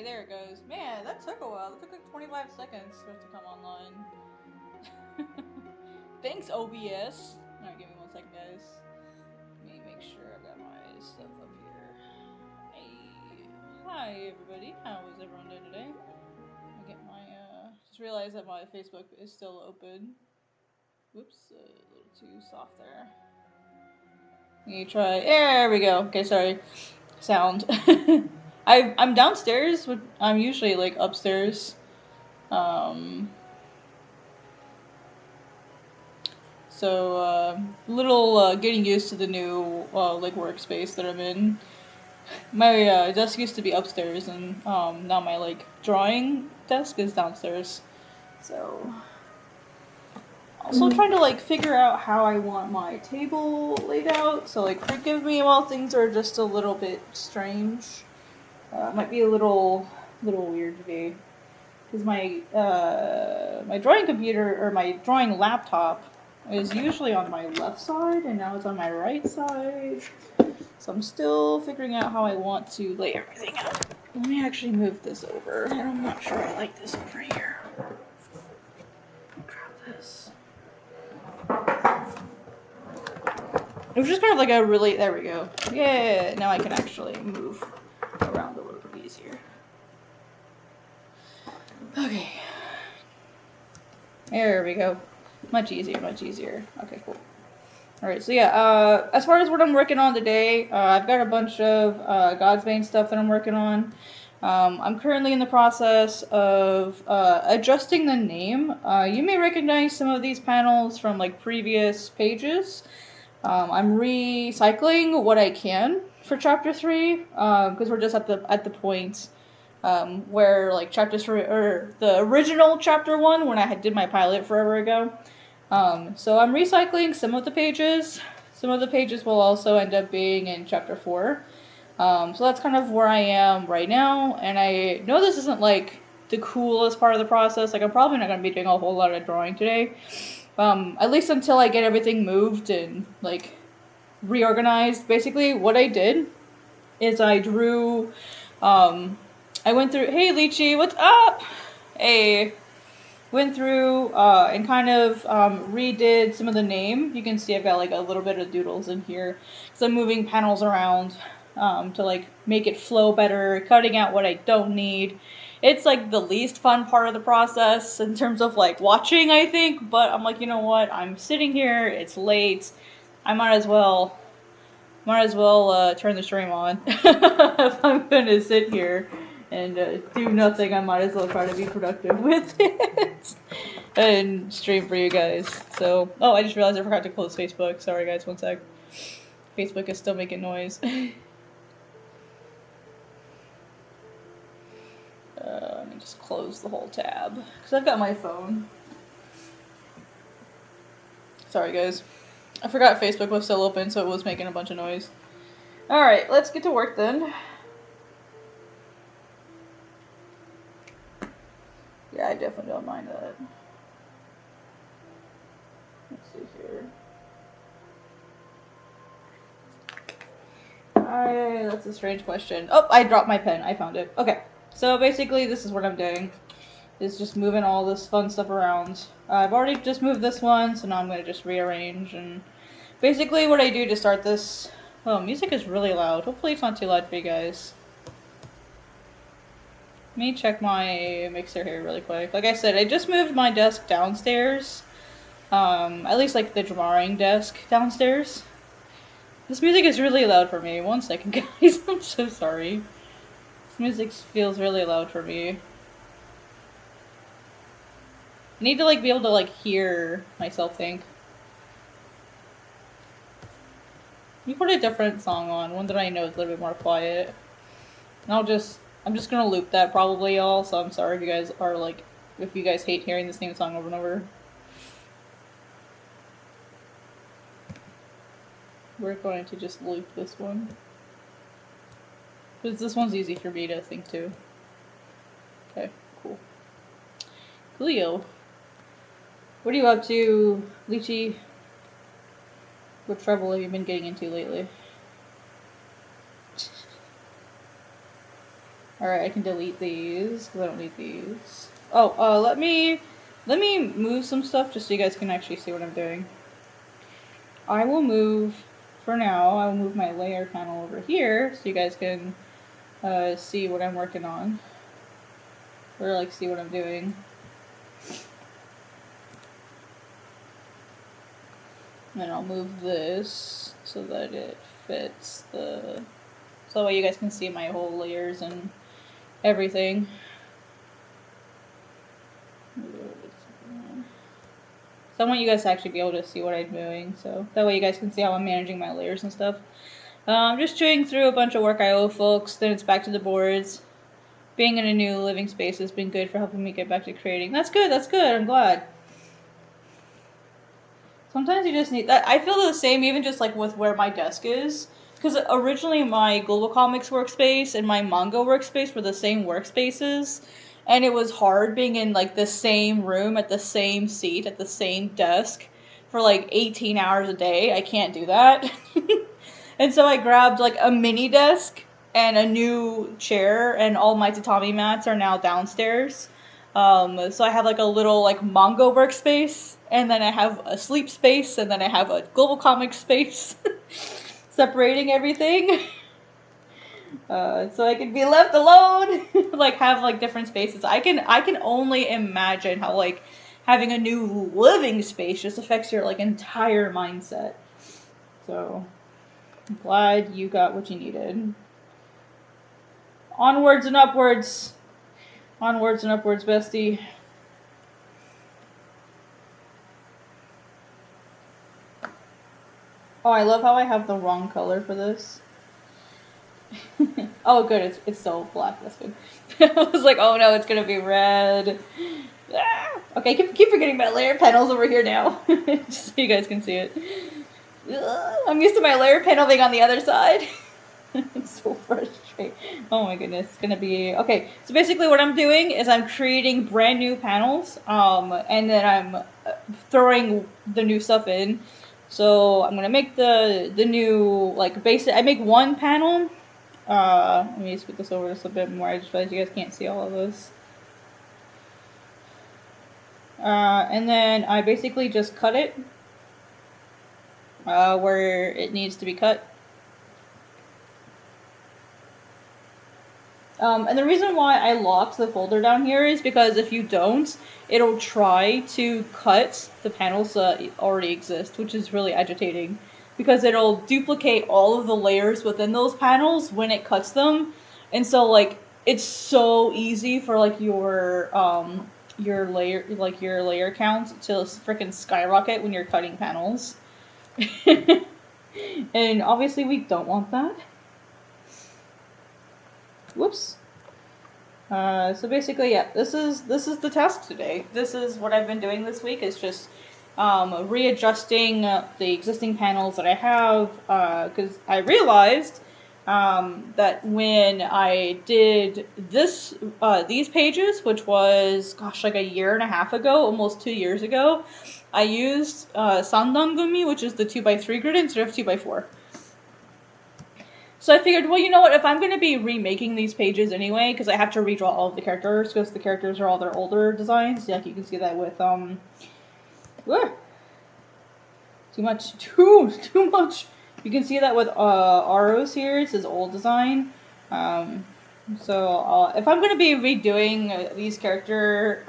Hey, there it goes. Man, that took a while. That took like 25 seconds for it to come online. Thanks, OBS. Alright, give me 1 second, guys. Let me make sure I've got my stuff up here. Hey. Hi, everybody. How is everyone doing today? I get my, just realized that my Facebook is still open. Whoops, a little too soft there. Let me try. There we go. Okay, sorry. Sound. I'm downstairs. I'm usually like upstairs. So little getting used to the new like workspace that I'm in. My desk used to be upstairs, and now my like drawing desk is downstairs. So also trying to like figure out how I want my table laid out. So like forgive me while things are just a little bit strange. Might be a little weird today because my my drawing computer or my drawing laptop is usually on my left side and now it's on my right side. So I'm still figuring out how I want to lay everything out. Let me actually move this over. I'm not sure I like this over here. Grab this. It was just kind of like a really, there we go. Yeah, now I can actually move around a little bit easier. Okay. There we go. Much easier, much easier. Okay, cool. Alright, so yeah, as far as what I'm working on today, I've got a bunch of Godsbane stuff that I'm working on. I'm currently in the process of adjusting the name. You may recognize some of these panels from like previous pages. I'm recycling what I can for chapter 3, because we're just at the point where like chapter 3 or the original chapter 1 when I did my pilot forever ago. So I'm recycling some of the pages. Some of the pages will also end up being in chapter 4. So that's kind of where I am right now, and I know this isn't like the coolest part of the process. Like I'm probably not going to be doing a whole lot of drawing today. At least until I get everything moved and like reorganized. Basically what I did is I drew, I went through, hey Lychee, what's up? Hey. Went through and kind of redid some of the name. You can see I've got like a little bit of doodles in here because I'm moving panels around to like make it flow better, cutting out what I don't need. It's like the least fun part of the process in terms of like watching, I think, but I'm like, you know what? I'm sitting here, it's late. I might as well turn the stream on. If I'm gonna sit here and do nothing, I might as well try to be productive with it and stream for you guys. So, oh, I just realized I forgot to close Facebook. Sorry guys, 1 sec. Facebook is still making noise. Let me just close the whole tab because I've got my phone. Sorry guys. I forgot Facebook was still open, so it was making a bunch of noise. Alright, let's get to work then. Yeah, I definitely don't mind that. Let's see here. That's a strange question. Oh, I dropped my pen. I found it. Okay, so basically this is what I'm doing. Is just moving all this fun stuff around. I've already just moved this one, so now I'm going to just rearrange. And basically what I do to start this... Oh, music is really loud. Hopefully it's not too loud for you guys. Let me check my mixer here really quick. Like I said, I just moved my desk downstairs. At least like the drawing desk downstairs. This music is really loud for me. 1 second, guys. I'm so sorry. This music feels really loud for me. I need to like be able to like hear myself think. You put a different song on, one that I know is a little bit more quiet. And I'm just gonna loop that probably, y'all, so I'm sorry if you guys are like, if you guys hate hearing the same song over and over. We're going to just loop this one. Because this one's easy for me to think to. Okay, cool. Coolio. What are you up to, Lychee? What trouble have you been getting into lately? Alright, I can delete these, because I don't need these. Oh, let me move some stuff just so you guys can actually see what I'm doing. I will move, for now, I will move my layer panel over here, so you guys can see what I'm working on. Or, like, see what I'm doing. And then I'll move this so that it fits the... So that way you guys can see my whole layers and everything. So I want you guys to actually be able to see what I'm doing, so that way you guys can see how I'm managing my layers and stuff. I'm just chewing through a bunch of work I owe folks, then it's back to the boards. Being in a new living space has been good for helping me get back to creating. That's good, I'm glad. Sometimes you just need that. I feel the same even just like with where my desk is. Because originally my Global Comics workspace and my Manga workspace were the same workspaces. And it was hard being in like the same room at the same seat at the same desk for like 18 hours a day. I can't do that. And so I grabbed like a mini desk and a new chair, and all my tatami mats are now downstairs. So I have like a little like Manga workspace, and then I have a sleep space, and then I have a Global Comics space, separating everything. So I can be left alone, like have like different spaces. I can only imagine how like having a new living space just affects your like entire mindset. So I'm glad you got what you needed. Onwards and upwards. Onwards and upwards, bestie. Oh, I love how I have the wrong color for this. Oh, good. It's still black. That's good. I was like, oh no, it's gonna be red. Ah! Okay, keep forgetting my layer panels over here now, just so you guys can see it. I'm used to my layer panel being on the other side. It's so frustrating. Oh my goodness, it's gonna be okay. So basically, what I'm doing is I'm creating brand new panels, and then I'm throwing the new stuff in. So I'm gonna make the new like basic. I make one panel. Let me scoot this over just a bit more. I just realized you guys can't see all of this. And then I basically just cut it where it needs to be cut. And the reason why I locked the folder down here is because if you don't, it'll try to cut the panels that already exist, which is really agitating. Because it'll duplicate all of the layers within those panels when it cuts them. And so, like, it's so easy for, like, your layer count to freaking skyrocket when you're cutting panels. And obviously we don't want that. Whoops. So basically, yeah, this is the task today. This is what I've been doing this week, is just readjusting the existing panels that I have, because I realized that when I did these pages, which was, gosh, like a year and a half ago, almost 2 years ago, I used Sandangumi, which is the 2x3 grid, instead of 2x4. So I figured, well, you know what, if I'm going to be remaking these pages anyway, because I have to redraw all of the characters, because the characters are all their older designs, like you can see that with, too much. You can see that with Aros here, it's his old design. So if I'm going to be redoing these character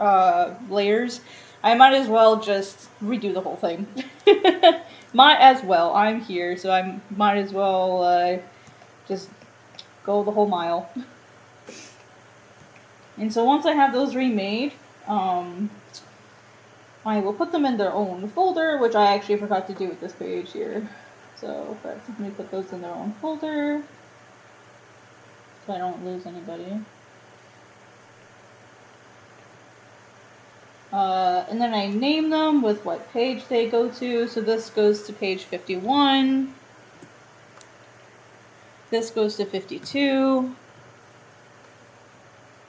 layers, I might as well just redo the whole thing. Might as well. I'm here, so I might as well just go the whole mile. And so once I have those remade, I will put them in their own folder, which I actually forgot to do with this page here. So first, let me put those in their own folder, so I don't lose anybody. And then I name them with what page they go to. So this goes to page 51. This goes to 52.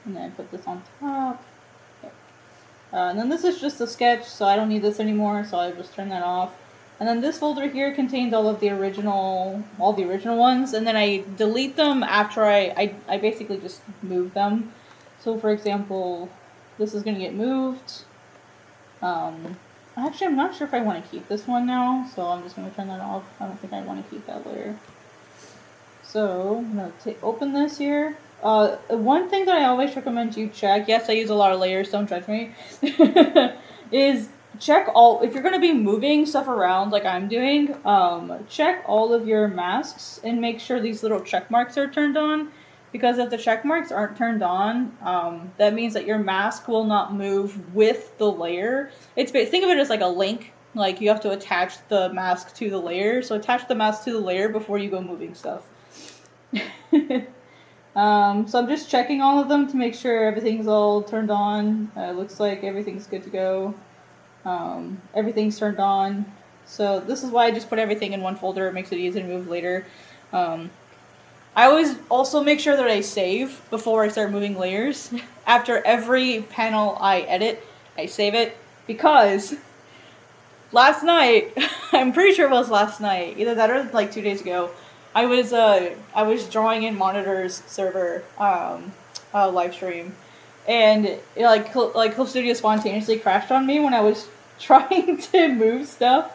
And then I put this on top. Okay. And then this is just a sketch, so I don't need this anymore, so I'll just turn that off. And then this folder here contains all the original ones, and then I delete them after I basically just move them. So for example, this is going to get moved. Actually, I'm not sure if I want to keep this one now, so I'm just going to turn that off. I don't think I want to keep that layer. So I'm going to open this here. One thing that I always recommend you check, yes, I use a lot of layers, don't judge me, is check all, if you're going to be moving stuff around like I'm doing, check all of your masks and make sure these little check marks are turned on. Because if the check marks aren't turned on, that means that your mask will not move with the layer. Think of it as like a link. Like you have to attach the mask to the layer. So attach the mask to the layer before you go moving stuff. So I'm just checking all of them to make sure everything's all turned on. Looks like everything's good to go. Everything's turned on. So this is why I just put everything in one folder. It makes it easy to move later. I always also make sure that I save before I start moving layers. After every panel I edit, I save it, because last night, I'm pretty sure it was last night, either that or like 2 days ago, I was drawing in Monitor's server live stream, and Clip Studio spontaneously crashed on me when I was trying to move stuff.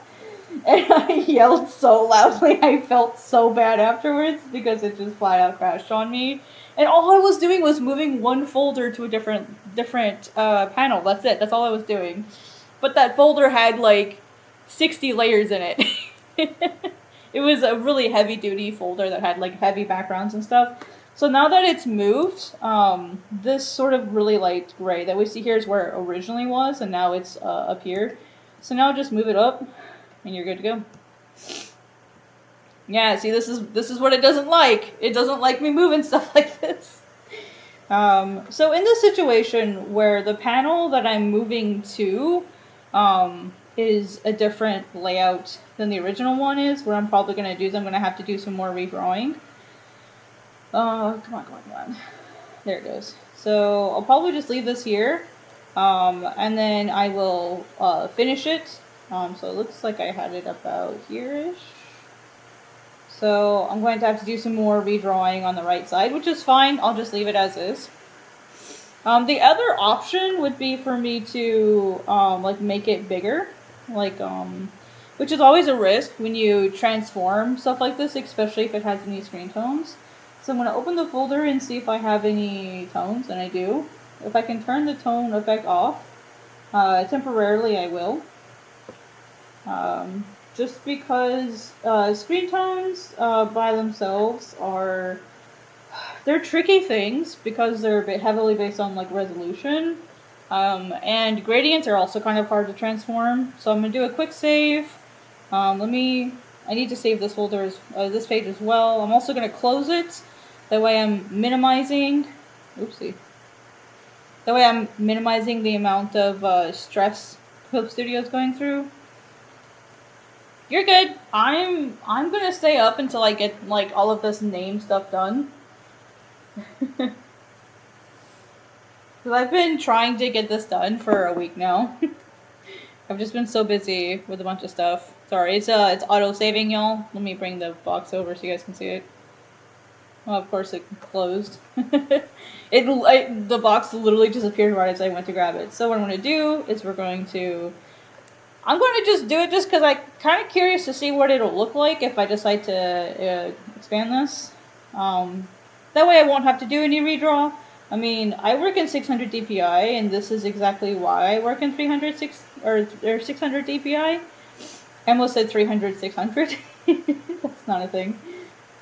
And I yelled so loudly, I felt so bad afterwards because it just flat out crashed on me. And all I was doing was moving one folder to a different panel. That's it. That's all I was doing. But that folder had like 60 layers in it. It was a really heavy duty folder that had like heavy backgrounds and stuff. So now that it's moved, this sort of really light gray that we see here is where it originally was, and now it's up here. So now just move it up, and you're good to go. Yeah, see, this is what it doesn't like. It doesn't like me moving stuff like this. So in this situation where the panel that I'm moving to is a different layout than the original one is, what I'm probably going to do is I'm going to have to do some more redrawing. Come on. There it goes. So I'll probably just leave this here, and then I will finish it. So it looks like I had it about here-ish. So I'm going to have to do some more redrawing on the right side, which is fine. I'll just leave it as is. The other option would be for me to like make it bigger, which is always a risk when you transform stuff like this, especially if it has any screen tones. So I'm going to open the folder and see if I have any tones, and I do. If I can turn the tone effect off, temporarily I will. Just because screen tones by themselves they're tricky things because they're heavily based on like resolution, and gradients are also kind of hard to transform. So I'm gonna do a quick save. I need to save this folder, this page as well. I'm also gonna close it. That way I'm minimizing. Oopsie. That way I'm minimizing the amount of stress Clip Studio is going through. You're good. I'm gonna stay up until I get like all of this name stuff done. Because I've been trying to get this done for a week now. I've just been so busy with a bunch of stuff. Sorry, it's auto saving, y'all. Let me bring the box over so you guys can see it. Well, of course it closed. The box literally disappeared right as I went to grab it. So what I'm gonna do is I'm going to just do it just because I'm kind of curious to see what it'll look like if I decide to expand this. That way I won't have to do any redraw. I mean, I work in 600 DPI, and this is exactly why I work in 600 DPI. I almost said 300, 600. That's not a thing.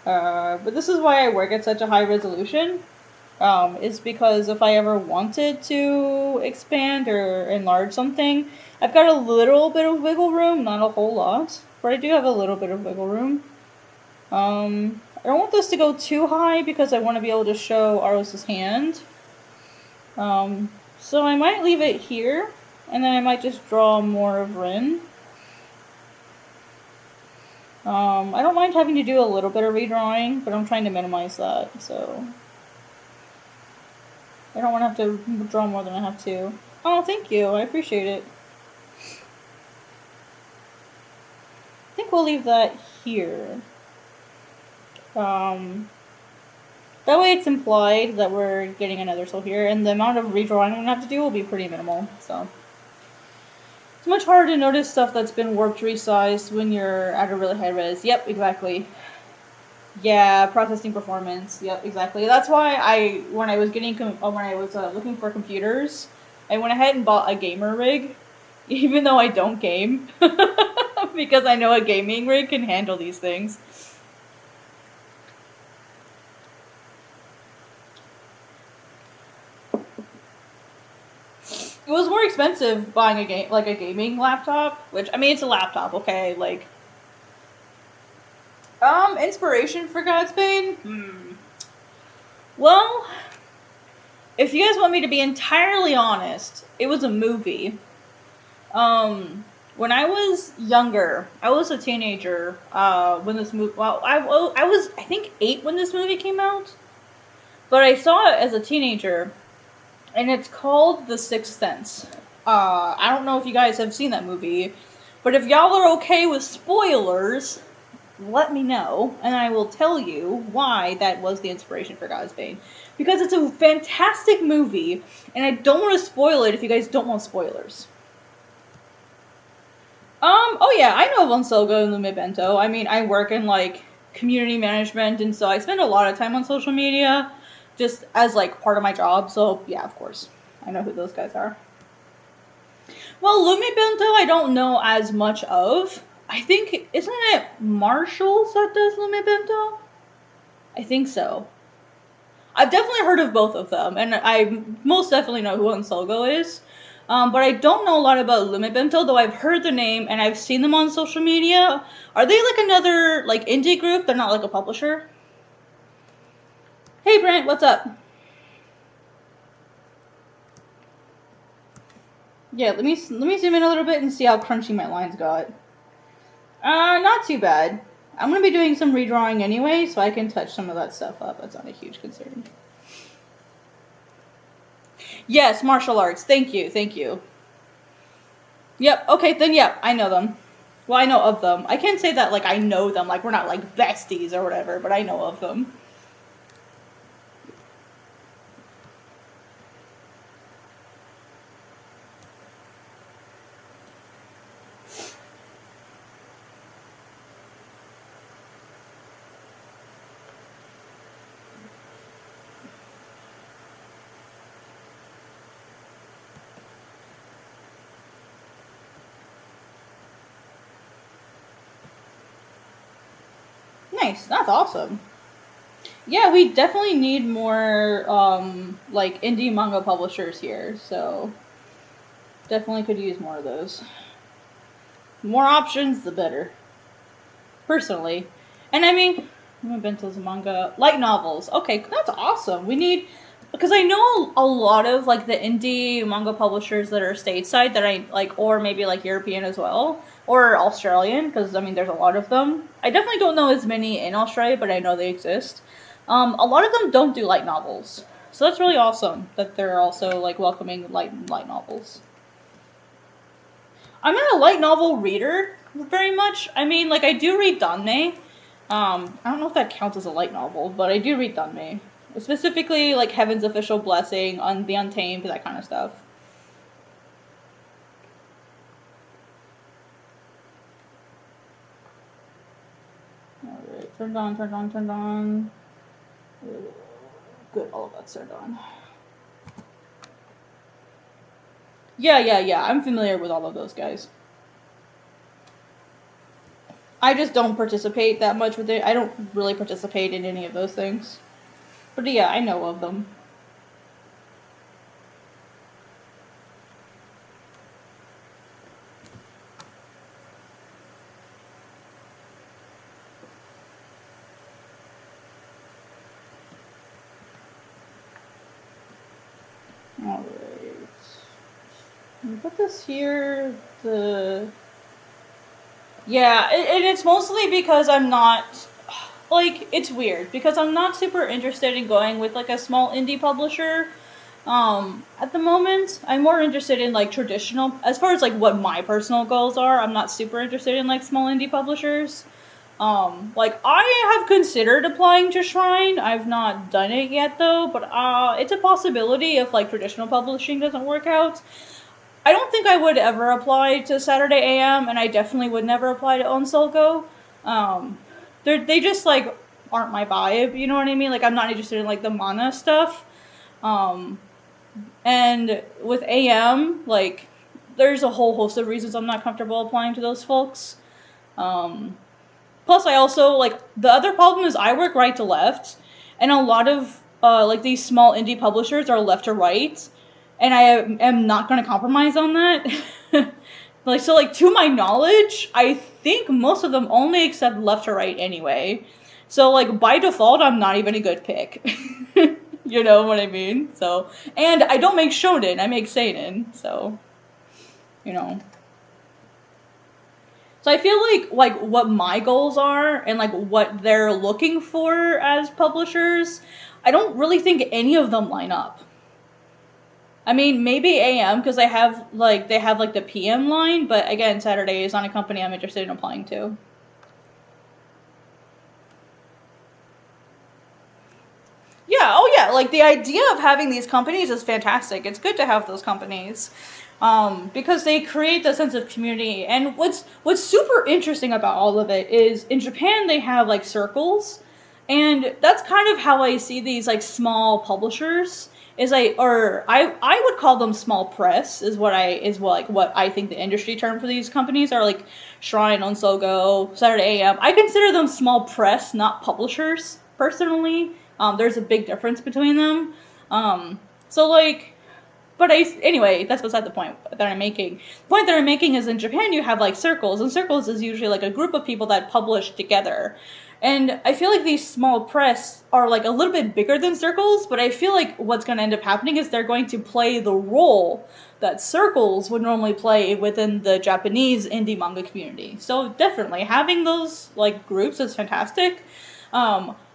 But this is why I work at such a high resolution. Is because if I ever wanted to expand or enlarge something, I've got a little bit of wiggle room, not a whole lot, but I do have a little bit of wiggle room. I don't want this to go too high because I want to be able to show Aros's hand. So I might leave it here, and then I might just draw more of Rin. I don't mind having to do a little bit of redrawing, but I'm trying to minimize that, so I don't want to have to draw more than I have to. Oh, thank you. I appreciate it. think we'll leave that here. That way it's implied that we're getting another soul here, and the amount of redrawing I'm going to have to do will be pretty minimal, so. It's much harder to notice stuff that's been warped resized when you're at a really high res. Yep, exactly. Yeah, processing performance. Yep, exactly. That's why when I was looking for computers, I went ahead and bought a gamer rig, even though I don't game, because I know a gaming rig can handle these things. It was more expensive buying a gaming laptop, which, I mean, it's a laptop, okay, like. Inspiration for Godsbane? Well, if you guys want me to be entirely honest, it was a movie. When I was younger, I was a teenager, when this movie, well, I was, I think, 8 when this movie came out. But I saw it as a teenager, and it's called The Sixth Sense. I don't know if you guys have seen that movie, but if y'all are okay with spoilers, let me know, and I will tell you why that was the inspiration for Godsbane. Because it's a fantastic movie, and I don't want to spoil it if you guys don't want spoilers. Oh yeah, I know Vonsogo and Lume Bento. I mean, I work in, like, community management, and so I spend a lot of time on social media, just as, like, part of my job, so yeah, of course. I know who those guys are. Well, Lume Bento I don't know as much of. I think, isn't it Marshall that does Lume Bento? I think so. I've definitely heard of both of them, and I most definitely know who Vonsogo is. But I don't know a lot about Lume Bento, though I've heard the name and I've seen them on social media. Are they like another, like, indie group? They're not like a publisher? Hey Brent, what's up? Yeah, let me zoom in a little bit and see how crunchy my lines got. Not too bad. I'm gonna be doing some redrawing anyway, so I can touch some of that stuff up. That's not a huge concern. Yes, martial arts. Thank you, thank you. Yep, okay, then yep, I know them. Well, I know of them. I can't say that, like, I know them, like, we're not, like, besties or whatever, but I know of them. Nice, that's awesome. Yeah, we definitely need more, like, indie manga publishers here, so definitely could use more of those. More options, the better. Personally. And I mean, Bento's manga, light novels. Okay, that's awesome. We need, because I know a lot of, like, the indie manga publishers that are stateside that I, like, or maybe, like, European as well, or Australian, because, I mean, there's a lot of them. I definitely don't know as many in Australia, but I know they exist. A lot of them don't do light novels. So that's really awesome that they're also, like, welcoming light novels. I'm not a light novel reader very much. I mean, like, I do read Danmei. I don't know if that counts as a light novel, but I do read Danmei. Specifically, like, Heaven's Official Blessing, The Untamed, that kind of stuff. Alright, turned on. Good, all of that's turned on. Yeah, I'm familiar with all of those guys. I just don't participate that much with it. I don't really participate in any of those things. But yeah, I know of them. Alright. Put this here. Yeah, and it's mostly because I'm not, like, it's weird, because I'm not super interested in going with, like, a small indie publisher, At the moment, I'm more interested in like traditional, as far as like what my personal goals are. I'm not super interested in like small indie publishers. Like I have considered applying to Shrine. I've not done it yet though, but it's a possibility if like traditional publishing doesn't work out. I don't think I would ever apply to Saturday AM, and I definitely would never apply to Onsolgo. They just like aren't my vibe. You know what I mean? Like I'm not interested in like the mana stuff. And with AM, like, there's a whole host of reasons I'm not comfortable applying to those folks. Plus, I also, like, the other problem is I work right to left, and a lot of, like, these small indie publishers are left to right, and I am not going to compromise on that. Like, so, like, to my knowledge, I think most of them only accept left to right anyway. So, like, by default, I'm not even a good pick. You know what I mean? So, and I don't make shonen, I make seinen, so, you know. So I feel like what my goals are and like what they're looking for as publishers, I don't really think any of them line up. I mean, maybe AM because they have like the PM line, but again, Saturday is not a company I'm interested in applying to. Yeah, oh yeah, like the idea of having these companies is fantastic. It's good to have those companies. Because they create the sense of community. And what's super interesting about all of it is in Japan they have like circles, and that's kind of how I see these like small publishers. I would call them small press is what I think the industry term for these companies are, like Shrine, Onsogo, Saturday AM. I consider them small press, not publishers personally. There's a big difference between them. So like. But anyway, that's beside the point that I'm making. The point that I'm making is in Japan you have like circles, and circles is usually like a group of people that publish together. And I feel like these small press are like a little bit bigger than circles, but I feel like what's going to end up happening is they're going to play the role that circles would normally play within the Japanese indie manga community. So definitely having those like groups is fantastic.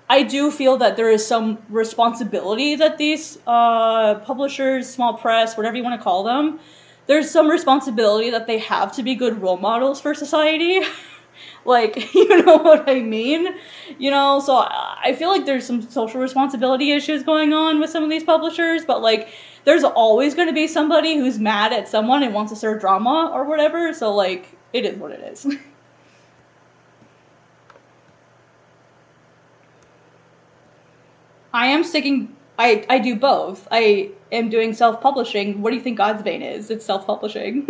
I do feel that there is some responsibility that these publishers, small press, whatever you want to call them, there's some responsibility that they have to be good role models for society. Like, you know what I mean? You know, so I feel like there's some social responsibility issues going on with some of these publishers, but like, there's always going to be somebody who's mad at someone and wants to start drama or whatever, so like, it is what it is. I am sticking. I do both. I am doing self-publishing. What do you think Godsbane is? It's self-publishing.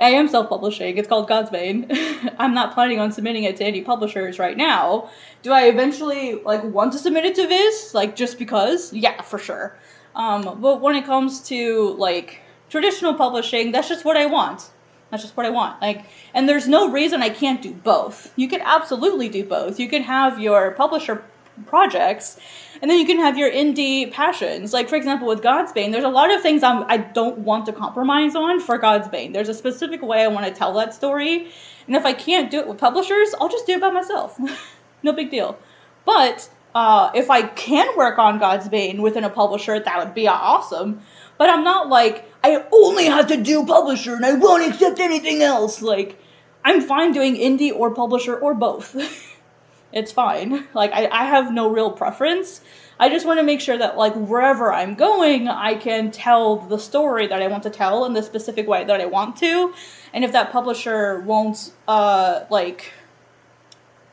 I am self-publishing. It's called Godsbane. I'm not planning on submitting it to any publishers right now. Do I eventually like want to submit it to Viz? Like just because? Yeah, for sure. But when it comes to like traditional publishing, that's just what I want. That's just what I want. Like, and there's no reason I can't do both. You could absolutely do both. You can have your publisher projects, and then you can have your indie passions. Like, for example, with Godsbane, there's a lot of things I don't want to compromise on for Godsbane. There's a specific way I want to tell that story, and if I can't do it with publishers, I'll just do it by myself. No big deal. But if I can work on Godsbane within a publisher, that would be awesome. But I'm not like, I only have to do publisher and I won't accept anything else. Like, I'm fine doing indie or publisher or both. It's fine. Like, I have no real preference. I just want to make sure that, like, wherever I'm going, I can tell the story that I want to tell in the specific way that I want to. And if that publisher won't,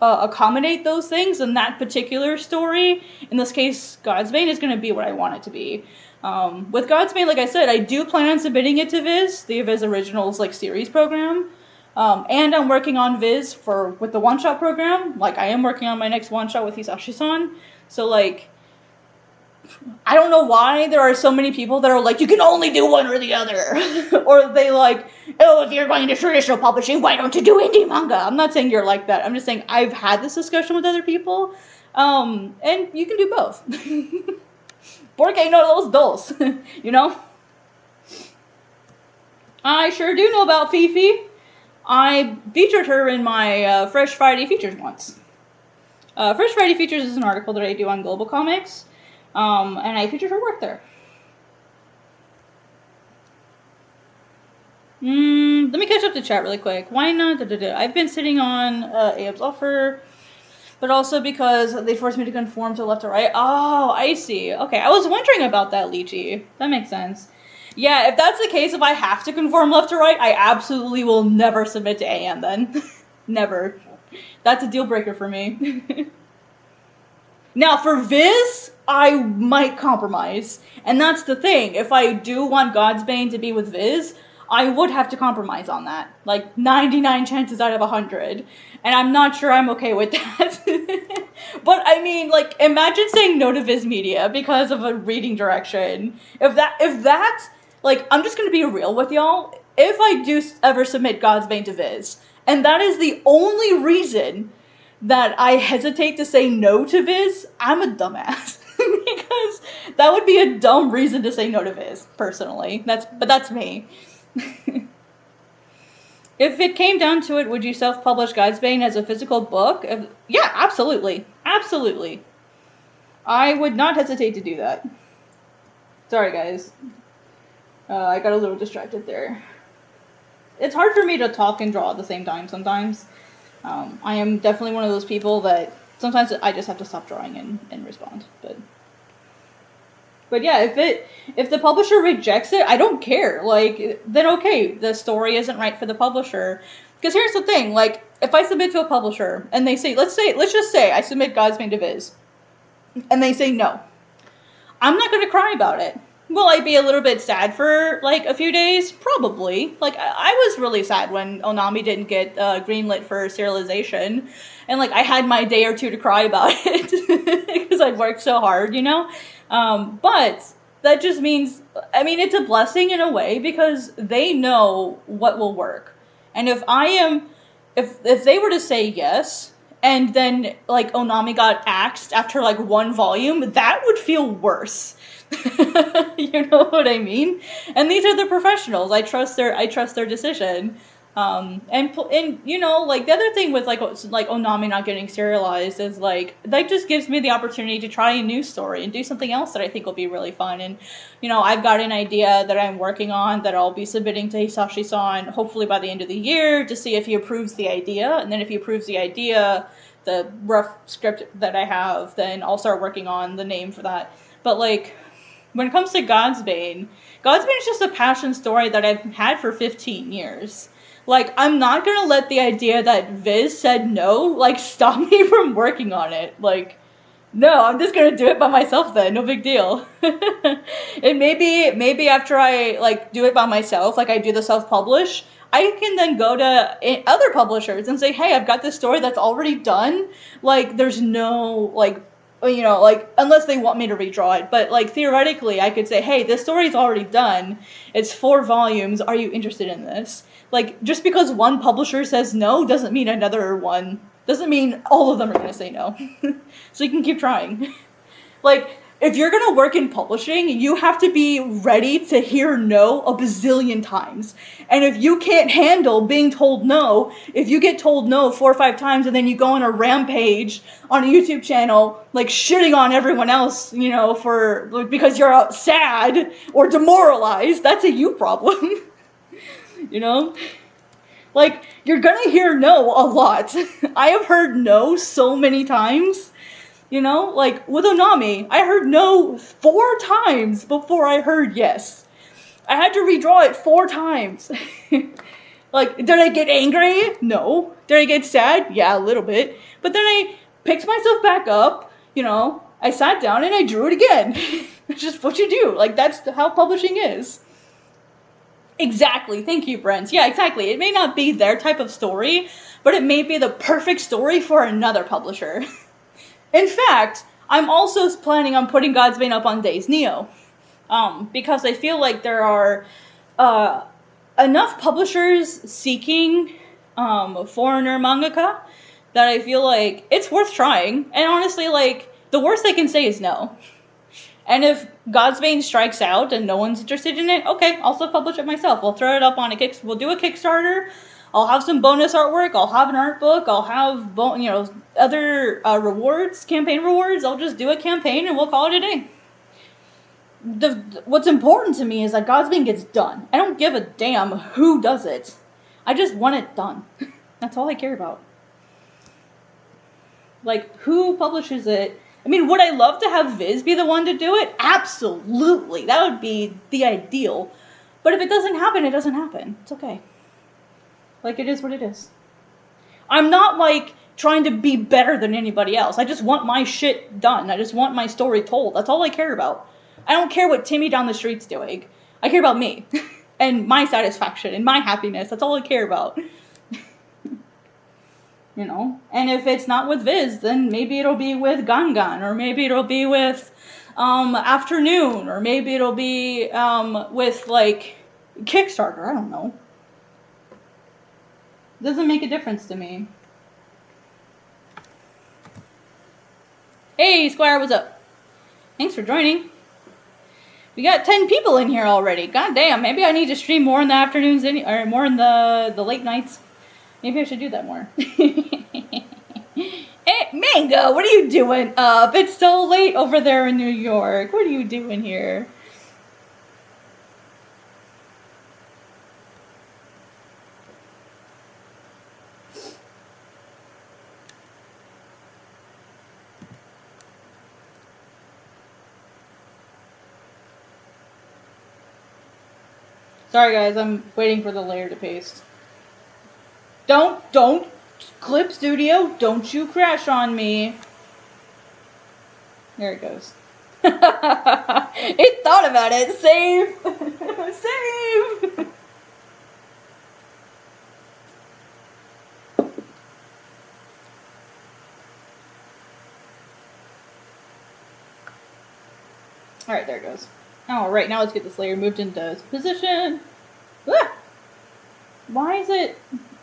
accommodate those things, then that particular story, in this case, Godsbane, is going to be what I want it to be. With Godsbane, like I said, I do plan on submitting it to Viz, the Viz Originals, like, series program. And I'm working on Viz with the one-shot program. Like, I am working on my next one-shot with Hisashi-san. So, like, I don't know why there are so many people that are like, you can only do one or the other. Or they like, oh, if you're going to traditional publishing, why don't you do indie manga? I'm not saying you're like that. I'm just saying I've had this discussion with other people. And you can do both. Porque no los dos. You know? I sure do know about Fifi. I featured her in my Fresh Friday Features once. Fresh Friday Features is an article that I do on Global Comics, and I featured her work there. Let me catch up to chat really quick. Why not? I've been sitting on Abe's offer, but also because they forced me to conform to left or right. Oh, I see. Okay, I was wondering about that, Lychee. That makes sense. Yeah, if that's the case, if I have to conform left to right, I absolutely will never submit to AM then. Never. That's a deal breaker for me. Now, for Viz, I might compromise. And that's the thing. If I do want Godsbane to be with Viz, I would have to compromise on that. Like, 99 chances out of 100. And I'm not sure I'm okay with that. But, I mean, like, imagine saying no to Viz Media because of a reading direction. If that, like, I'm just gonna be real with y'all. If I do ever submit Godsbane to Viz, and that is the only reason that I hesitate to say no to Viz, I'm a dumbass. Because that would be a dumb reason to say no to Viz, personally. But that's me. If it came down to it, would you self-publish Godsbane as a physical book? Yeah, absolutely. Absolutely. I would not hesitate to do that. Sorry, guys. I got a little distracted there. It's hard for me to talk and draw at the same time sometimes. I am definitely one of those people that sometimes I just have to stop drawing and respond. But yeah, if the publisher rejects it, I don't care. Like, then okay, the story isn't right for the publisher. Because here's the thing, like, if I submit to a publisher and they say, let's just say I submit Godsbane to Viz, and they say no, I'm not gonna cry about it. Will I be a little bit sad for, like, a few days? Probably. Like, I was really sad when Onami didn't get greenlit for serialization. And, like, I had my day or two to cry about it. Because I'd worked so hard, you know? But that just means, I mean, it's a blessing in a way because they know what will work. And if they were to say yes, and then, like, Onami got axed after, like, one volume, that would feel worse. You know what I mean? And these are the professionals. I trust their decision. And you know, like, the other thing with like Onami not getting serialized is like that just gives me the opportunity to try a new story and do something else that I think will be really fun. And you know, I've got an idea that I'm working on that I'll be submitting to Hisashi-san hopefully by the end of the year to see if he approves the idea. And then if he approves the idea, the rough script that I have, then I'll start working on the name for that. But like, when it comes to Godsbane is just a passion story that I've had for 15 years. Like, I'm not gonna let the idea that Viz said no, like, stop me from working on it. Like, no, I'm just gonna do it by myself then, no big deal. And maybe after I, like, do it by myself, like I do the self-publish, I can then go to other publishers and say, hey, I've got this story that's already done. Like, there's no, like, you know, like, unless they want me to redraw it. But, like, theoretically, I could say, hey, this story's already done. It's 4 volumes. Are you interested in this? Like, just because one publisher says no doesn't mean another one. Doesn't mean all of them are going to say no. So you can keep trying. Like, if you're going to work in publishing, you have to be ready to hear no a bazillion times. And if you can't handle being told no, if you get told no 4 or 5 times and then you go on a rampage on a YouTube channel, like shitting on everyone else, you know, because you're sad or demoralized, that's a you problem. You know? Like, you're gonna hear no a lot. I have heard no so many times. You know, like, with Onami, I heard no 4 times before I heard yes. I had to redraw it 4 times. Like, did I get angry? No. Did I get sad? Yeah, a little bit. But then I picked myself back up, you know, I sat down and I drew it again. It's just what you do. Like, that's how publishing is. Exactly. Thank you, Brent. Yeah, exactly. It may not be their type of story, but it may be the perfect story for another publisher. In fact, I'm also planning on putting Godsbane up on Days Neo, because I feel like there are enough publishers seeking foreigner mangaka that I feel like it's worth trying. And honestly, like, the worst they can say is no. And if Godsbane strikes out and no one's interested in it, okay, I'll self-publish it myself. We'll throw it up on we'll do a Kickstarter. I'll have some bonus artwork. I'll have an art book. I'll have, you know, other rewards, campaign rewards. I'll just do a campaign and we'll call it a day. what's important to me is that Godsbane gets done. I don't give a damn who does it. I just want it done. That's all I care about. Like, who publishes it? I mean, would I love to have Viz be the one to do it? Absolutely. That would be the ideal. But if it doesn't happen, it doesn't happen. It's okay. Like, it is what it is. I'm not, like, trying to be better than anybody else. I just want my shit done. I just want my story told. That's all I care about. I don't care what Timmy down the street's doing. I care about me. And my satisfaction and my happiness. That's all I care about. You know? And if it's not with Viz, then maybe it'll be with Gangan. Or maybe it'll be with Afternoon. Or maybe it'll be with, like, Kickstarter. I don't know. Doesn't make a difference to me. Hey, Squire, what's up? Thanks for joining. We got 10 people in here already. God damn, maybe I need to stream more in the afternoons or more in the late nights. Maybe I should do that more. Hey, Manga, what are you doing up? It's so late over there in New York. What are you doing here? Sorry guys, I'm waiting for the layer to paste. Don't, Clip Studio, don't you crash on me. There it goes. It thought about it. Save. Save. Alright, there it goes. Alright, now let's get this layer moved into position. Ah! Why is it...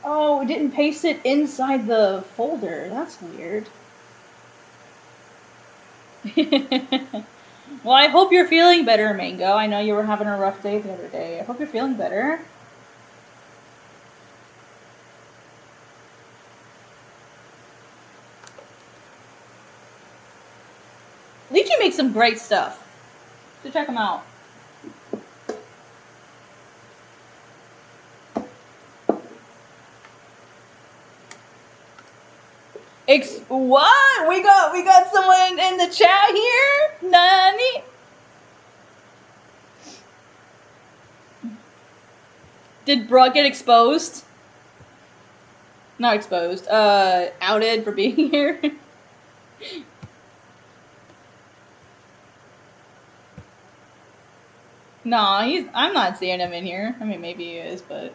Oh, it didn't paste it inside the folder. That's weird. Well, I hope you're feeling better, Mango. I know you were having a rough day the other day. I hope you're feeling better. Lychee makes some great stuff. So check them out. What? We got someone in the chat here? Nani? Did Brug get exposed? Not exposed. Outed for being here. Nah, I'm not seeing him in here. I mean, maybe he is, but...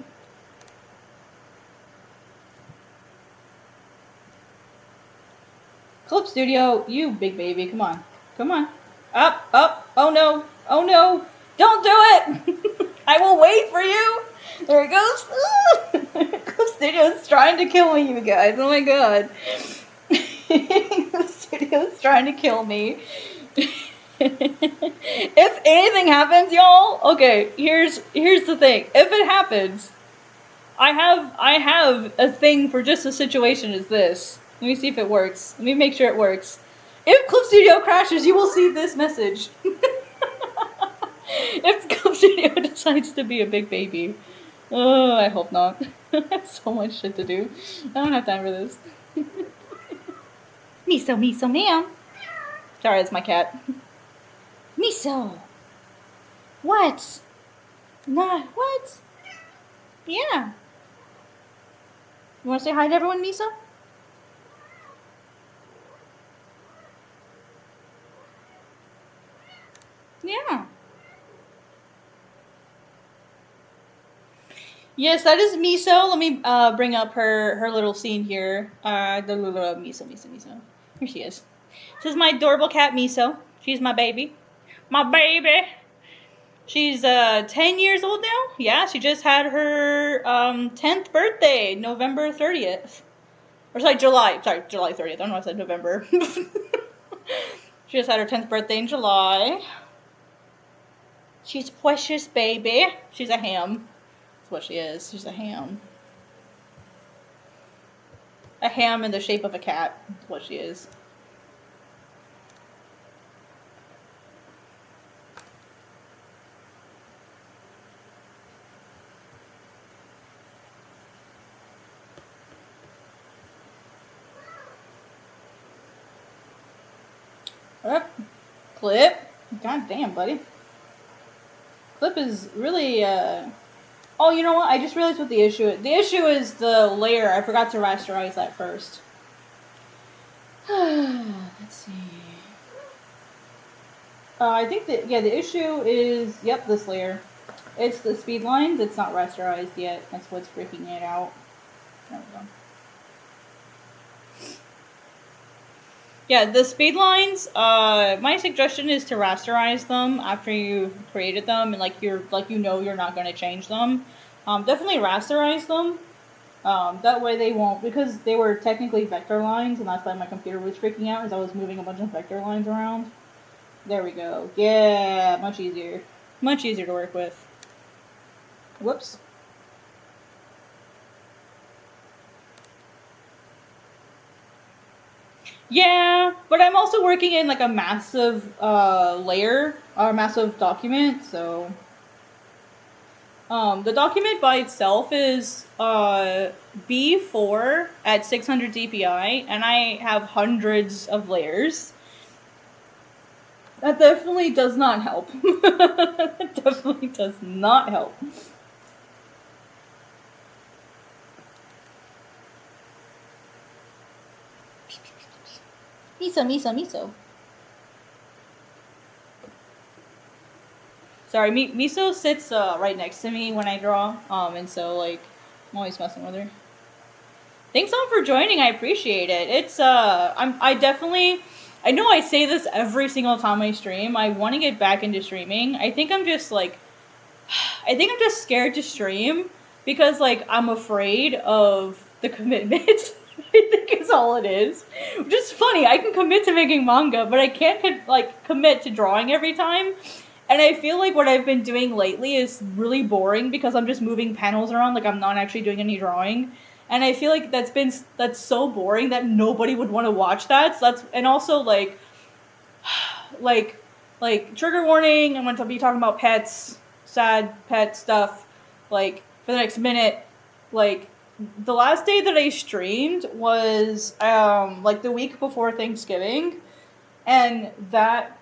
Clip Studio, you big baby, come on. Come on. Up, up, oh no, oh no. Don't do it! I will wait for you! There it goes. Clip Studio is trying to kill me, you guys. Oh my god. Clip Studio is trying to kill me. If anything happens, y'all, okay, here's the thing. If it happens, I have a thing for just a situation as this. Let me see if it works. Let me make sure it works. If Clip Studio crashes, you will see this message. If Clip Studio decides to be a big baby. Oh, I hope not. I have so much shit to do. I don't have time for this. Miso, miso, ma'am. Sorry, that's my cat. Miso. What? Not what? Yeah. You want to say hi to everyone, Miso? Yeah. Yes, that is Miso. Let me bring up her little scene here. The little Miso. Here she is. This is my adorable cat, Miso. She's my baby. My baby. She's 10 years old now. Yeah, she just had her 10th birthday, November 30th. Or sorry, July 30th. I don't know why I said November. She just had her 10th birthday in July. She's a precious baby. She's a ham. That's what she is. She's a ham. A ham in the shape of a cat. That's what she is. Up. Clip. God damn, buddy. Clip is really, Oh, you know what? I just realized what the issue is. The issue is the layer. I forgot to rasterize that first. Let's see. I think that, yeah, the issue is, yep, this layer. It's the speed lines. It's not rasterized yet. That's what's freaking it out. There we go. Yeah, the speed lines, my suggestion is to rasterize them after you've created them and you know you're not going to change them. Definitely rasterize them. That way they won't, because they were technically vector lines, and that's why my computer was freaking out as I was moving a bunch of vector lines around. There we go. Yeah, much easier. Much easier to work with. Whoops. Yeah, but I'm also working in like a massive layer, or a massive document, so... the document by itself is B4 at 600 dpi, and I have hundreds of layers. That definitely does not help. That definitely does not help. Miso, miso, miso. Sorry, Miso sits right next to me when I draw, and so like I'm always messing with her. Thanks all for joining. I appreciate it. It's I know I say this every single time I stream. I want to get back into streaming. I think I'm just scared to stream because like I'm afraid of the commitment. I think is all it is. Which is funny. I can commit to making manga, but I can't commit to drawing every time. And I feel like what I've been doing lately is really boring because I'm just moving panels around, like I'm not actually doing any drawing. And I feel like that's so boring that nobody would want to watch that. So and also like trigger warning, I'm going to be talking about pets, sad pet stuff, like for the next minute. Like the last day that I streamed was like the week before Thanksgiving, and that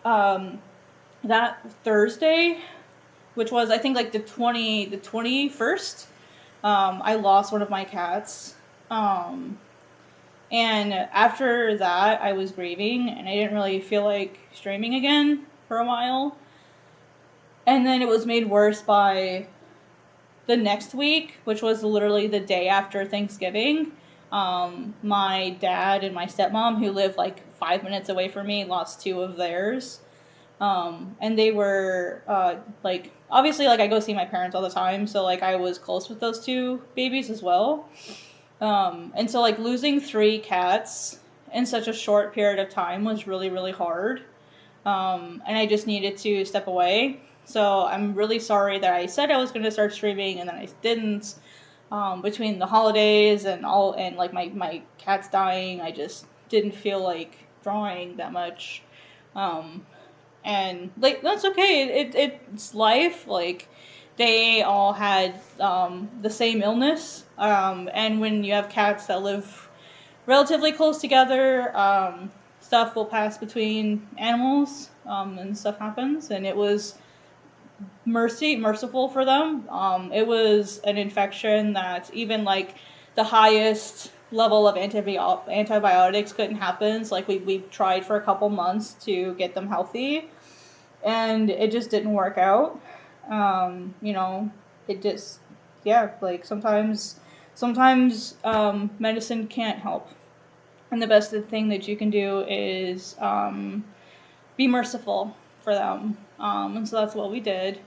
Thursday, which was I think like the 21st, I lost one of my cats. And after that, I was grieving, and I didn't really feel like streaming again for a while. And then it was made worse by the next week, which was literally the day after Thanksgiving. My dad and my stepmom, who live like 5 minutes away from me, lost two of theirs. And they were, like, obviously, like, I go see my parents all the time, so, like, I was close with those two babies as well. And so, like, losing 3 cats in such a short period of time was really, really hard. And I just needed to step away. So I'm really sorry that I said I was going to start streaming and then I didn't. Between the holidays and like, my cats dying, I just didn't feel like drawing that much. And like that's okay. It's life. Like they all had the same illness. And when you have cats that live relatively close together, stuff will pass between animals, and stuff happens. And it was merciful for them. It was an infection that even like the highest level of antibiotics couldn't happen. So like we tried for a couple months to get them healthy, and it just didn't work out. You know, it just, yeah, like sometimes medicine can't help, and the best thing that you can do is be merciful for them. And so that's what we did.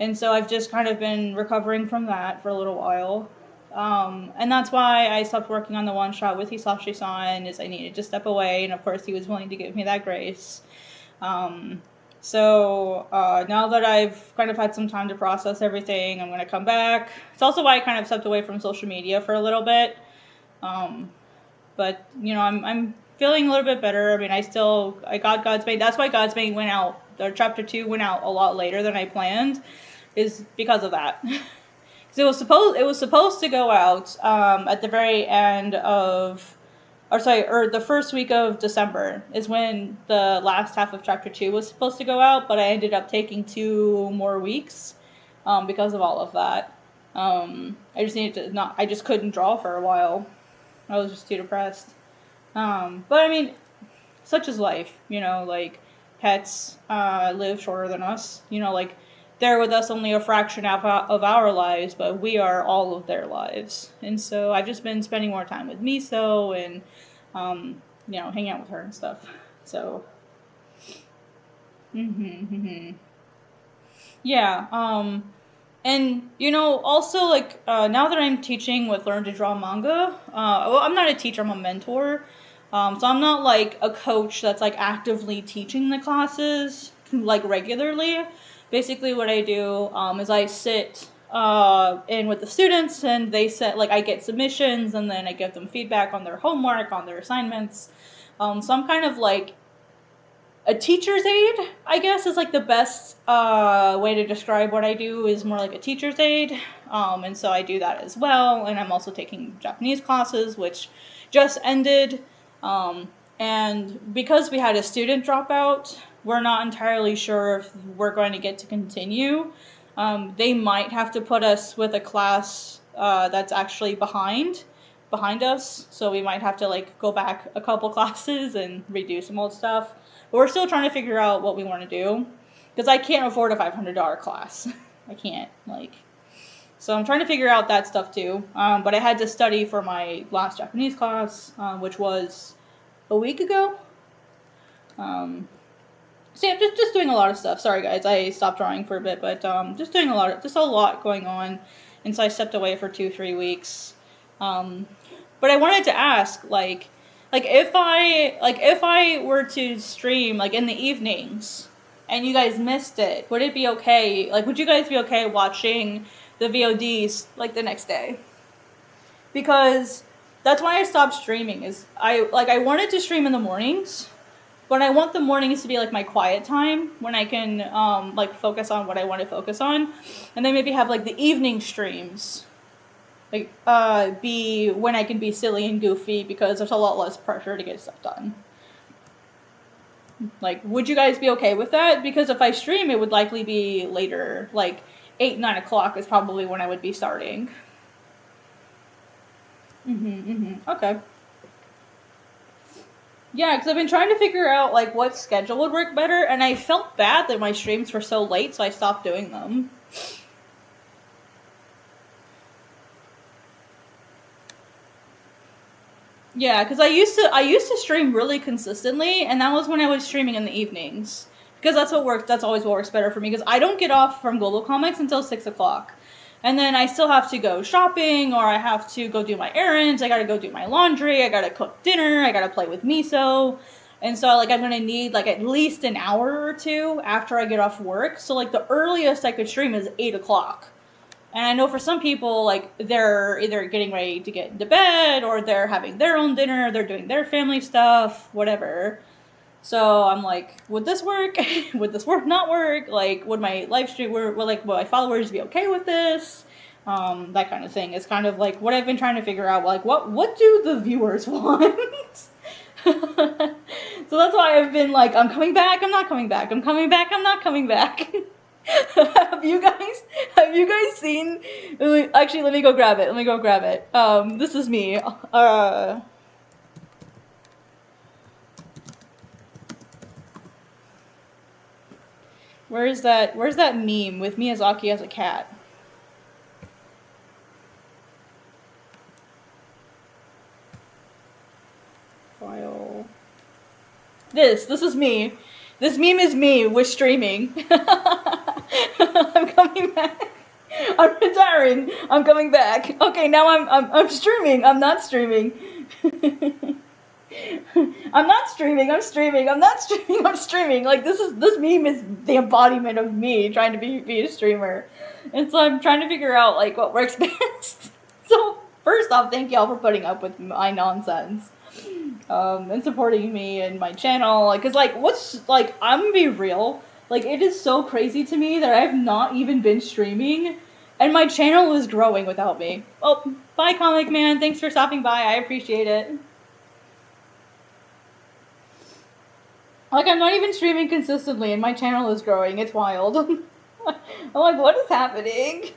And so I've just kind of been recovering from that for a little while. And that's why I stopped working on the one shot with Hisashi-san, is I needed to step away, and of course he was willing to give me that grace. So now that I've kind of had some time to process everything, I'm going to come back. It's also why I kind of stepped away from social media for a little bit. But, you know, I'm feeling a little bit better. I mean, I got Godsbane. That's why Godsbane went out, or Chapter 2 went out a lot later than I planned, is because of that. Because it was supposed to go out at the very end of or the first week of December is when the last half of chapter 2 was supposed to go out, but I ended up taking 2 more weeks because of all of that. I just couldn't draw for a while. I was just too depressed. But I mean, such is life, you know, like, pets live shorter than us, you know, like, they're with us only a fraction of our lives, but we are all of their lives. And so I've just been spending more time with Miso and, you know, hanging out with her and stuff. So, yeah, and, you know, also, like, now that I'm teaching with Learn to Draw Manga, well, I'm not a teacher, I'm a mentor. So I'm not, like, a coach that's, like, actively teaching the classes, like, regularly. Basically what I do is I sit in with the students, and they set, like, I get submissions, and then I give them feedback on their homework, on their assignments. So I'm kind of, like, a teacher's aide, I guess, is, like, the best way to describe what I do, is more like a teacher's aide. And so I do that as well, and I'm also taking Japanese classes, which just ended. And because we had a student dropout, we're not entirely sure if we're going to get to continue. They might have to put us with a class that's actually behind us, so we might have to, like, go back a couple classes and redo some old stuff. But we're still trying to figure out what we want to do, because I can't afford a $500 class. I can't, like... So I'm trying to figure out that stuff too. But I had to study for my last Japanese class, which was a week ago. So yeah, just doing a lot of stuff. Sorry guys, I stopped drawing for a bit, but just doing a lot going on. And so I stepped away for 2-3 weeks. But I wanted to ask, like if I were to stream, like, in the evenings, and you guys missed it, would it be okay? Like, would you guys be okay watching the VODs, like, the next day? Because that's why I stopped streaming, is I wanted to stream in the mornings, but I want the mornings to be, like, my quiet time, when I can, like, focus on what I want to focus on, and then maybe have, like, the evening streams, like, be when I can be silly and goofy, because there's a lot less pressure to get stuff done. Like, would you guys be okay with that? Because if I stream, it would likely be later, like, 8-9 o'clock is probably when I would be starting. Okay. Yeah, because I've been trying to figure out, like, what schedule would work better, and I felt bad that my streams were so late, so I stopped doing them. Yeah, because I used to stream really consistently, and that was when I was streaming in the evenings. Because that's always what works better for me, because I don't get off from Global Comics until 6 o'clock. And then I still have to go shopping, or I have to go do my errands, I gotta go do my laundry, I gotta cook dinner, I gotta play with Miso. And so, like, I'm gonna need, like, at least an hour or two after I get off work. So, like, the earliest I could stream is 8 o'clock. And I know for some people, like, they're either getting ready to get into bed, or they're having their own dinner, they're doing their family stuff, whatever. So I'm like, would this work? Would this not work? Like, would my live stream, would my followers be okay with this? That kind of thing. It's kind of like what I've been trying to figure out. Like, what do the viewers want? So that's why I've been like, I'm coming back, I'm not coming back. I'm coming back, I'm not coming back. Have you guys seen? Actually, let me go grab it. This is me. Where's that meme with Miyazaki as a cat? File. This is me. This meme is me with streaming. I'm coming back. I'm retiring. I'm coming back. Okay, now I'm streaming. I'm not streaming. I'm not streaming. I'm streaming. I'm not streaming. I'm streaming. Like, this meme is the embodiment of me trying to be a streamer, and so I'm trying to figure out, like, what works best. So first off, thank y'all for putting up with my nonsense, and supporting me and my channel. Like, 'cause, like, I'm gonna be real. Like, it is so crazy to me that I have not even been streaming, and my channel is growing without me. Oh, bye, Comic Man. Thanks for stopping by. I appreciate it. Like, I'm not even streaming consistently and my channel is growing. It's wild. I'm like, what is happening?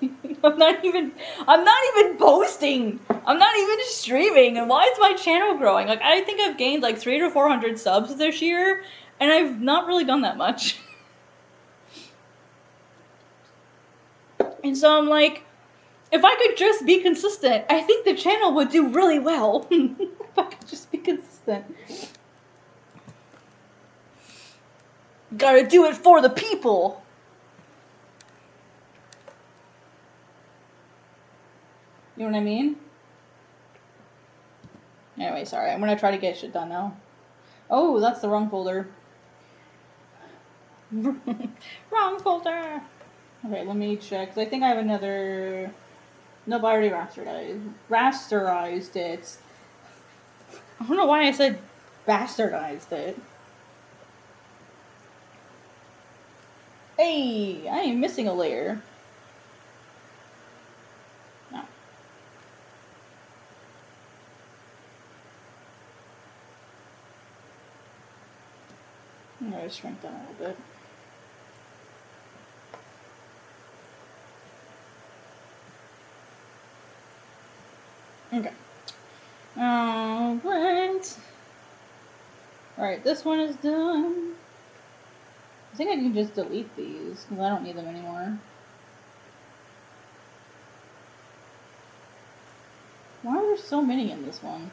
I'm not even posting. I'm not even streaming. And why is my channel growing? Like, I think I've gained like 300 to 400 subs this year and I've not really done that much. And so I'm like, if I could just be consistent, I think the channel would do really well. If I could just be consistent. Gotta do it for the people. You know what I mean? Anyway, sorry. I'm gonna try to get shit done now. Oh, that's the wrong folder. Wrong folder. Okay, let me check. 'Cause I think I have another... Nope, I already rasterized it. I don't know why I said bastardized it. Hey, I am missing a layer. No. I'm gonna shrink down a little bit. Okay. Alright. Alright, this one is done. I think I can just delete these, because I don't need them anymore. Why are there so many in this one?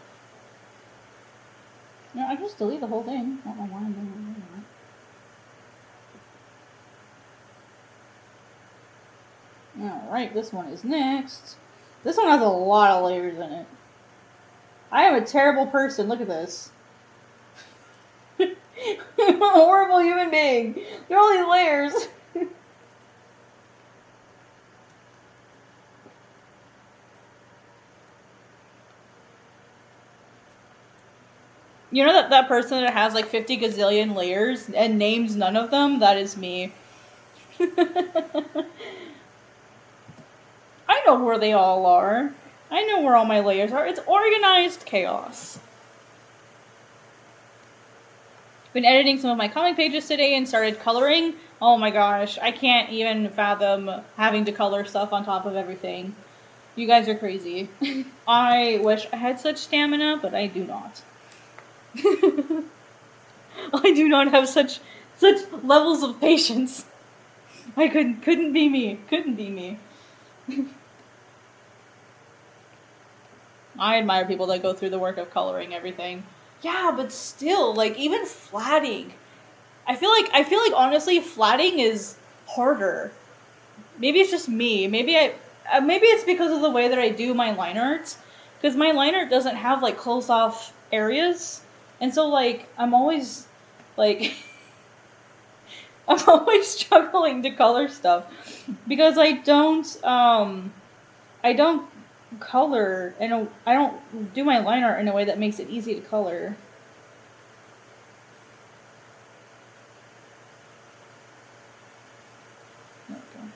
No, I just delete the whole thing. I don't know why I'm doing that. Alright, this one is next. This one has a lot of layers in it. I am a terrible person. Look at this. I'm a horrible human being. There are all these layers. You know that person that has like 50 gazillion layers and names none of them? That is me. I know where they all are. I know where all my layers are. It's organized chaos. Been editing some of my comic pages today and started coloring. Oh my gosh, I can't even fathom having to color stuff on top of everything. You guys are crazy. I wish I had such stamina, but I do not. I do not have such levels of patience. I couldn't be me. Couldn't be me. I admire people that go through the work of coloring everything. Yeah, but still, like, even flatting. I feel like honestly flatting is harder. Maybe it's just me. Maybe it's because of the way that I do my line art. Because my line art doesn't have like close off areas. And so like I'm always like I'm always struggling to color stuff. Because I don't color and I don't do my line art in a way that makes it easy to color. Okay.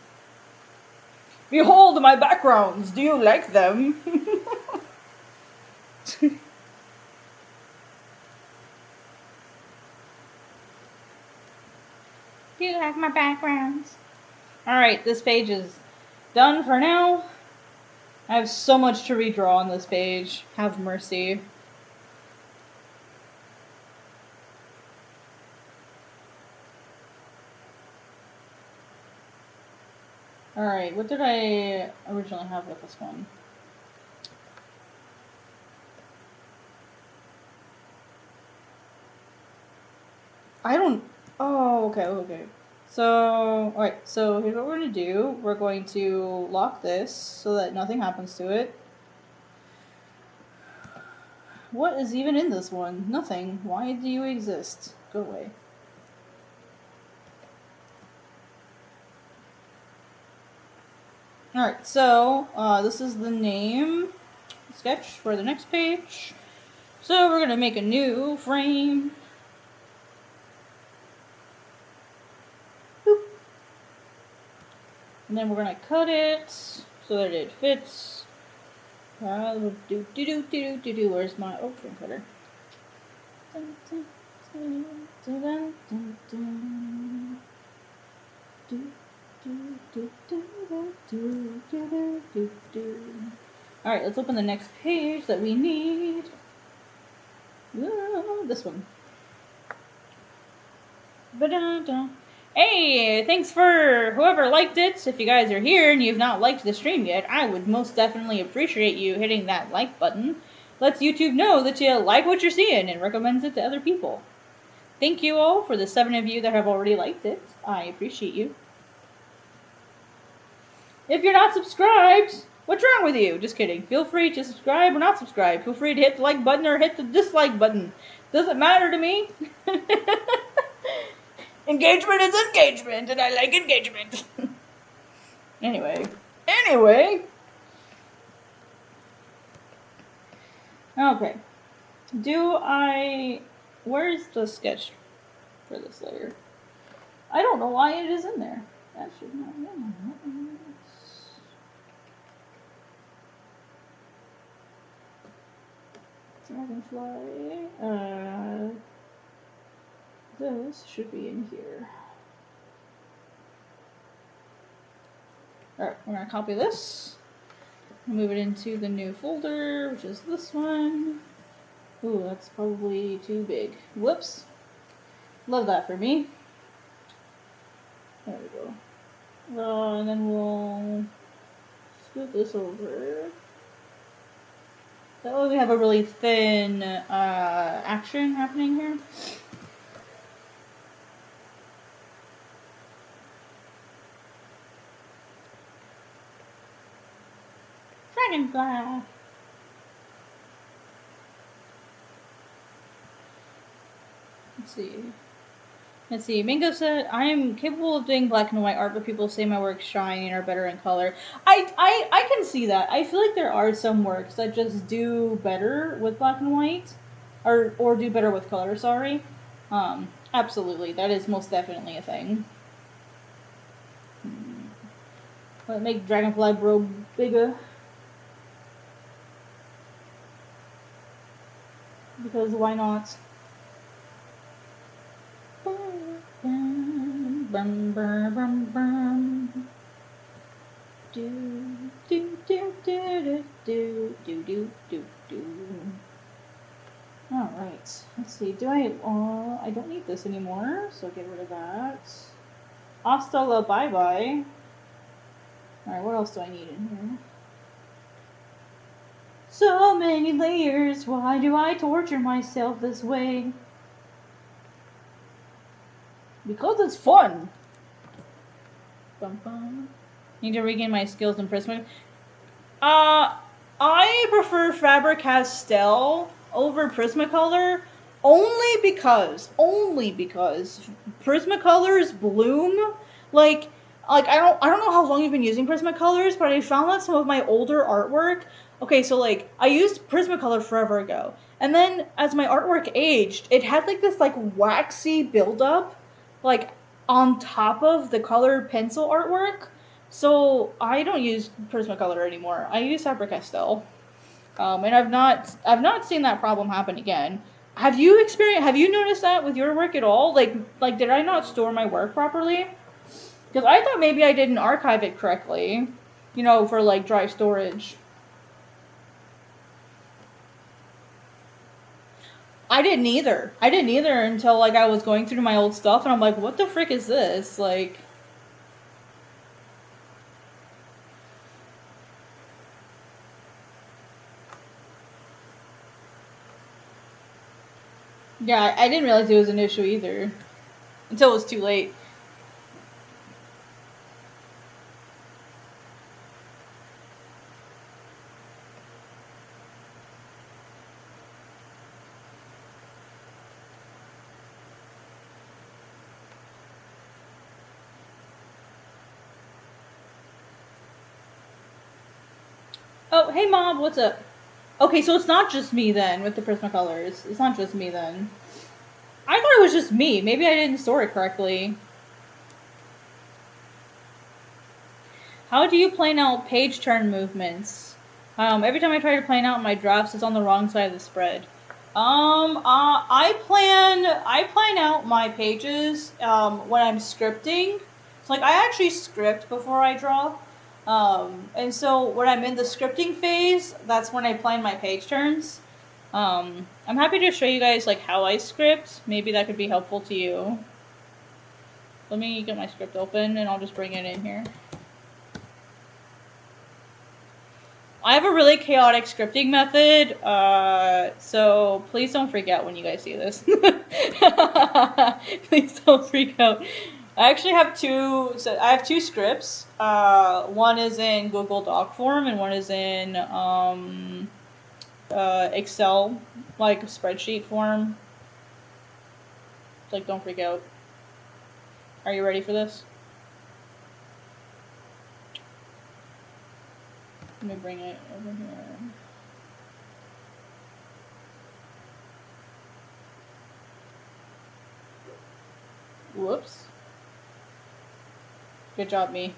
Behold my backgrounds. Do you like them? Do you like my backgrounds? Alright, this page is done for now. I have so much to redraw on this page. Have mercy. Alright, what did I originally have with this one? I don't... Oh, okay. So, alright, so here's what we're going to do. We're going to lock this so that nothing happens to it. What is even in this one? Nothing. Why do you exist? Go away. Alright, so this is the name sketch for the next page. So we're going to make a new frame. Boop. And then we're going to cut it so that it fits. Where's my frame cutter? Alright, let's open the next page that we need. This one. Hey, thanks for whoever liked it. If you guys are here and you've not liked the stream yet, I would most definitely appreciate you hitting that like button. Lets YouTube know that you like what you're seeing and recommends it to other people. Thank you all for the 7 of you that have already liked it. I appreciate you. If you're not subscribed, what's wrong with you? Just kidding. Feel free to subscribe or not subscribe. Feel free to hit the like button or hit the dislike button. Doesn't matter to me. Engagement is engagement, and I like engagement. Anyway. Okay. Where's the sketch for this layer? I don't know why it is in there. That should not be in there. Dragonfly. This should be in here. Alright, we're gonna copy this. Move it into the new folder, which is this one. Ooh, that's probably too big. Whoops. Love that for me. There we go. And then we'll scoot this over. That way we have a really thin action happening here. Dragonfly. Let's see. Manga said, I am capable of doing black and white art, but people say my works shine and are better in color. I can see that. I feel like there are some works that just do better with black and white. Or do better with color, sorry. Absolutely. That is most definitely a thing. Let's make Dragonfly Bro bigger. Because why not? Bum, bum, bum, bum. Do, do, do, do, do, do, do, do, do. Alright, let's see. I don't need this anymore, so get rid of that. Hasta la bye-bye. Alright, what else do I need in here? So many layers, why do I torture myself this way? Because it's fun. Bum, bum. Need to regain my skills in Prisma. I prefer Faber-Castell over Prismacolor only because Prismacolors bloom like I don't know how long you've been using Prismacolors, but I found that some of my older artwork. Okay, so like I used Prismacolor forever ago, and then as my artwork aged, it had like this like waxy buildup, like on top of the colored pencil artwork. So I don't use Prismacolor anymore. I use Faber-Castell, and I've not seen that problem happen again. Have you noticed that with your work at all? Like did I not store my work properly? Because I thought maybe I didn't archive it correctly, you know, for like dry storage. I didn't either until like I was going through my old stuff and I'm like, what the frick is this? Like, yeah, I didn't realize it was an issue either until it was too late. Oh, hey Mom, what's up? Okay, so it's not just me then with the Prismacolors. It's not just me then. I thought it was just me. Maybe I didn't store it correctly. How do you plan out page turn movements? Every time I try to plan out my drafts, it's on the wrong side of the spread. I plan out my pages when I'm scripting. So like I actually script before I draw. And so when I'm in the scripting phase, that's when I plan my page turns. I'm happy to show you guys like how I script. Maybe that could be helpful to you. Let me get my script open and I'll just bring it in here. I have a really chaotic scripting method, so please don't freak out when you guys see this. Please don't freak out. I actually have I have two scripts. One is in Google Doc form and one is in Excel, like spreadsheet form. Like, don't freak out. Are you ready for this? Let me bring it over here. Whoops. Good job, me.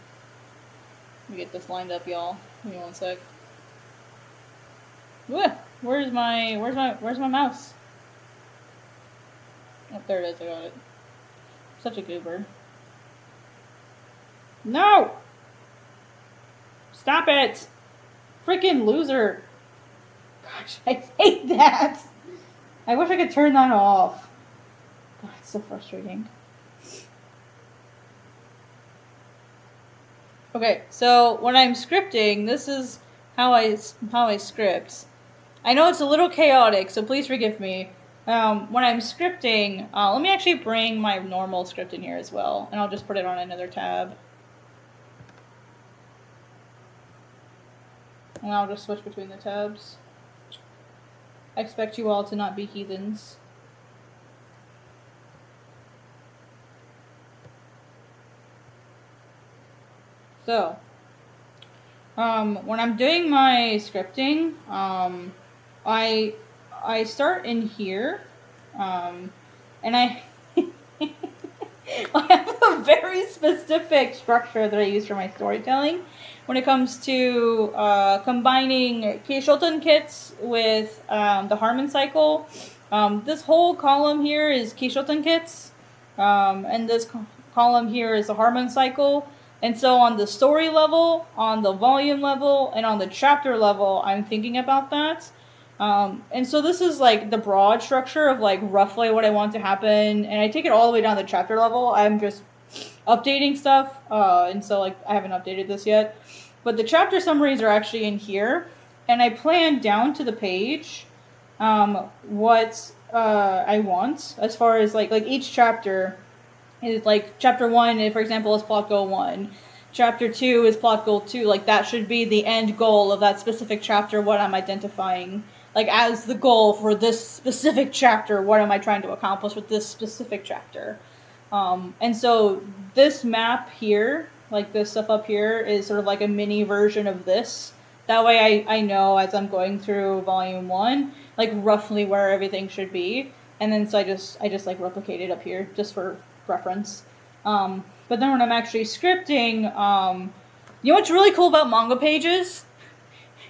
Let me get this lined up, y'all. Give me one sec. Where's my mouse? Oh, there it is. I got it. Such a goober. No! Stop it! Freaking loser. Gosh, I hate that. I wish I could turn that off. God, it's so frustrating. Okay, so when I'm scripting, this is how I script. I know it's a little chaotic, so please forgive me. When I'm scripting, let me actually bring my normal script in here as well, and I'll just put it on another tab. And I'll just switch between the tabs. I expect you all to not be heathens. So, when I'm doing my scripting, I start in here, and I I have a very specific structure that I use for my storytelling when it comes to combining Keishoten kits with the Harmon cycle. This whole column here is Keishoten kits, and this column here is the Harmon cycle. And so on the story level, on the volume level, and on the chapter level, I'm thinking about that. And so this is like the broad structure of like roughly what I want to happen, and I take it all the way down to chapter level. I'm just updating stuff, and so like I haven't updated this yet. But the chapter summaries are actually in here, and I plan down to the page what I want as far as like each chapter. Is like chapter 1, for example, is plot goal 1. Chapter 2 is plot goal 2. Like that should be the end goal of that specific chapter, what I'm identifying. Like as the goal for this specific chapter, what am I trying to accomplish with this specific chapter? And so this map here, like this stuff up here, is sort of like a mini version of this. That way I know as I'm going through volume 1, like roughly where everything should be. And then so I just like replicate it up here just for reference. But then when I'm actually scripting, you know what's really cool about manga pages?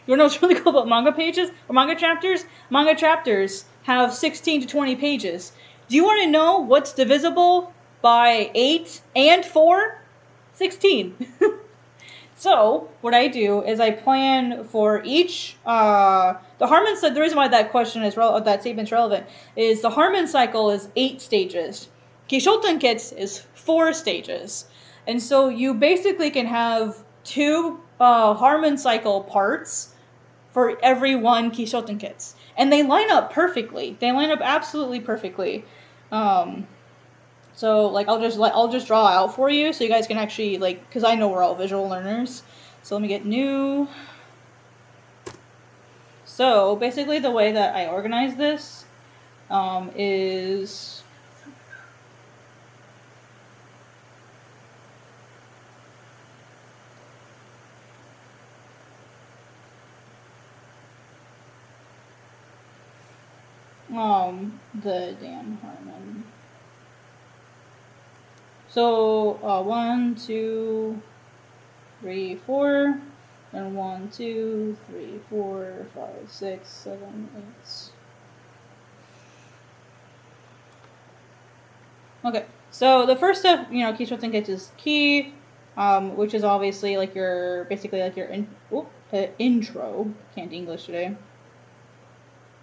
You know what's really cool about manga pages? Or manga chapters? Manga chapters have 16 to 20 pages. Do you want to know what's divisible by 8 and 4? 16. So, what I do is I plan for each, the Harmon, the reason why that question is that statement's relevant is the Harmon cycle is 8 stages. Keishoten kits is 4 stages. And so you basically can have 2 Harmon cycle parts for every 1 Keishoten kits. And they line up perfectly. They line up absolutely perfectly. So like I'll just draw out for you so you guys can actually like, because I know we're all visual learners. So let me get new. So basically the way that I organize this is the damn Harmon. So 1, 2, 3, 4, and 1, 2, 3, 4, 5, 6, 7, 8. Okay, so the first step, you know, Kishoten gets is key, which is obviously like your, basically like your intro. Can't English today.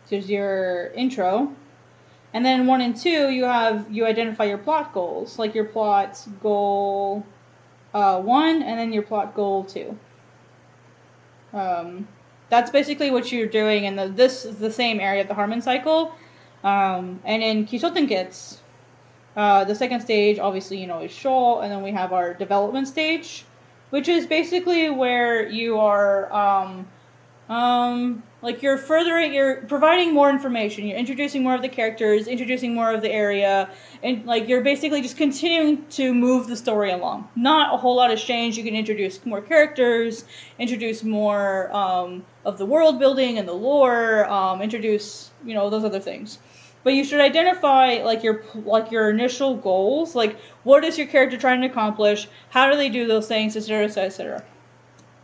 So here's your intro. And then 1 and 2, you identify your plot goals, like your plot goal 1 and then your plot goal 2. That's basically what you're doing, and this is the same area of the Harmon cycle. And in Kishoten Gets, the second stage, obviously, you know, is Shou, and then we have our development stage, which is basically where you are, like you're providing more information, you're introducing more of the characters, introducing more of the area, and like you're basically just continuing to move the story along. Not a whole lot has changed. You can introduce more characters, introduce more of the world building and the lore, introduce, you know, those other things. But you should identify like your initial goals, like what is your character trying to accomplish, how do they do those things, etc., etc.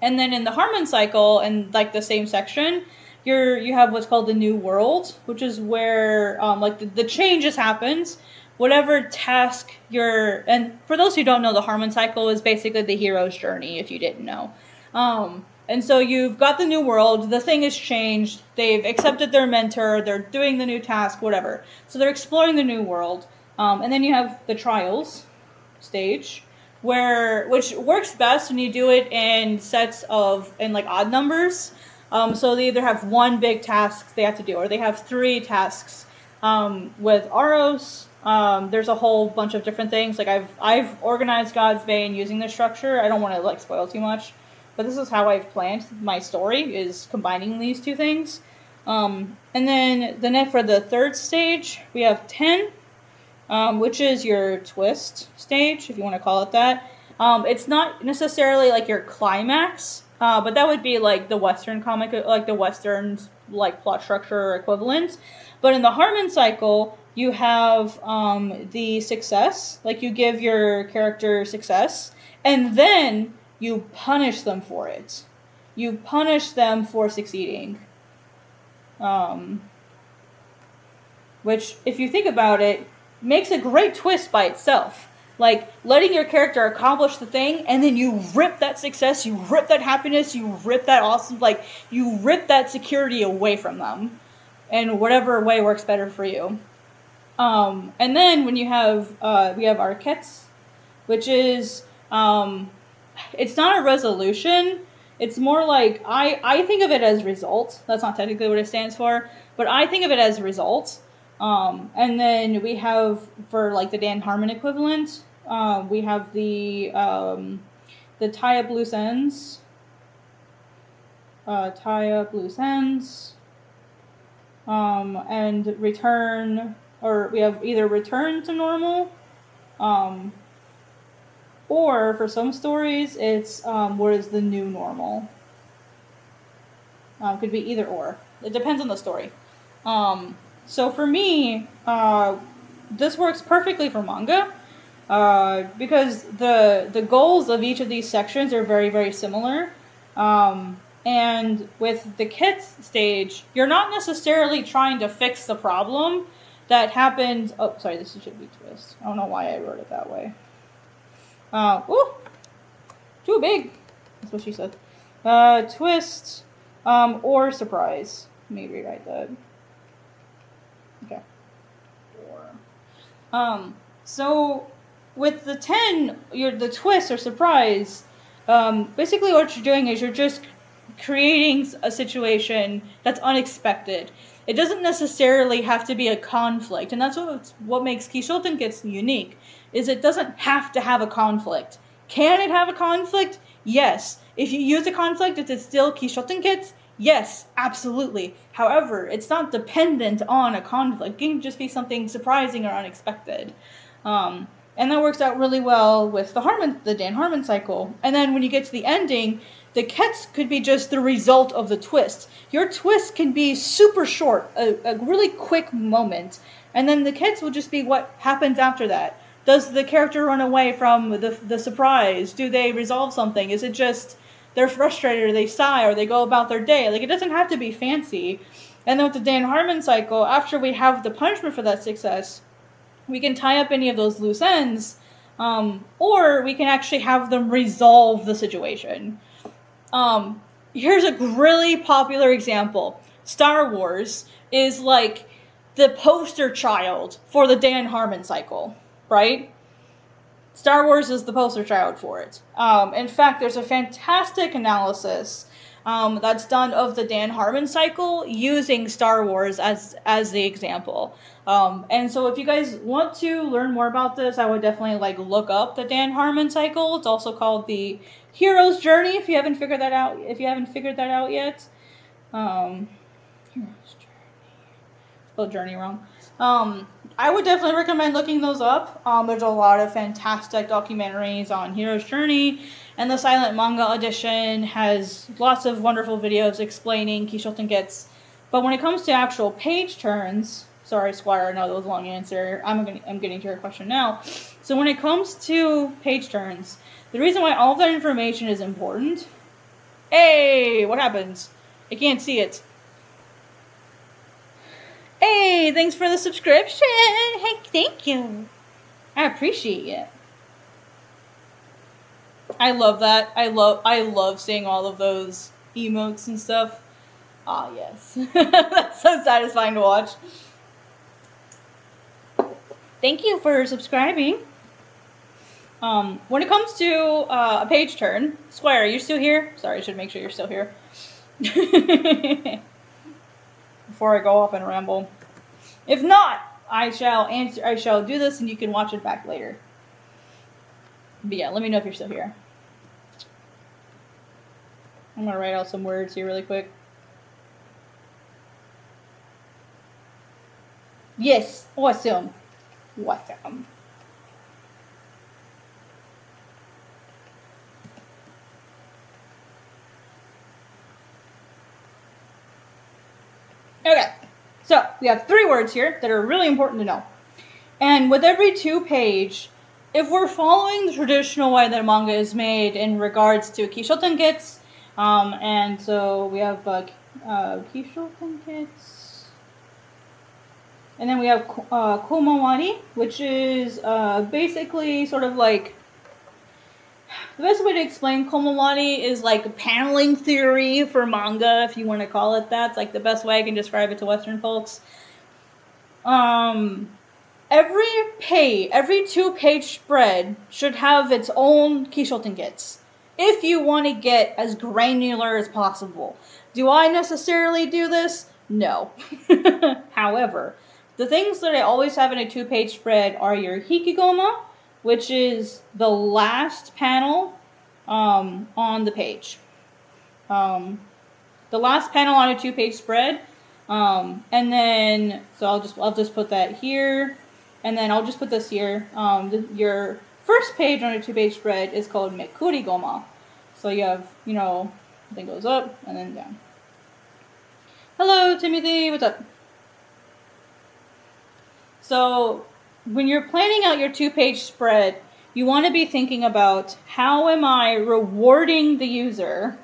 And then in the Harmon cycle, and like the same section, you have what's called the New World, which is where like the changes happens. Whatever task and for those who don't know, the Harmon cycle is basically the hero's journey, if you didn't know. And so you've got the New World, the thing has changed, they've accepted their mentor, they're doing the new task, whatever. So they're exploring the New World. And then you have the Trials stage, which works best when you do it in sets in like odd numbers. So they either have one big task they have to do, or they have 3 tasks. With Aros, there's a whole bunch of different things. Like I've organized Godsbane using this structure. I don't want to like spoil too much, but this is how I've planned my story, is combining these 2 things. And then for the third stage, we have 10. Which is your twist stage, if you want to call it that. It's not necessarily like your climax, but that would be like the Western comic, like the Western like plot structure equivalent. But in the Harmon cycle, you have the success, like you give your character success, and then you punish them for it. You punish them for succeeding. Which, if you think about it, makes a great twist by itself. Like, letting your character accomplish the thing, and then you rip that success, you rip that happiness, you rip that awesome, like, you rip that security away from them. In whatever way works better for you. And then when we have Arquettes, which is, it's not a resolution, it's more like, I think of it as result. That's not technically what it stands for, but I think of it as result. And then we have, for like the Dan Harmon equivalent, we have the tie up loose ends. And return, or we have either return to normal, or for some stories, it's what is the new normal. Could be either or. It depends on the story. So for me, this works perfectly for manga, because the goals of each of these sections are very, very similar. And with the kits stage, you're not necessarily trying to fix the problem that happened. Oh, sorry, this should be twist. I don't know why I wrote it that way. Ooh, too big. That's what she said. Twist, or surprise. Let me rewrite that. Okay. So with the 10, the twist or surprise, basically what you're doing is you're just creating a situation that's unexpected. It doesn't necessarily have to be a conflict, and that's what makes Kishoten Gets unique, is it doesn't have to have a conflict. Can it have a conflict? Yes. If you use a conflict, is it still Kishoten Gets? Yes, absolutely. However, it's not dependent on a conflict. It can just be something surprising or unexpected. And that works out really well with the Dan Harmon cycle. And then when you get to the ending, the kets could be just the result of the twist. Your twist can be super short, a really quick moment. And then the kets will just be what happens after that. Does the character run away from the surprise? Do they resolve something? Is it just they're frustrated, or they sigh, or they go about their day? Like, it doesn't have to be fancy. And then with the Dan Harmon cycle, after we have the punishment for that success, we can tie up any of those loose ends, or we can actually have them resolve the situation. Here's a really popular example. Star Wars is like the poster child for the Dan Harmon cycle, right? Star Wars is the poster child for it. In fact, there's a fantastic analysis that's done of the Dan Harmon cycle using Star Wars as the example. And so if you guys want to learn more about this, I would definitely like look up the Dan Harmon cycle. It's also called the Hero's Journey if you haven't figured that out. If you haven't figured that out yet, Hero's Journey. Spelled journey wrong. I would definitely recommend looking those up. There's a lot of fantastic documentaries on Hero's Journey, and the silent manga edition has lots of wonderful videos explaining Kishoten Gets. But when it comes to actual page turns, sorry, Squire, I know that was a long answer. I'm getting to your question now. So when it comes to page turns, the reason why all of that information is important. Hey, what happens? I can't see it. Hey, thanks for the subscription. Hey, thank you. I appreciate it. I love that. I love seeing all of those emotes and stuff. Ah, yes. That's so satisfying to watch. Thank you for subscribing. When it comes to a page turn, Squire, are you still here? Sorry, I should make sure you're still here. Before I go off and ramble. If not, I shall do this and you can watch it back later. But yeah, let me know if you're still here. I'm gonna write out some words here really quick. Yes, awesome. Awesome. Okay, so we have 3 words here that are really important to know. And with every 2 page, if we're following the traditional way that manga is made in regards to Kishoten Gets, and so we have Kishoten Gets, and then we have Komawari, which is basically sort of like, the best way to explain Komawari is like paneling theory for manga, if you want to call it that. It's like the best way I can describe it to Western folks. Every 2-page spread should have its own Kishoten Gets, if you want to get as granular as possible. Do I necessarily do this? No. However, the things that I always have in a 2-page spread are your Hikigoma, which is the last panel on the page. The last panel on a 2-page spread. And then, so I'll just put that here. And then I'll just put this here. Your first page on a 2-page spread is called Mekuri Goma. So you have, the thing goes up and then down. Hello, Timothy. What's up? So when you're planning out your 2-page spread, you want to be thinking about, how am I rewarding the user?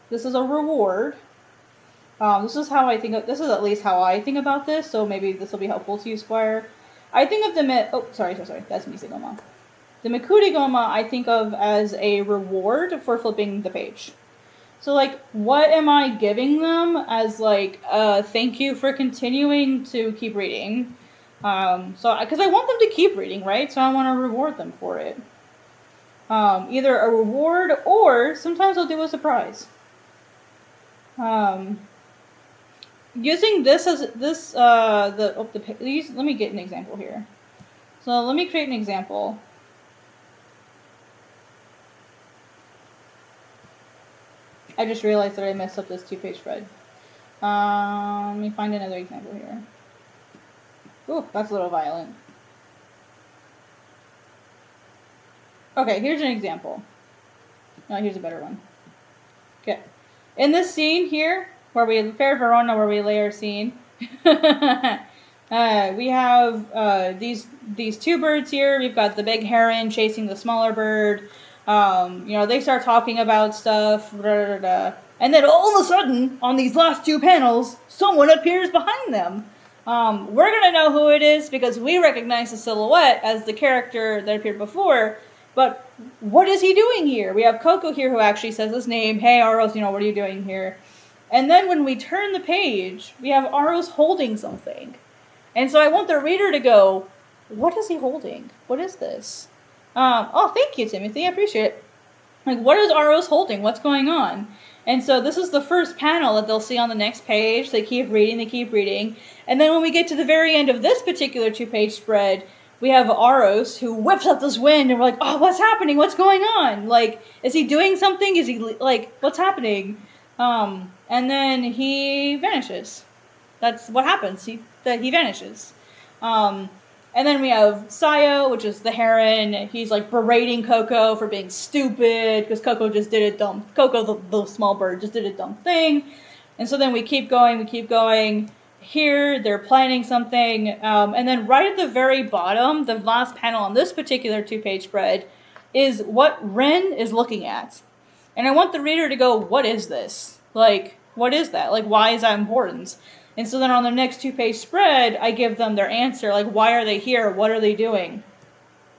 This is a reward. This is at least how I think about this, so maybe this will be helpful to you, Squire. I think of sorry, that's Misegoma. The Mekuri Goma I think of as a reward for flipping the page. So, like, what am I giving them as, like, thank you for continuing to keep reading? Because I want them to keep reading, right? So I want to reward them for it. Either a reward, or sometimes I'll do a surprise. Using this as let me get an example here. So let me create an example. I just realized that I messed up this 2-page spread. Let me find another example here. Ooh, that's a little violent. Okay, here's an example. No, here's a better one. Okay. In this scene here, where we Fair Verona, where we lay our scene, we have these 2 birds here. We've got the big heron chasing the smaller bird. They start talking about stuff, and then all of a sudden, on these last 2 panels, someone appears behind them. We're gonna know who it is because we recognize the silhouette as the character that appeared before, but what is he doing here? We have Coco here who actually says his name, hey Aros, you know, what are you doing here? And then when we turn the page, we have Aros holding something. And so I want the reader to go, what is he holding? What is this? Oh, thank you, Timothy, I appreciate it. Like, what is Aros holding? What's going on? And so this is the first panel that they'll see on the next page. They keep reading. And then when we get to the very end of this particular 2-page spread, we have Aros who whips up this wind and we're like, oh, what's happening? What's going on? Like, is he doing something? Is he, like, what's happening? And then he vanishes. That's what happens. He vanishes. And then we have Sayo, which is the heron. He's like berating Coco for being stupid because Coco just did a dumb. Coco, the small bird, just did a dumb thing. And so then we keep going. Here they're planning something, and then right at the very bottom, the last panel on this particular 2-page spread is what Ren is looking at. And I want the reader to go, what is this? Like, what is that? Like, why is that important? And so then on the next 2-page spread, I give them their answer. Like, why are they here? What are they doing?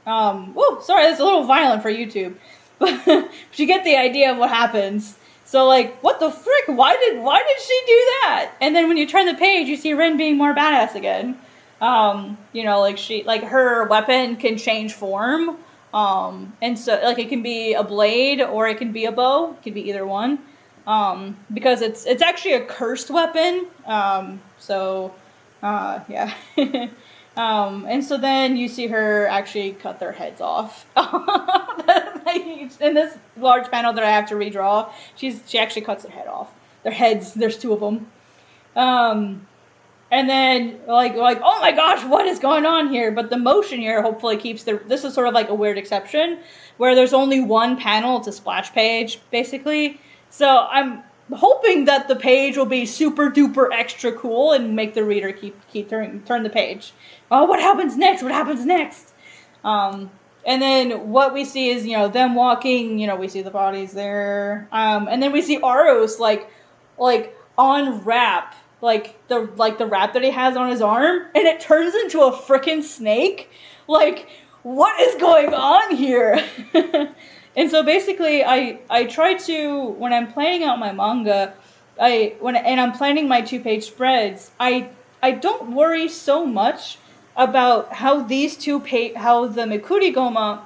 Whoa, sorry, that's a little violent for YouTube. But you get the idea of what happens. So, like, what the frick? Why did she do that? And then when you turn the page, you see Ren being more badass again. You know, like her weapon can change form. And so, like, it can be a blade or it can be a bow. It can be either one. Because it's actually a cursed weapon. Yeah. And so then you see her actually cut their heads off. In this large panel that I have to redraw, she actually cuts their head off. Their heads, there's 2 of them. And then, like, oh my gosh, what is going on here? But the motion here hopefully keeps this is sort of like a weird exception, where there's only one panel, it's a splash page, basically. So I'm hoping that the page will be super duper extra cool and make the reader keep turn the page. Oh, what happens next? What happens next? And then what we see is, you know, them walking, you know, we see the bodies there. And then we see Aros like unwrap the wrap that he has on his arm, and it turns into a frickin' snake. Like, what is going on here? And so basically, I try to, when I'm planning out my manga, I'm planning my 2-page spreads, I don't worry so much about how these how the Mikurigoma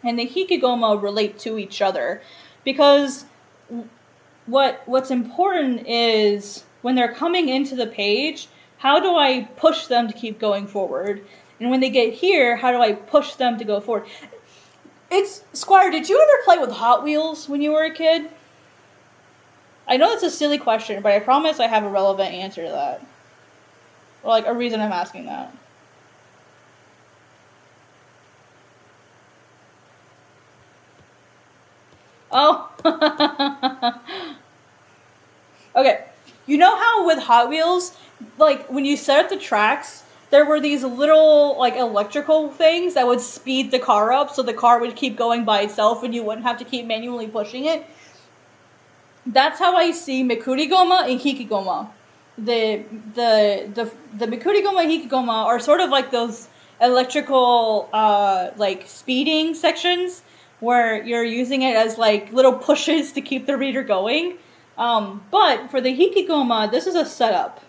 and the Hikigoma relate to each other, because what's important is when they're coming into the page, how do I push them to keep going forward? And when they get here, how do I push them to go forward? Squire, did you ever play with Hot Wheels when you were a kid? I know that's a silly question, but I promise I have a relevant answer to that. Or, like, a reason I'm asking that. Oh. Okay. You know how with Hot Wheels, like, when you set up the tracks, there were these little, like, electrical things that would speed the car up so the car would keep going by itself and you wouldn't have to keep manually pushing it? That's how I see Mikurigoma and Hikigoma. The Mikurigoma and Hikigoma are sort of like those electrical, like, speeding sections where you're using it as, like, little pushes to keep the reader going. But for the Hikigoma, this is a setup,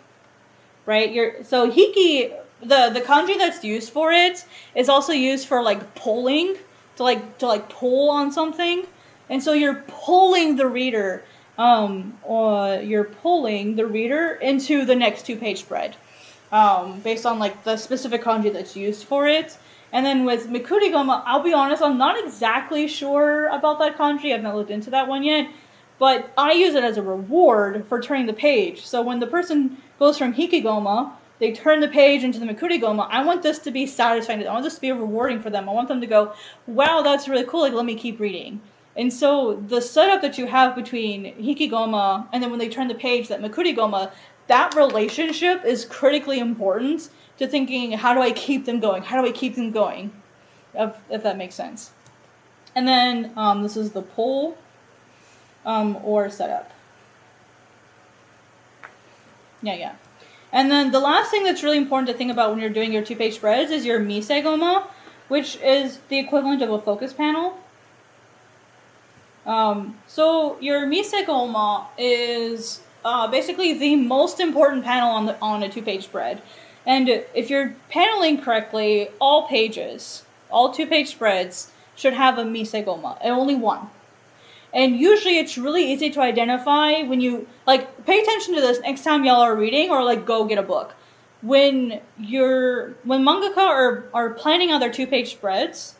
right? So Hiki, the kanji that's used for it is also used for, like, pulling, to pull on something. And so you're pulling the reader, into the next 2-page spread, based on, like, the specific kanji that's used for it. And then with Mikurigoma, I'll be honest, I'm not exactly sure about that kanji. I've not looked into that one yet. But I use it as a reward for turning the page. So when the person goes from Hikigoma, they turn the page into the Mikurigoma, I want this to be satisfying. I want this to be rewarding for them. I want them to go, wow, that's really cool. Like, let me keep reading. And so the setup that you have between Hikigoma and then when they turn the page, that Mikurigoma, that relationship is critically important to thinking, how do I keep them going? How do I keep them going? If that makes sense. And then this is the pull. Or setup. Yeah. And then the last thing that's really important to think about when you're doing your 2-page spreads is your misegoma, which is the equivalent of a focus panel. So your misegoma is basically the most important panel on a 2-page spread. And if you're paneling correctly, all 2-page spreads should have a misegoma, and only one. And usually it's really easy to identify when you, like, pay attention to this next time y'all are reading, or like go get a book. When mangaka are planning out their 2-page spreads,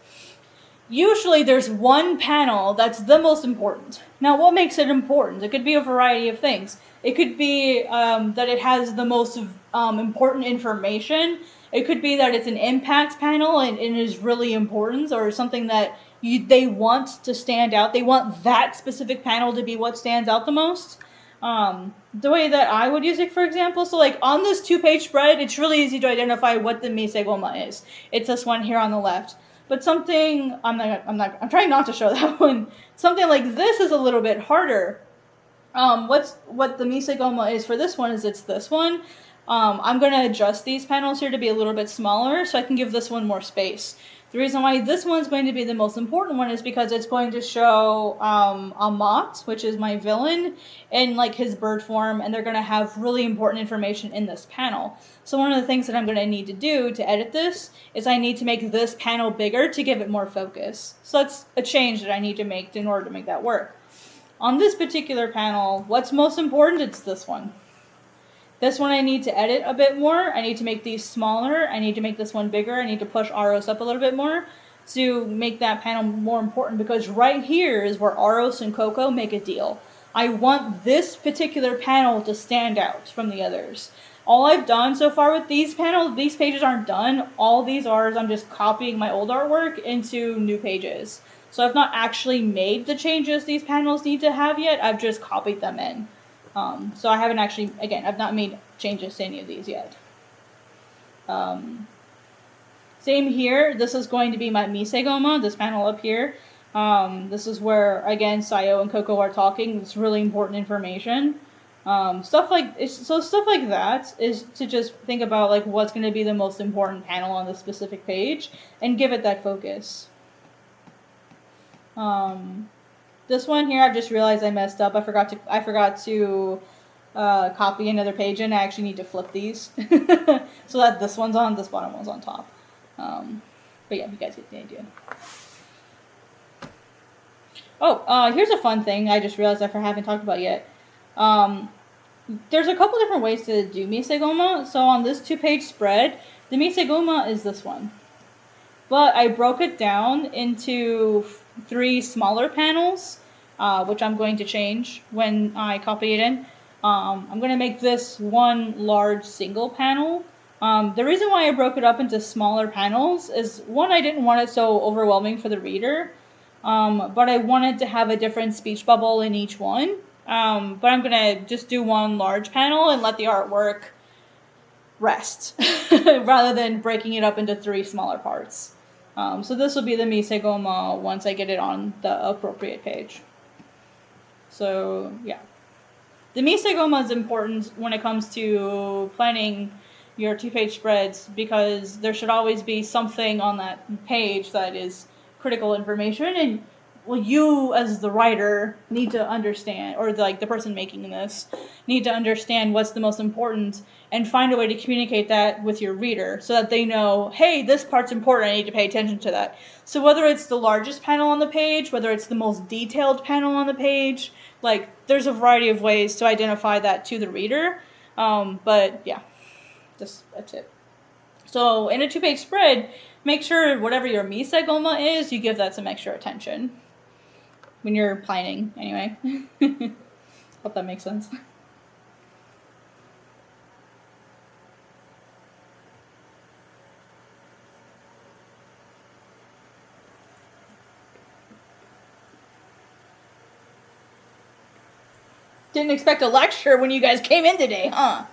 usually there's one panel that's the most important. Now, what makes it important? It could be a variety of things. It could be that it has the most important information. It could be that it's an impact panel and it is really important, or something that they want to stand out. They want that specific panel to be what stands out the most. The way that I would use it, for example, so like on this 2-page spread, it's really easy to identify what the misegoma is. It's this one here on the left. But something, I'm trying not to show that one. Something like this is a little bit harder. What the misegoma is for this one is it's this one. I'm going to adjust these panels here to be a little bit smaller so I can give this one more space. The reason why this one's going to be the most important one is because it's going to show Amat, which is my villain, in like his bird form, and they're going to have really important information in this panel. So one of the things that I'm going to need to do to edit this is I need to make this panel bigger to give it more focus. So that's a change that I need to make in order to make that work. On this particular panel, what's most important? It's this one. This one I need to edit a bit more. I need to make these smaller. I need to make this one bigger. I need to push Aros up a little bit more to make that panel more important, because right here is where Aros and Coco make a deal. I want this particular panel to stand out from the others. All I've done so far with these panels, these pages aren't done. All these are is I'm just copying my old artwork into new pages. So I've not actually made the changes these panels need to have yet. I've just copied them in. So I haven't actually, again, I've not made changes to any of these yet. Same here. This is going to be my misegoma, this panel up here. This is where, again, Sayo and Coco are talking. It's really important information. Stuff like that is to just think about like what's going to be the most important panel on the specific page and give it that focus. This one here, I've just realized I messed up. I forgot to copy another page, and I actually need to flip these so that this one's on, this bottom one's on top. But yeah, you guys get the idea. Oh, here's a fun thing I just realized I haven't talked about yet. There's a couple different ways to do misegoma. So on this 2-page spread, the misegoma is this one. But I broke it down into 3 smaller panels, which I'm going to change when I copy it in. I'm going to make this one large single panel. The reason why I broke it up into smaller panels is, one, I didn't want it so overwhelming for the reader, but I wanted to have a different speech bubble in each one. But I'm going to just do one large panel and let the artwork rest, rather than breaking it up into 3 smaller parts. So this will be the misegoma once I get it on the appropriate page. So, yeah. The misegoma is important when it comes to planning your 2-page spreads, because there should always be something on that page that is critical information, and well, you as the writer need to understand, or the person making this need to understand what's the most important and find a way to communicate that with your reader so that they know, hey, this part's important, I need to pay attention to that. So whether it's the largest panel on the page, whether it's the most detailed panel on the page, there's a variety of ways to identify that to the reader. But yeah, that's it. So in a 2-page spread, make sure whatever your misegoma is, you give that some extra attention when you're planning, anyway. Hope that makes sense. Didn't expect a lecture when you guys came in today, huh?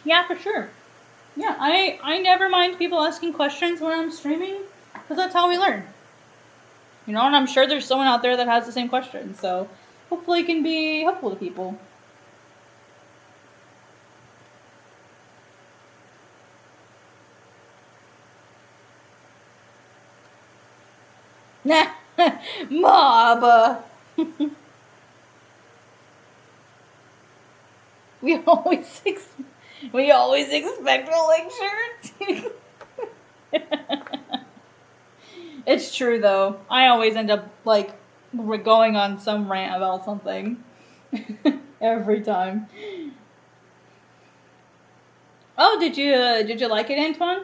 Yeah, for sure. Yeah, I never mind people asking questions when I'm streaming, because that's how we learn. You know, and I'm sure there's someone out there that has the same question, so hopefully it can be helpful to people. Nah, mob. we always ex- we always expect a lecture. It's true though. I always end up like going on some rant about something every time. Oh, did you like it, Antoine?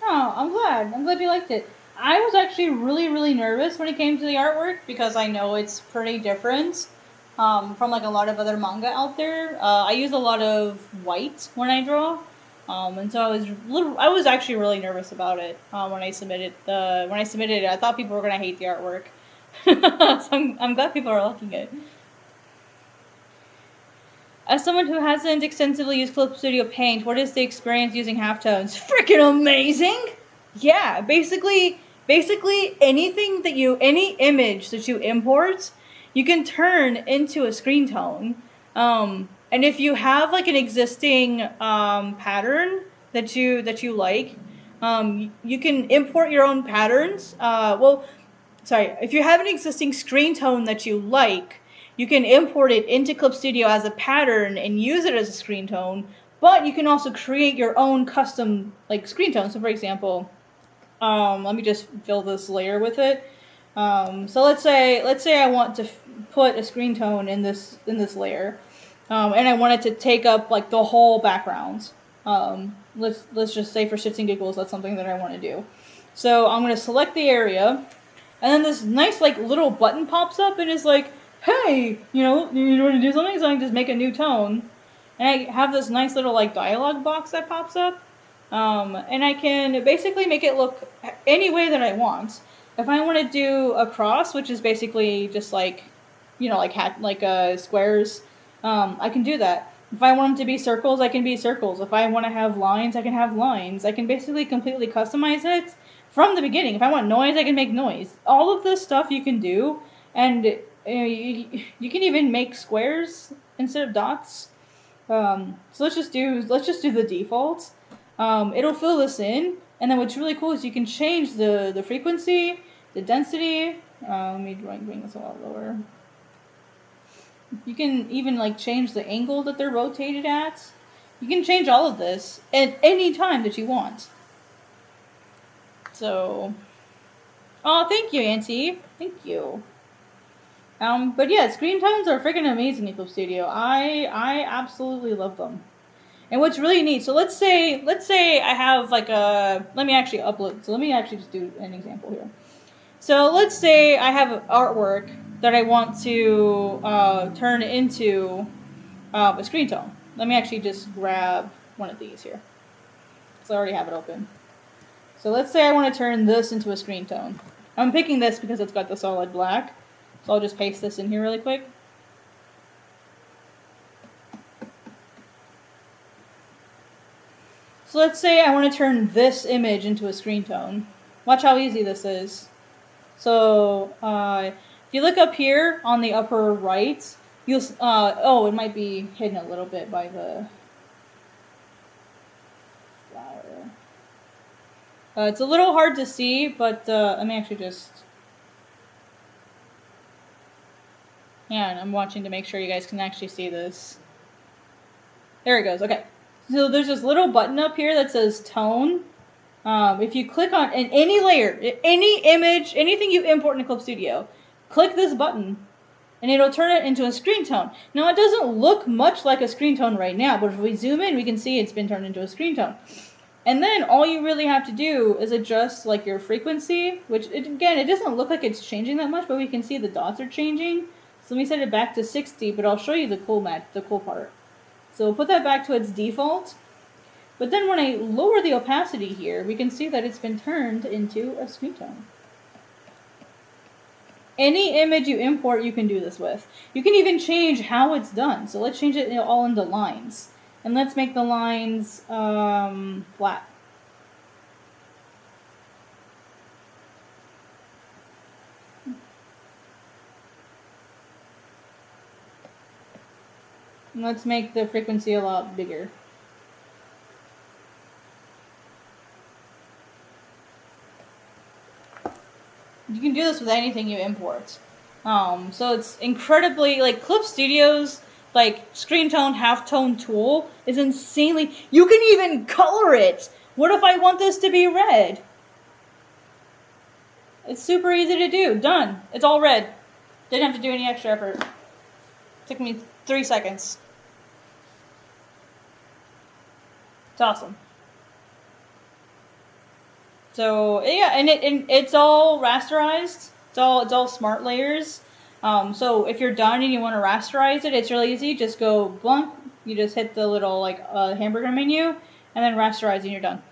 Oh, I'm glad. I'm glad you liked it. I was actually really nervous when it came to the artwork because I know it's pretty different from like a lot of other manga out there. I use a lot of white when I draw, and so I was actually really nervous about it when I submitted it. I thought people were gonna hate the artwork, so I'm glad people are liking it. As someone who hasn't extensively used Clip Studio Paint, what is the experience using halftones? Freaking amazing! Yeah, basically any image that you import, you can turn into a screen tone. And if you have like an existing pattern that you like, you can import your own patterns. If you have an existing screen tone that you like, you can import it into Clip Studio as a pattern and use it as a screen tone. But you can also create your own custom like screen tone. So, for example, let me just fill this layer with it. So let's say I want to put a screen tone in this layer, and I want it to take up like the whole background. Let's just say for shits and giggles that's something that I want to do. So I'm going to select the area, and then this nice like little button pops up and is like, hey, you want to do something? So I can just make a new tone, and I have this nice little like dialog box that pops up. And I can basically make it look any way that I want. If I want to do a cross, which is basically just like, squares, I can do that. If I want them to be circles, I can be circles. If I want to have lines, I can have lines. I can basically completely customize it from the beginning. If I want noise, I can make noise. All of this stuff you can do, and you can even make squares instead of dots. So let's just do the defaults. It'll fill this in, and then what's really cool is you can change the frequency, the density. Let me bring this a lot lower. You can even like change the angle that they're rotated at. You can change all of this at any time that you want. So, oh, thank you, Auntie. Thank you. But yeah, screen tones are freaking amazing in Clip Studio. I absolutely love them. And what's really neat, so let's say I have like let me actually upload, so let me actually just do an example here. So let's say I have artwork that I want to turn into a screen tone. Let me actually just grab one of these here. So I already have it open. So let's say I want to turn this into a screen tone. I'm picking this because it's got the solid black. So I'll just paste this in here really quick. So let's say I want to turn this image into a screen tone. Watch how easy this is. So if you look up here on the upper right, you'll oh, it might be hidden a little bit by the flower. It's a little hard to see, but let me actually just. Yeah, I'm watching to make sure you guys can actually see this. There it goes. Okay. So there's this little button up here that says tone. If you click on any layer, any image, anything you import in Clip Studio, click this button and it'll turn it into a screen tone. Now it doesn't look much like a screen tone right now, but if we zoom in, we can see it's been turned into a screen tone. And then all you really have to do is adjust like your frequency, which again, it doesn't look like it's changing that much, but we can see the dots are changing. So let me set it back to 60, but I'll show you the cool part. So we'll put that back to its default. But then when I lower the opacity here, we can see that it's been turned into a screen tone. Any image you import, you can do this with. You can even change how it's done. So let's change it all into lines. And let's make the lines flat. And let's make the frequency a lot bigger. You can do this with anything you import. So it's incredibly, like, Clip Studio's, like, screen tone, halftone tool is insanely, you can even color it! What if I want this to be red? It's super easy to do. Done. It's all red. Didn't have to do any extra effort. Took me 3 seconds. It's awesome. So yeah, and it's all rasterized. It's all smart layers. So if you're done and you want to rasterize it, it's really easy. Just go blank. You just hit the little like hamburger menu, and then rasterize, and you're done.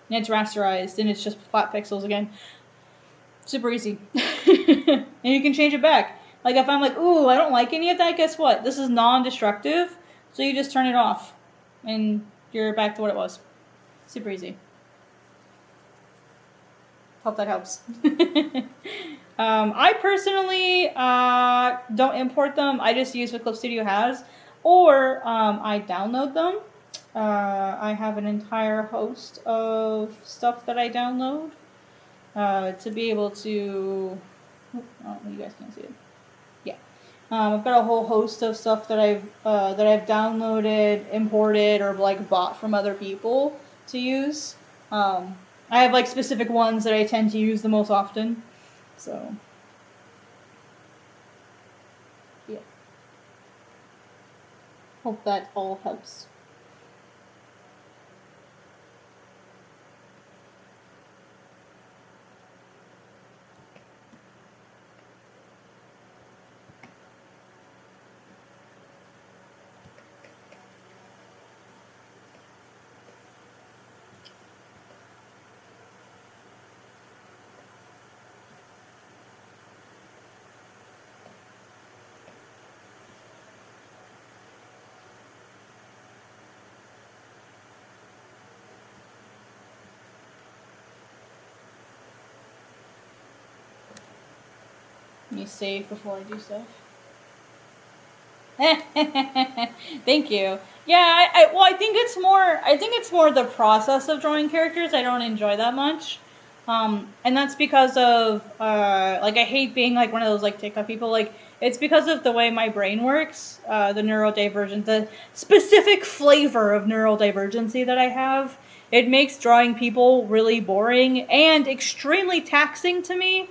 And it's rasterized, and it's just flat pixels again. Super easy. And you can change it back. Like if I'm like, ooh, I don't like any of that, guess what? This is non-destructive, so you just turn it off, and you're back to what it was. Super easy. Hope that helps. I personally don't import them. I just use what Clip Studio has, or I download them. I have an entire host of stuff that I download to be able to. Oh, you guys can't see it. Yeah, I've got a whole host of stuff that I've downloaded, imported, or like bought from other people to use. I have like specific ones that I tend to use the most often, so yeah. Hope that all helps. You save before I do stuff. Thank you. Yeah, I think it's more the process of drawing characters I don't enjoy that much. And that's because of like I hate being like one of those like TikTok people. Like it's because of the way my brain works, the neurodivergent, the specific flavor of neurodivergency that I have. It makes drawing people really boring and extremely taxing to me.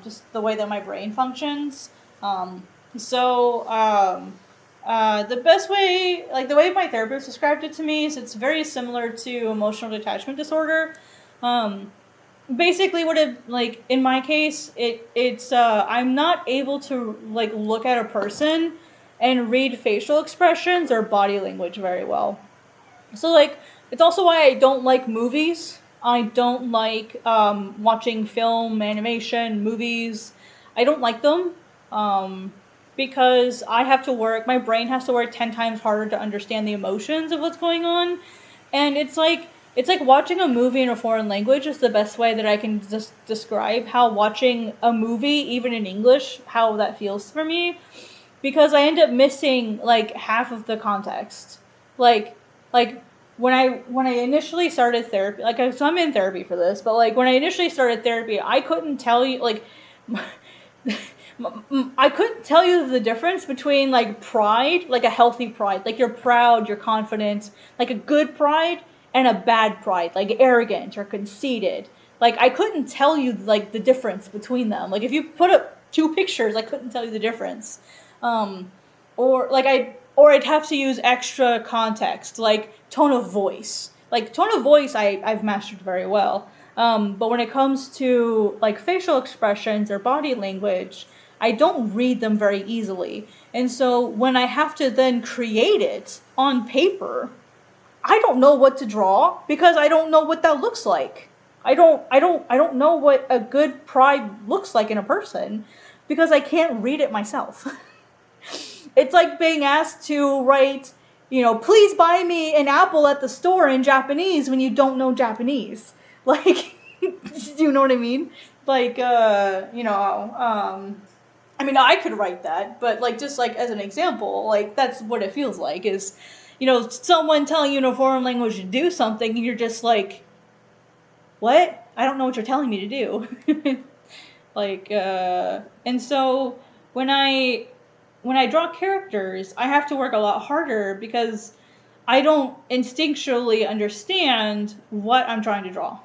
Just the way that my brain functions. The best way, like the way my therapist described it to me, is it's very similar to emotional detachment disorder. Basically, what it, like in my case, it's I'm not able to like look at a person and read facial expressions or body language very well. So like it's also why I don't like movies. I don't like watching film, animation, movies. I don't like them because I have to work, my brain has to work 10 times harder to understand the emotions of what's going on. And it's like watching a movie in a foreign language is the best way that I can just describe how watching a movie, even in English, how that feels for me. Because I end up missing like half of the context. Like when I initially started therapy, like so I'm in therapy for this, but like when I initially started therapy, I couldn't tell you like I couldn't tell you the difference between like pride, like a healthy pride, like you're proud, you're confident, like a good pride, and a bad pride, like arrogant or conceited. Like I couldn't tell you like the difference between them. Like if you put up two pictures, I couldn't tell you the difference. Or like I'd have to use extra context, like tone of voice. Like tone of voice, I've mastered very well. But when it comes to like facial expressions or body language, I don't read them very easily. And so when I have to then create it on paper, I don't know what to draw because I don't know what that looks like. I don't know what a good pride looks like in a person because I can't read it myself. It's like being asked to write, please buy me an apple at the store in Japanese when you don't know Japanese. Like, do you know what I mean? Like, I mean, I could write that, but like, just like as an example, like that's what it feels like is, someone telling you in a foreign language to do something and you're just like, what? I don't know what you're telling me to do. Like, and so when I draw characters, I have to work a lot harder because I don't instinctually understand what I'm trying to draw.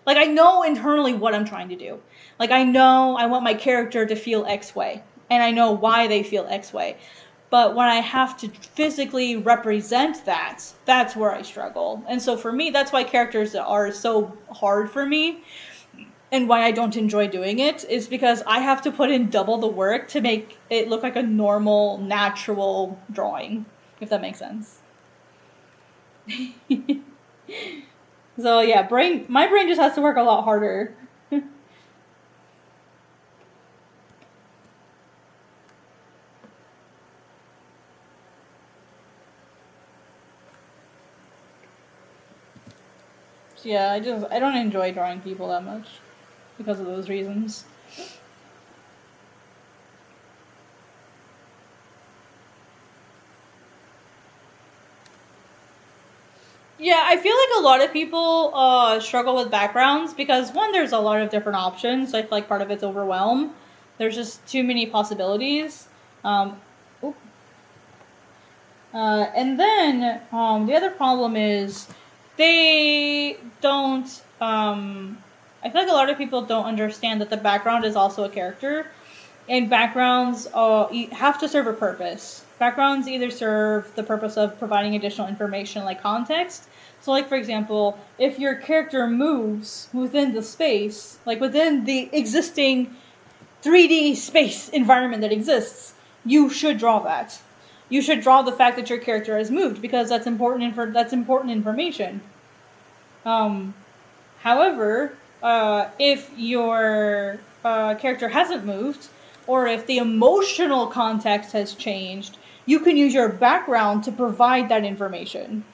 Like, I know internally what I'm trying to do. Like, I know I want my character to feel X way, and I know why they feel X way. But when I have to physically represent that, that's where I struggle. And so for me, that's why characters are so hard for me. And why I don't enjoy doing it is because I have to put in double the work to make it look like a normal, natural drawing, if that makes sense. So yeah, my brain just has to work a lot harder. So yeah, I don't enjoy drawing people that much because of those reasons. Yeah, I feel like a lot of people struggle with backgrounds because one, there's a lot of different options. I feel like part of it's overwhelm. There's just too many possibilities. Um, and then the other problem is they don't. I feel like a lot of people don't understand that the background is also a character, and backgrounds have to serve a purpose. Backgrounds either serve the purpose of providing additional information like context. So like for example, if your character moves within the space, like within the existing 3D space environment that exists, you should draw that. You should draw the fact that your character has moved because that's important information. However, if your character hasn't moved, or if the emotional context has changed, you can use your background to provide that information.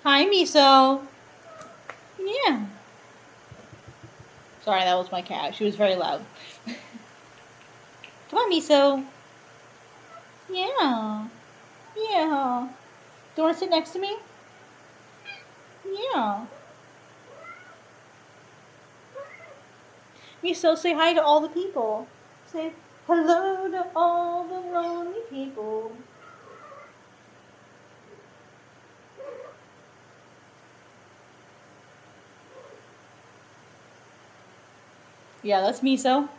Hi, Miso. Yeah. Sorry, that was my cat. She was very loud. Come on, Miso. Yeah. Yeah. Do you want to sit next to me? Yeah. Miso, say hi to all the people. Say hello to all the lonely people. Yeah, that's Miso. Let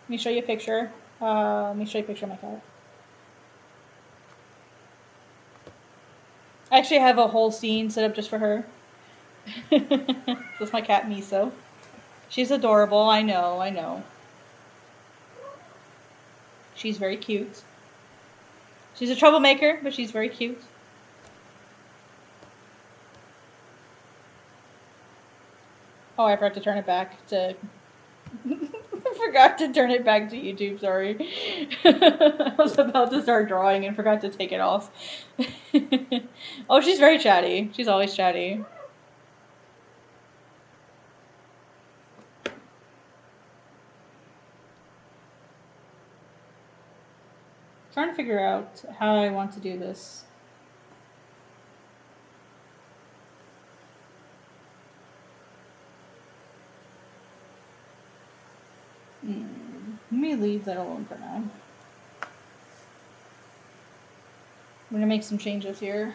me show you a picture. Let me show you a picture of my cat. I actually have a whole scene set up just for her. That's my cat Miso. She's adorable. I know, I know. She's very cute. She's a troublemaker, but she's very cute. Oh, I forgot to turn it back to... I forgot to turn it back to YouTube, sorry. I was about to start drawing and forgot to take it off. Oh, she's very chatty. She's always chatty. Trying to figure out how I want to do this. Let me leave that alone for now. I'm gonna make some changes here.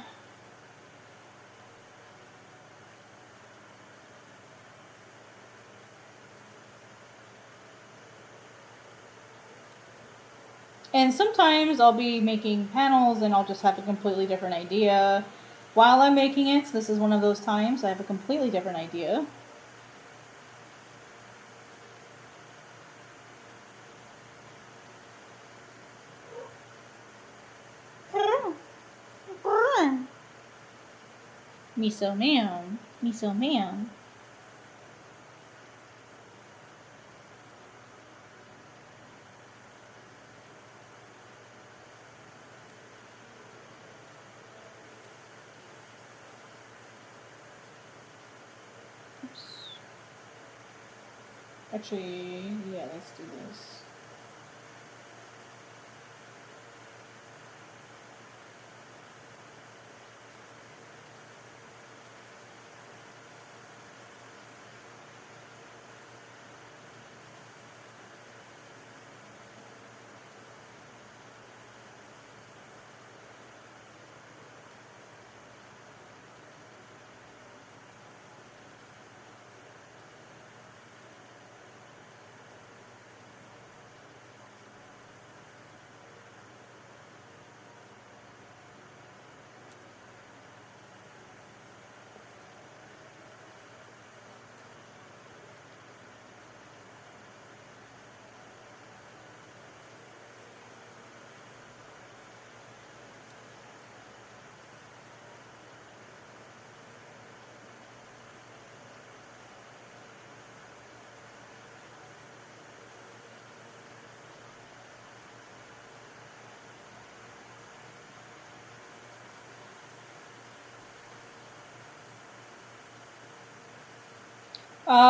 And sometimes I'll be making panels and I'll just have a completely different idea while I'm making it. So this is one of those times I have a completely different idea. Miso ma'am. Miso ma'am. Oops. Actually, yeah, let's do this.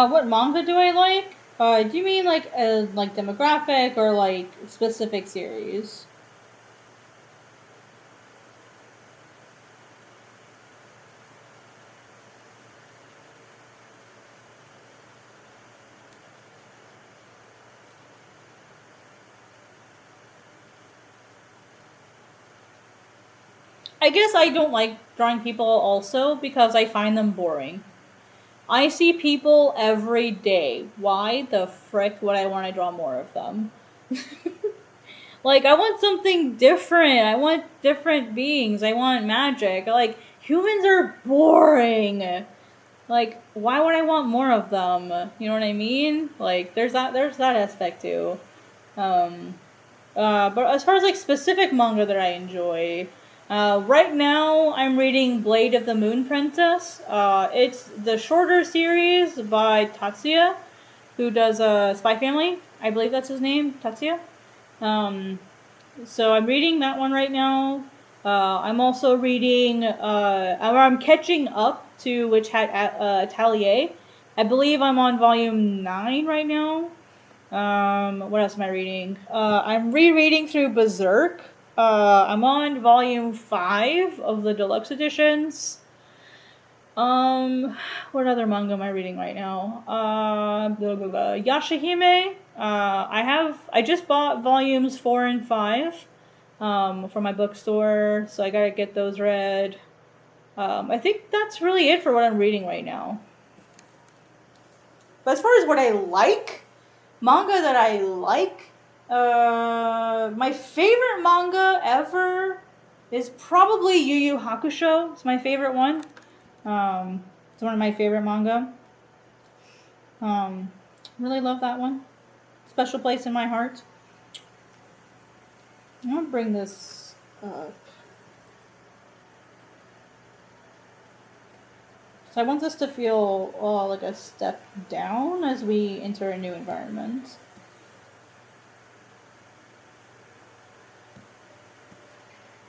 What manga do I like? Do you mean like a demographic or like specific series? I guess I don't like drawing people also because I find them boring. I see people every day. Why the frick would I want to draw more of them? Like, I want something different. I want different beings. I want magic. Like, humans are boring. Like, why would I want more of them? You know what I mean? Like, there's that aspect too. But as far as like specific manga that I enjoy, right now I'm reading Blade of the Moon Princess. It's the shorter series by Tatsuya, who does Spy Family. I believe that's his name, Tatsuya. So I'm reading that one right now. I'm also reading, I'm catching up to Witch Hat Atelier. I believe I'm on volume 9 right now. What else am I reading? I'm rereading through Berserk. I'm on volume 5 of the deluxe editions. What other manga am I reading right now? Yashahime. I just bought volumes 4 and 5, from my bookstore, so I gotta get those read. I think that's really it for what I'm reading right now. But as far as what I like, manga that I like, my favorite manga ever is probably Yu Yu Hakusho. It's my favorite one. It's one of my favorite manga. Really love that one. Special place in my heart. I'm gonna bring this up. So I want this to feel like a step down as we enter a new environment.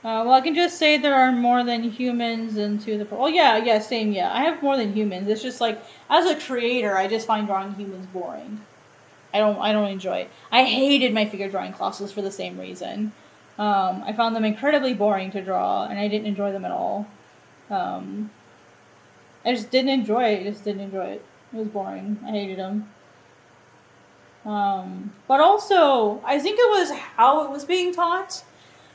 Well, I can just say there are more than humans into the... Oh, yeah, same, yeah. I have more than humans. It's just like, as a creator, I just find drawing humans boring. I don't enjoy it. I hated my figure drawing classes for the same reason. I found them incredibly boring to draw, and I didn't enjoy them at all. I just didn't enjoy it. It was boring. I hated them. But also, I think it was how it was being taught.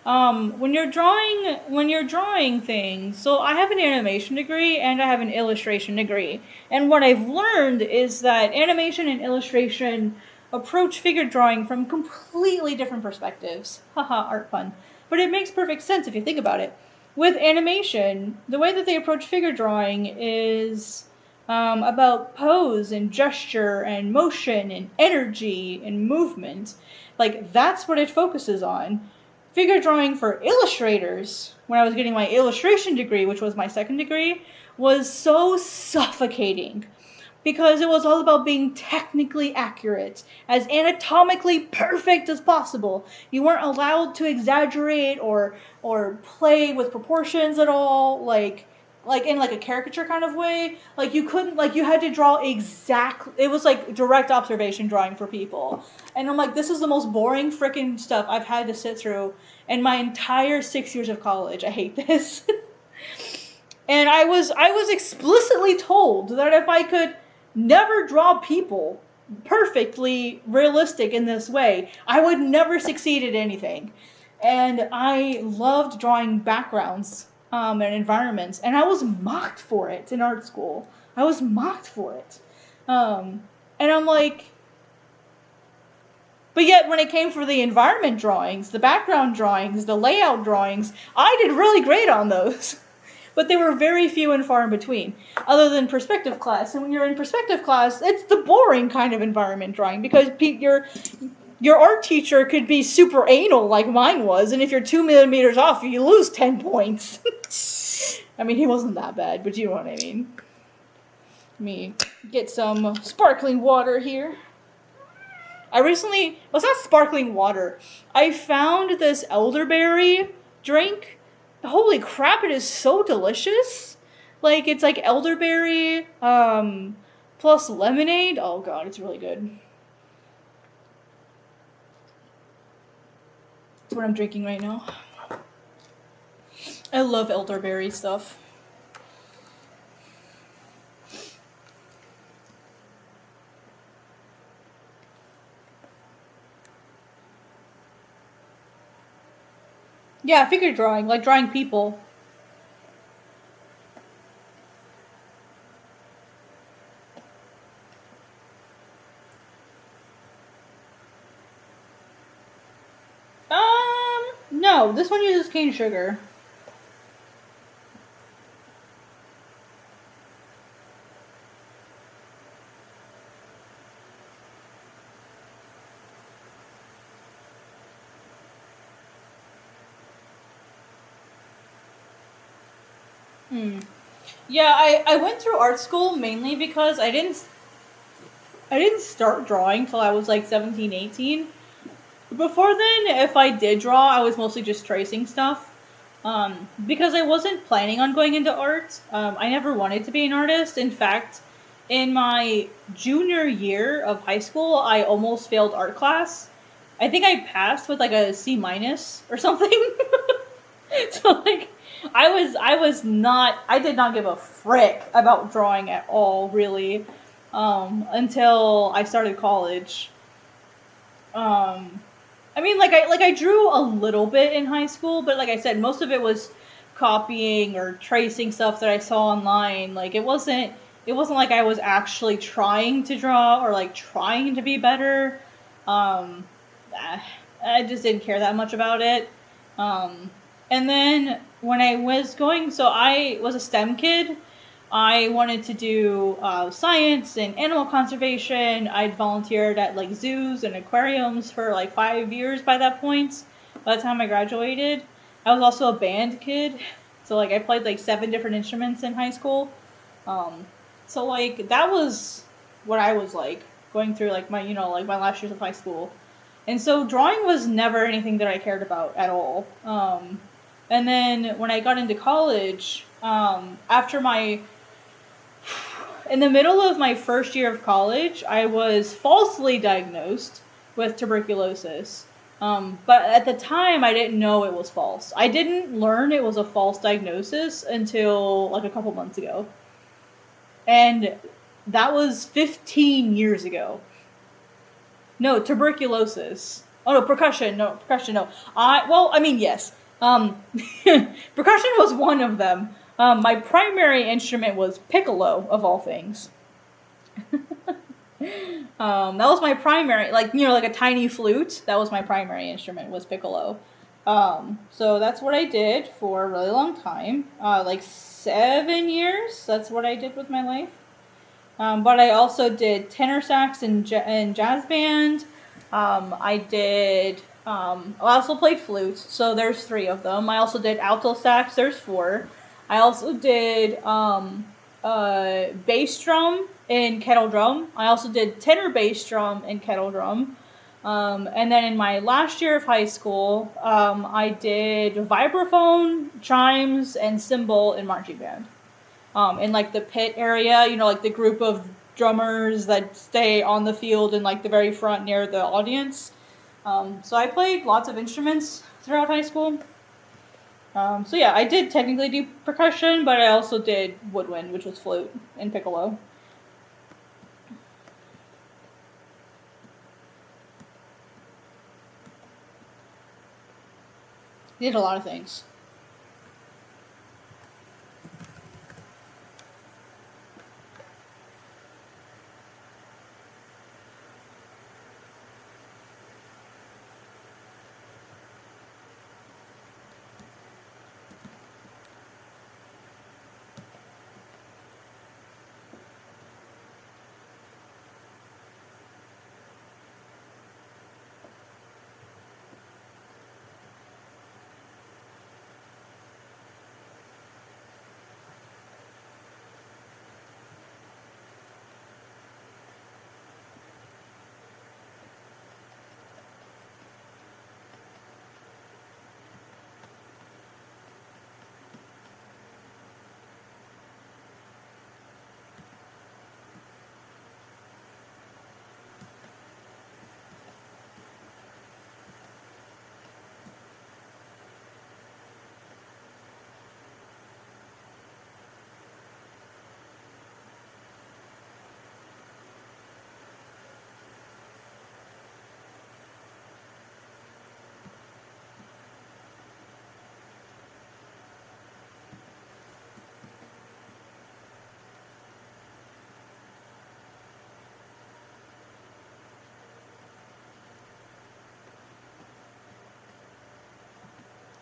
When you're drawing things, so I have an animation degree and I have an illustration degree. And what I've learned is that animation and illustration approach figure drawing from completely different perspectives. Haha, art fun. But it makes perfect sense if you think about it. With animation, the way that they approach figure drawing is about pose and gesture and motion and energy and movement. Like, that's what it focuses on. Figure drawing for illustrators, when I was getting my illustration degree, which was my second degree, was so suffocating. Because it was all about being technically accurate, as anatomically perfect as possible. You weren't allowed to exaggerate or play with proportions at all, like in like a caricature kind of way. Like you couldn't, like you had to draw exactly, it was like direct observation drawing for people. And I'm like, this is the most boring freaking stuff I've had to sit through in my entire 6 years of college. I hate this. And I was explicitly told that if I could never draw people perfectly realistic in this way, I would never succeed at anything. And I loved drawing backgrounds and environments, and I was mocked for it in art school. I was mocked for it. And I'm like, but yet when it came for the environment drawings, the background drawings, the layout drawings, I did really great on those. But they were very few and far in between, other than perspective class. And when you're in perspective class, it's the boring kind of environment drawing, because your art teacher could be super anal like mine was, and if you're 2 millimeters off, you lose 10 points. I mean, he wasn't that bad, but you know what I mean. Let me get some sparkling water here. Well, it's not sparkling water. I found this elderberry drink. Holy crap, it is so delicious. Like, it's like elderberry, plus lemonade. Oh god, it's really good. That's what I'm drinking right now. I love elderberry stuff. Yeah, figure drawing, like drawing people. No, this one uses cane sugar. Yeah, I went through art school mainly because I didn't start drawing till I was like 17, 18. Before then, if I did draw, I was mostly just tracing stuff. Because I wasn't planning on going into art. I never wanted to be an artist. In fact, in my junior year of high school, I almost failed art class. I think I passed with like a C- or something. So like, I did not give a frick about drawing at all, really, until I started college. I mean, I drew a little bit in high school, but like I said, most of it was copying or tracing stuff that I saw online. Like, it wasn't like I was actually trying to draw or like trying to be better. I just didn't care that much about it. And then when I was going, so I was a STEM kid. I wanted to do science and animal conservation. I'd volunteered at like zoos and aquariums for like 5 years by that point. By the time I graduated, I was also a band kid, so like I played like 7 different instruments in high school. Um, so like that was what I was like going through like my like my last years of high school, and so drawing was never anything that I cared about at all. And then when I got into college, after my in the middle of my first year of college, I was falsely diagnosed with tuberculosis. But at the time, I didn't know it was false. I didn't learn it was a false diagnosis until like a couple months ago. And that was 15 years ago. No, tuberculosis. Oh no, percussion. No, percussion. No. I mean, yes. Percussion was one of them. My primary instrument was piccolo, of all things. That was my primary, like a tiny flute. That was my primary instrument, was piccolo. So that's what I did for a really long time, like 7 years. That's what I did with my life. But I also did tenor sax and jazz band. I did. I also played flute, so there's 3 of them. I also did alto sax. There's 4. I also did bass drum and kettle drum. I also did tenor bass drum and kettle drum. And then in my last year of high school, I did vibraphone, chimes, and cymbal in marching band. In like the pit area, like the group of drummers that stay on the field in like the very front near the audience. So I played lots of instruments throughout high school. So yeah, I did technically do percussion, but I also did woodwind, which was flute and piccolo. Did a lot of things.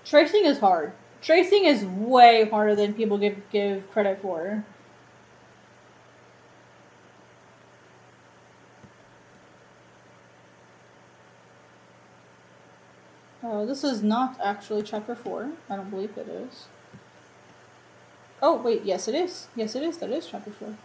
Tracing is hard. Tracing is way harder than people give credit for. This is not actually chapter 4. I don't believe it is. Oh, wait, yes it is. Yes it is. That is chapter 4.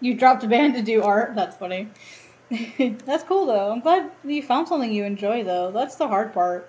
You dropped a band to do art? That's funny. That's cool though. I'm glad you found something you enjoy though. That's the hard part.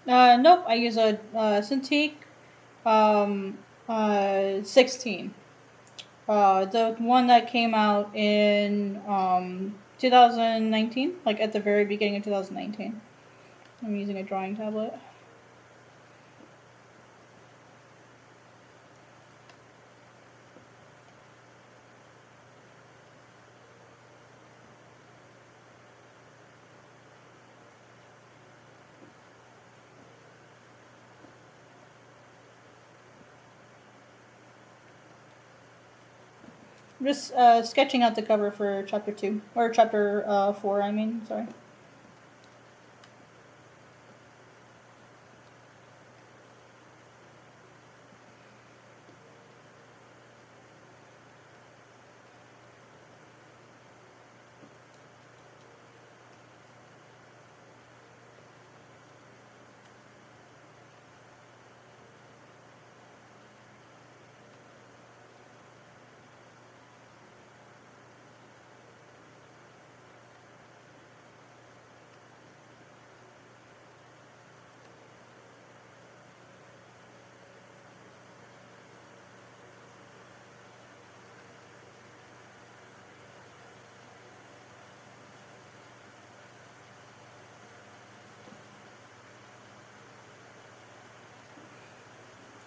Nope. I use a Cintiq 16. The one that came out in 2019, like at the very beginning of 2019. I'm using a drawing tablet. I'm just sketching out the cover for chapter 2, or chapter 4, I mean, sorry.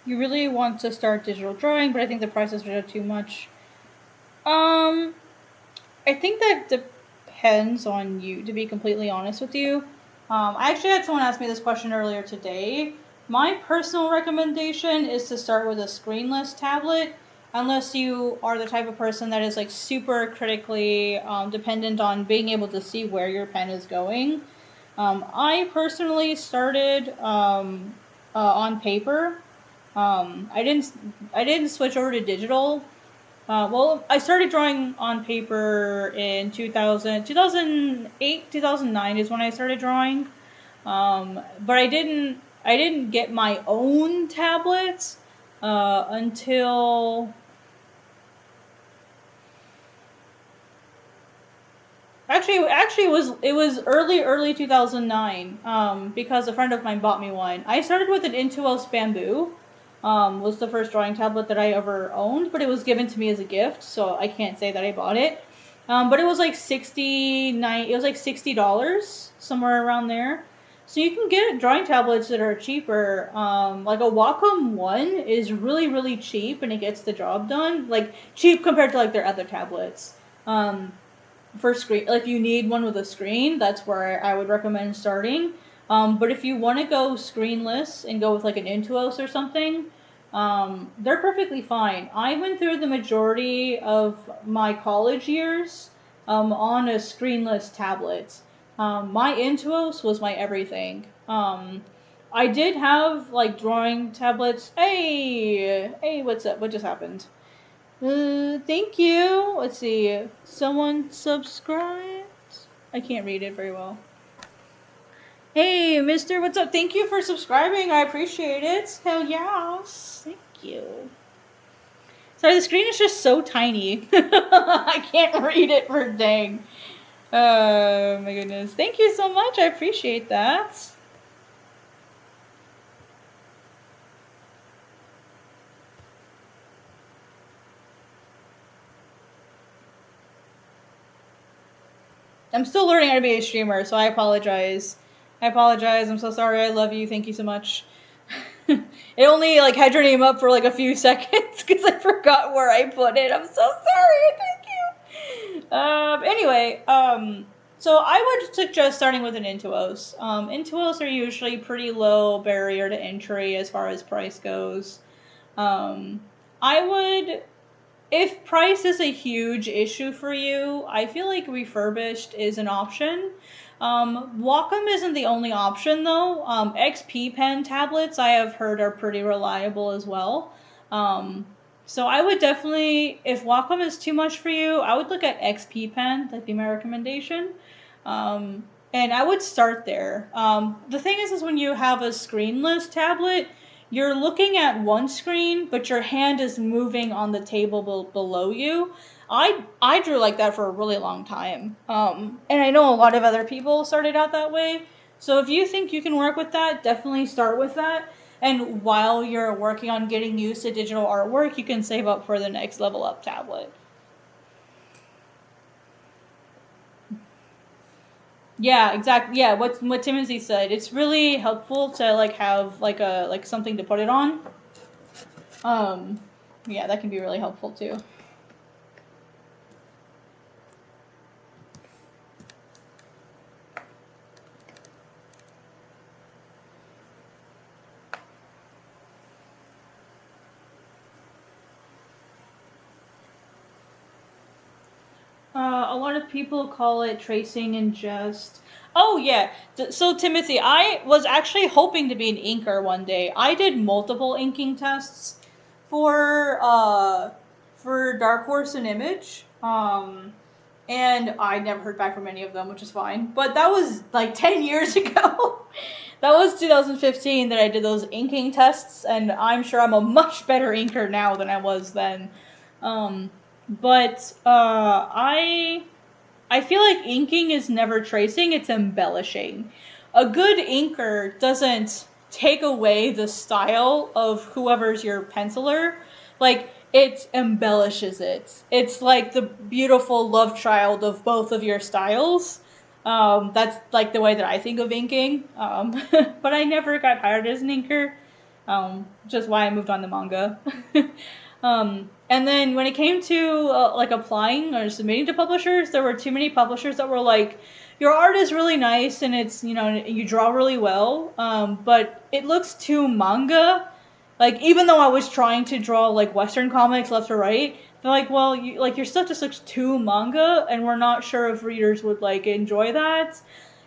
You really want to start digital drawing, but I think the prices are too much. I think that depends on you, to be completely honest with you. I actually had someone ask me this question earlier today. My personal recommendation is to start with a screenless tablet, unless you are the type of person that is like super critically dependent on being able to see where your pen is going. I personally started on paper. I didn't switch over to digital. Well, I started drawing on paper in 2008, 2009 is when I started drawing. But I didn't get my own tablets until actually it was early 2009 because a friend of mine bought me one. I started with an Intuos Bamboo. Was the first drawing tablet that I ever owned, but it was given to me as a gift, so I can't say that I bought it. But it was like it was like $60, somewhere around there. So you can get drawing tablets that are cheaper. Like a Wacom One is really, really cheap, and it gets the job done. Like cheap compared to like their other tablets. For screen, like you need one with a screen, that's where I would recommend starting. But if you want to go screenless and go with like an Intuos or something, they're perfectly fine. I went through the majority of my college years on a screenless tablet. My Intuos was my everything. I did have like drawing tablets. Hey, what's up? What just happened? Thank you. Let's see. Someone subscribed? I can't read it very well. Hey, mister, what's up? Thank you for subscribing. I appreciate it. Hell yes. Thank you. Sorry, the screen is just so tiny. I can't read it for dang. Oh, my goodness. Thank you so much. I appreciate that. I'm still learning how to be a streamer, so I apologize. I'm so sorry. I love you. Thank you so much. It only like had your name up for like a few seconds because I forgot where I put it. I'm so sorry. Thank you. Anyway, so I would suggest starting with an Intuos. Intuos are usually pretty low barrier to entry as far as price goes. I would, if price is a huge issue for you, I feel like refurbished is an option. Wacom isn't the only option though. XP Pen tablets I have heard are pretty reliable as well. So I would definitely, if Wacom is too much for you, I would look at XP Pen. That'd be my recommendation. And I would start there. The thing is when you have a screenless tablet, you're looking at one screen, but your hand is moving on the table below you. I drew like that for a really long time. And I know a lot of other people started out that way. So if you think you can work with that, definitely start with that. And while you're working on getting used to digital artwork, you can save up for the next level up tablet. Yeah, exactly. Yeah, what Timothy said. It's really helpful to like have like something to put it on. Yeah, that can be really helpful too. A lot of people call it tracing and just. Oh yeah. So Timothy, I was actually hoping to be an inker one day. I did multiple inking tests for Dark Horse and Image. And I never heard back from any of them, which is fine. But that was like 10 years ago. That was 2015 that I did those inking tests, and I'm sure I'm a much better inker now than I was then. But I feel like inking is never tracing, it's embellishing. A good inker doesn't take away the style of whoever's your penciler. Like, it embellishes it. It's like the beautiful love child of both of your styles. That's like the way that I think of inking. But I never got hired as an inker. Which is why I moved on to manga. And then when it came to like applying or submitting to publishers, there were too many publishers that were like, your art is really nice and it's, you draw really well, but it looks too manga. Like, even though I was trying to draw like Western comics left or right, they're like, well, your stuff just looks too manga, and we're not sure if readers would like enjoy that.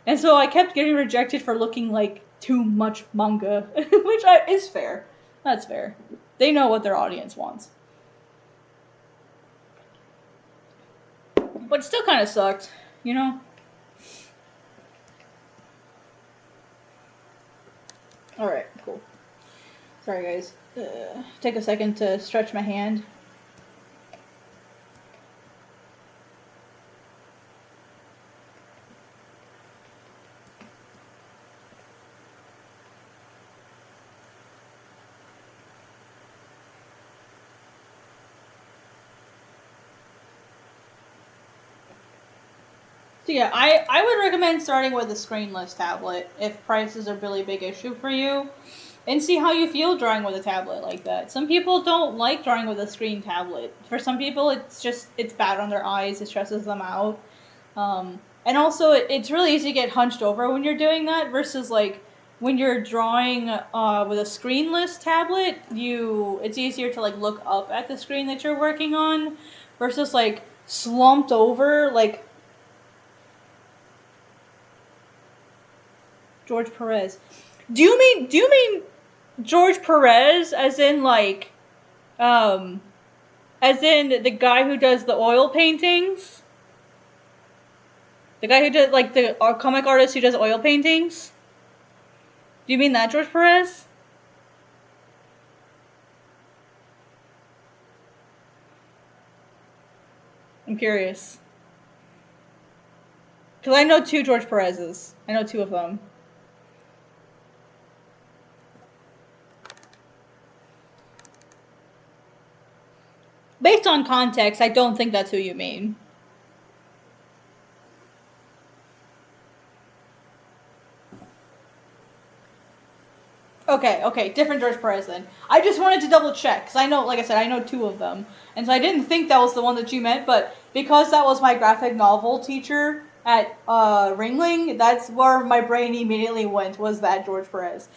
And so I kept getting rejected for looking like too much manga, which is fair. That's fair. They know what their audience wants. But it still kind of sucked, you know? Alright, cool. Sorry, guys. Take a second to stretch my hand. So yeah, I would recommend starting with a screenless tablet if price is a really big issue for you, and see how you feel drawing with a tablet like that. Some people don't like drawing with a screen tablet. For some people, it's bad on their eyes. It stresses them out. And also, it's really easy to get hunched over when you're doing that versus like when you're drawing with a screenless tablet. It's easier to like look up at the screen that you're working on versus like slumped over like George Perez. Do you mean George Perez as in like um as in the guy who does the oil paintings? The guy who does like the comic artist who does oil paintings? Do you mean that George Perez? I'm curious. Because I know two George Perez's. I know two of them. Based on context, I don't think that's who you mean. Okay, different George Perez then. I just wanted to double check, because I know, like I said, I know two of them. And so I didn't think that was the one that you meant, but because that was my graphic novel teacher at Ringling, that's where my brain immediately went, was that George Perez.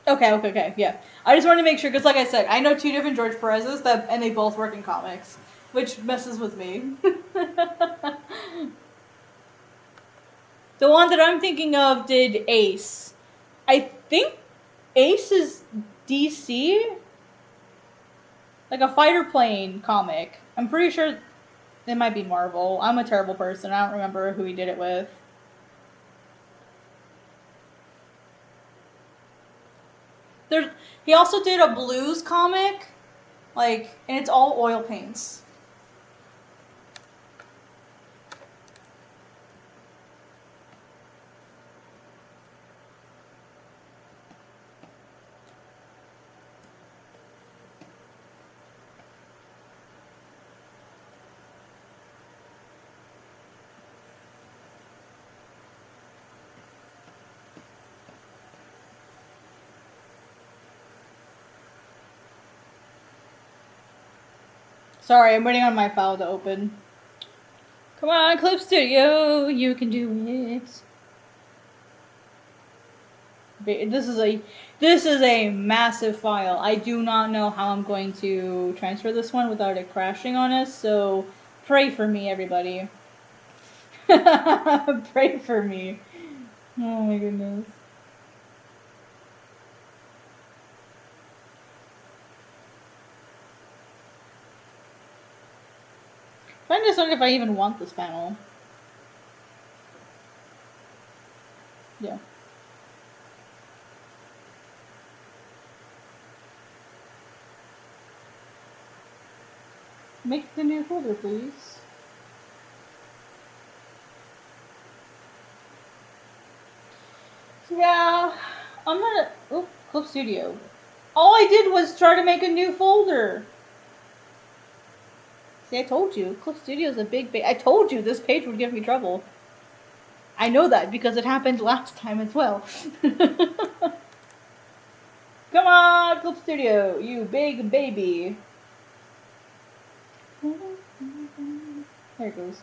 Okay, yeah. I just wanted to make sure, because like I said, I know two different George Perez's, and they both work in comics, which messes with me. The one that I'm thinking of did Ace. I think Ace is DC? Like a fighter plane comic. I'm pretty sure it might be Marvel. I'm a terrible person. I don't remember who he did it with. He also did a blues comic, like, and it's all oil paints. Sorry, I'm waiting on my file to open. Come on, Clip Studio, you can do it. This is a massive file. I do not know how I'm going to transfer this one without it crashing on us, so pray for me, everybody. Pray for me. Oh my goodness. I'm just wondering if I even want this panel. Yeah. Make the new folder, please. Yeah, I'm gonna. Oh, Clip Studio. All I did was try to make a new folder. See, I told you. Clip Studio is a big. I told you this page would give me trouble. I know that because it happened last time as well. Come on, Clip Studio, you big baby. There it goes.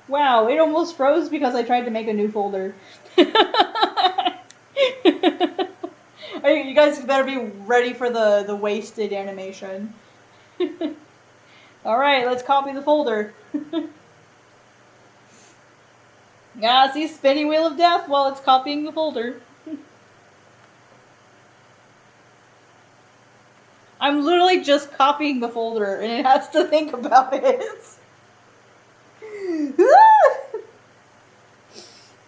Wow, it almost froze because I tried to make a new folder. You guys better be ready for the wasted animation. Alright, let's copy the folder. Yeah, see, spinning wheel of death while it's copying the folder. I'm literally just copying the folder and it has to think about it.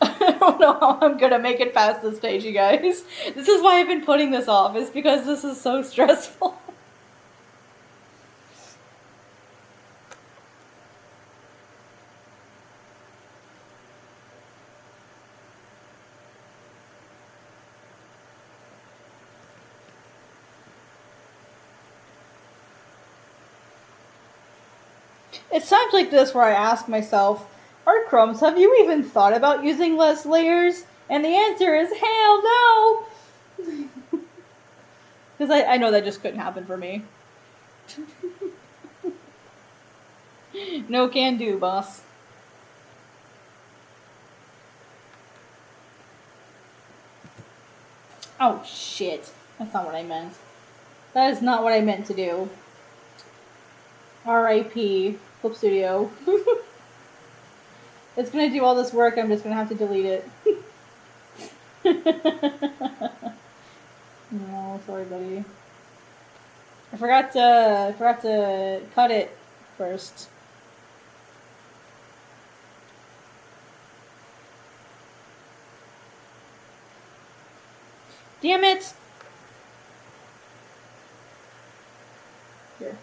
I don't know how I'm gonna make it past this page, you guys. This is why I've been putting this off, is because this is so stressful. It's times like this where I ask myself, Art Crumbs, have you even thought about using less layers? And the answer is hell no! Because I know that just couldn't happen for me. No can do, boss. Oh, shit. That's not what I meant. That is not what I meant to do. R.I.P. Flip Studio. It's gonna do all this work, I'm just gonna have to delete it. No, sorry, buddy. I forgot to cut it first. Damn it! Here.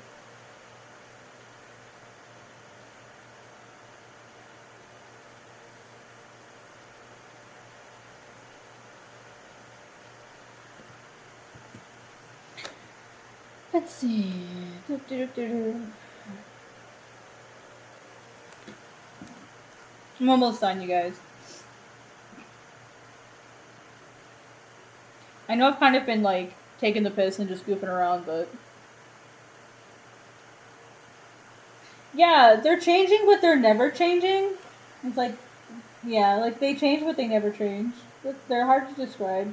Let's see. I'm almost done, you guys. I know I've kind of been like taking the piss and just goofing around, but yeah, they're changing, but they're never changing. It's like, yeah, like they change, but they never change. They're hard to describe.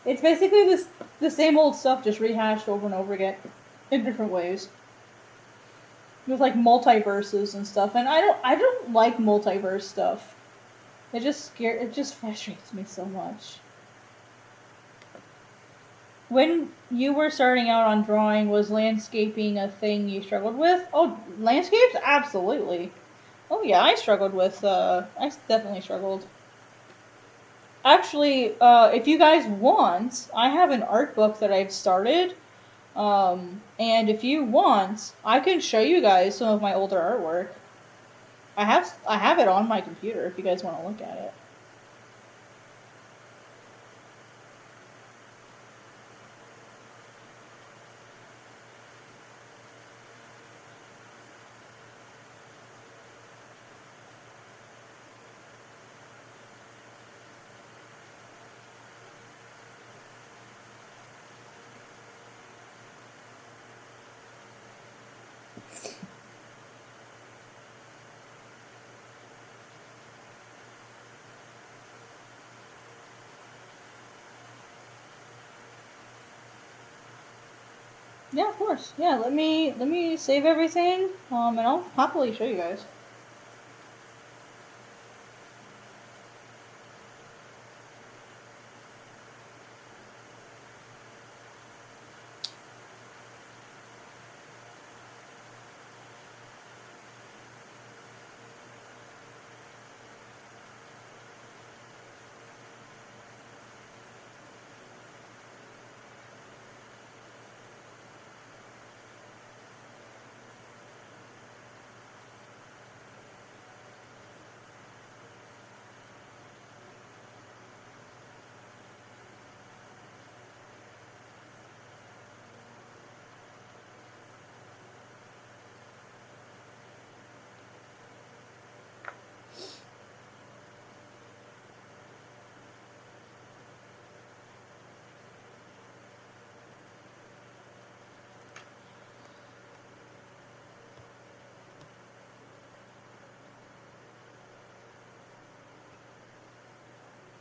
It's basically the same old stuff, just rehashed over and over again in different ways. With like multiverses and stuff, and I don't like multiverse stuff. It just frustrates me so much. When you were starting out on drawing, was landscaping a thing you struggled with? Oh, landscapes? Absolutely. Oh yeah, I struggled with, I definitely struggled. Actually, if you guys want, I have an art book that I've started. And if you want, I can show you guys some of my older artwork. I have it on my computer if you guys want to look at it. Yeah, of course. Yeah, let me save everything, and I'll happily show you guys.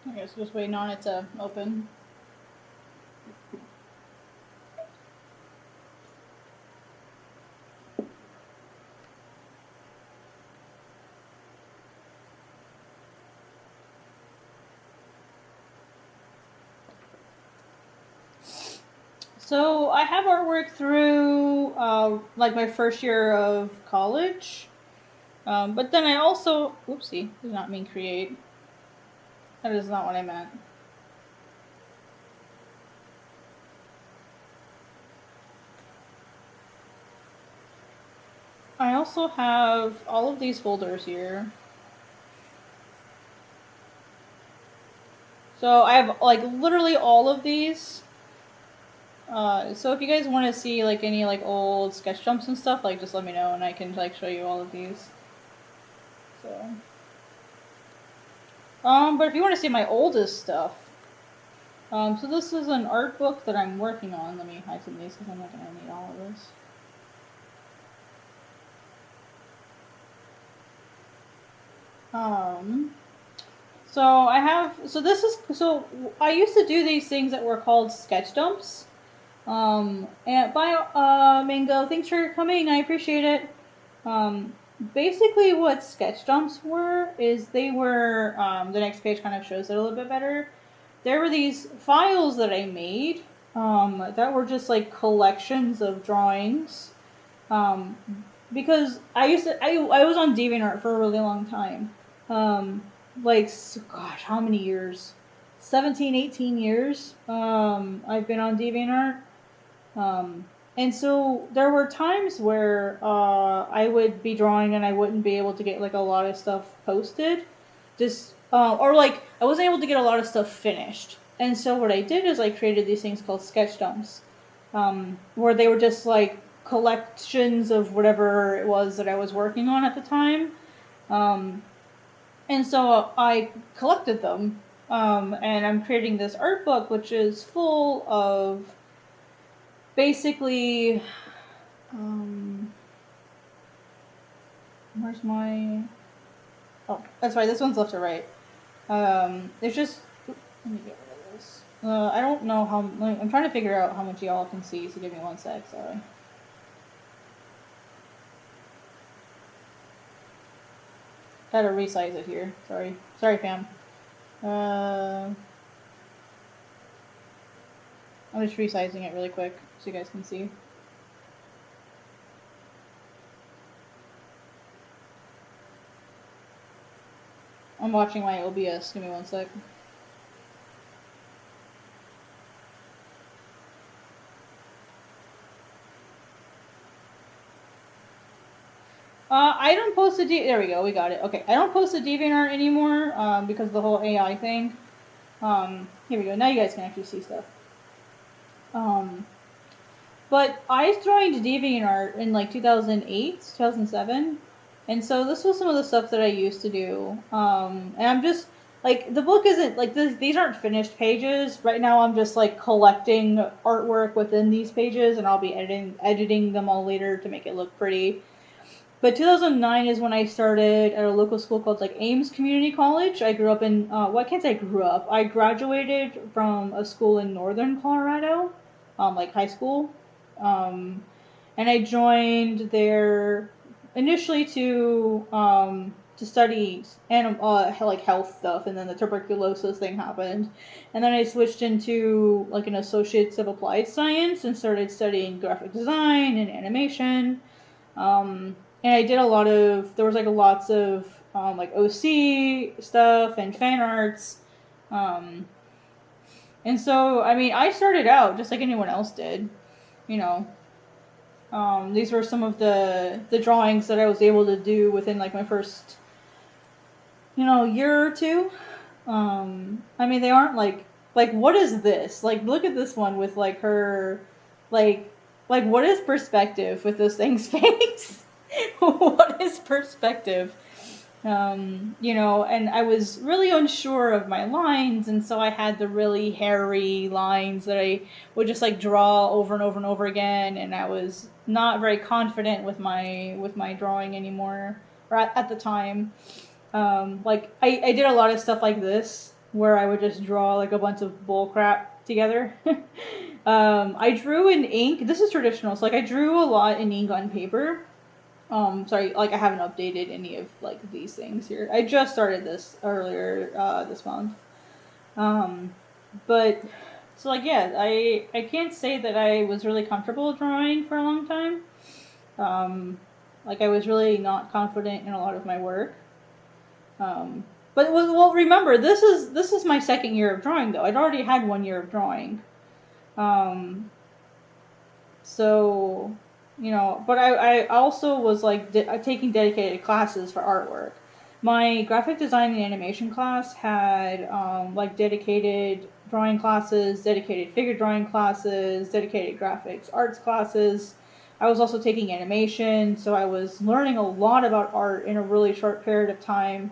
Okay, so just waiting on it to open. So I have artwork through like my first year of college, but then I also, oopsie, did not mean create. That is not what I meant. I also have all of these folders here. So I have like literally all of these So if you guys want to see like any like old sketch jumps and stuff, like just let me know and I can like show you all of these. So, but if you want to see my oldest stuff, so this is an art book that I'm working on. Let me hide some of these because I'm not gonna need all of this. So I used to do these things that were called sketch dumps. And by Mango, thanks for coming. I appreciate it. Basically, what sketch dumps were is they were the next page kind of shows it a little bit better. There were these files that I made that were just like collections of drawings. Because I was on DeviantArt for a really long time. Gosh, how many years? 17, 18 years. I've been on DeviantArt. And so there were times where I would be drawing and I wouldn't be able to get like a lot of stuff posted. Or like I wasn't able to get a lot of stuff finished. And so what I did is I created these things called sketch dumps, where they were just like collections of whatever it was that I was working on at the time. And so I collected them, and I'm creating this art book, which is full of basically, where's my, oh, that's right, this one's left to right. There's just, let me get rid of this. I don't know how, I'm trying to figure out how much y'all can see, so give me 1 sec, sorry. Gotta resize it here, sorry, fam. I'm just resizing it really quick, so you guys can see. I'm watching my OBS, give me 1 sec. I don't post a there we go, we got it. Okay, I don't post a DeviantArt anymore because of the whole AI thing. Here we go, now you guys can actually see stuff. But I joined DeviantArt in like 2008, 2007. And so this was some of the stuff that I used to do. And I'm just, like, the book isn't, like, these aren't finished pages. Right now I'm just, like, collecting artwork within these pages, and I'll be editing them all later to make it look pretty. But 2009 is when I started at a local school called, like, Ames Community College. I grew up in, well, I can't say I grew up. I graduated from a school in northern Colorado, like, high school. And I joined there initially to study like health stuff, and then the tuberculosis thing happened, and then I switched into like an associates of applied science and started studying graphic design and animation. And I did there was like lots of like OC stuff and fan arts. And so I mean I started out just like anyone else did, you know. These were some of the drawings that I was able to do within like my first, year or two. I mean, they aren't like what is this? Like, look at this one with like her, like what is perspective with this thing's face? What is perspective? And I was really unsure of my lines, and so I had the really hairy lines that I would just like draw over and over and over again, and I was not very confident with my drawing anymore, or at the time. Like I did a lot of stuff like this, where I would just draw like a bunch of bull crap together. I drew in ink. This is traditional, so like I drew a lot in ink on paper. Sorry, like I haven't updated any of like these things here. I just started this earlier this month. But so like yeah, I can't say that I was really comfortable drawing for a long time. Like I was really not confident in a lot of my work. But well, remember this is my second year of drawing though. I'd already had 1 year of drawing. So. But I also was like taking dedicated classes for artwork. My graphic design and animation class had like dedicated drawing classes, dedicated figure drawing classes, dedicated graphics arts classes. I was also taking animation, so I was learning a lot about art in a really short period of time.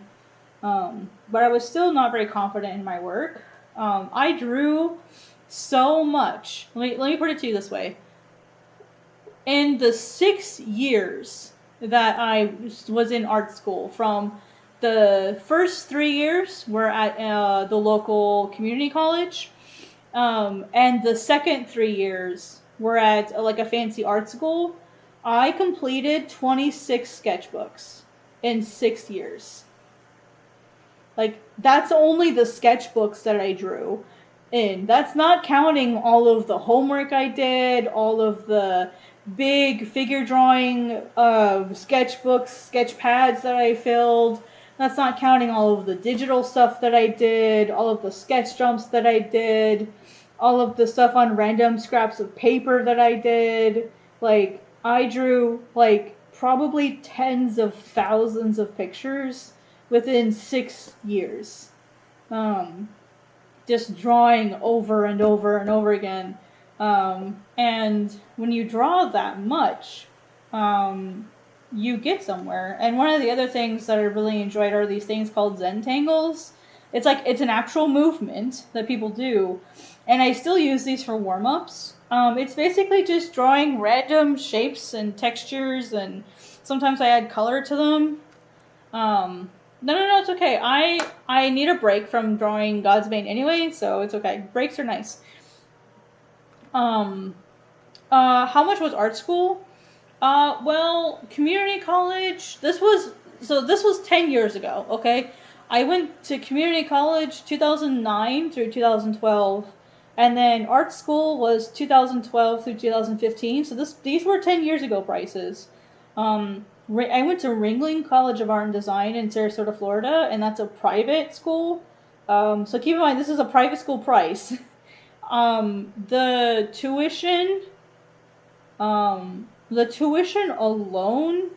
But I was still not very confident in my work. I drew so much. Let me put it to you this way. In the 6 years that I was in art school, from the first 3 years were at the local community college, and the second 3 years were at like a fancy art school. I completed 26 sketchbooks in 6 years. Like, that's only the sketchbooks that I drew in. That's not counting all of the homework I did, all of the big figure drawing sketchbooks, sketch pads that I filled. That's not counting all of the digital stuff that I did, all of the sketch jumps that I did, all of the stuff on random scraps of paper that I did. Like, I drew, like, probably tens of thousands of pictures within 6 years. Just drawing over and over and over again. And when you draw that much, you get somewhere. And one of the other things that I really enjoyed are these things called Zentangles. It's like, it's an actual movement that people do. And I still use these for warm-ups. It's basically just drawing random shapes and textures, and sometimes I add color to them. No, it's okay. I need a break from drawing Godsbane anyway, so it's okay. Breaks are nice. How much was art school? Well, community college, this was 10 years ago, okay? I went to community college 2009 through 2012, and then art school was 2012 through 2015, so these were 10 years ago prices. I went to Ringling College of Art and Design in Sarasota, Florida, and that's a private school. So keep in mind, this is a private school price. The tuition alone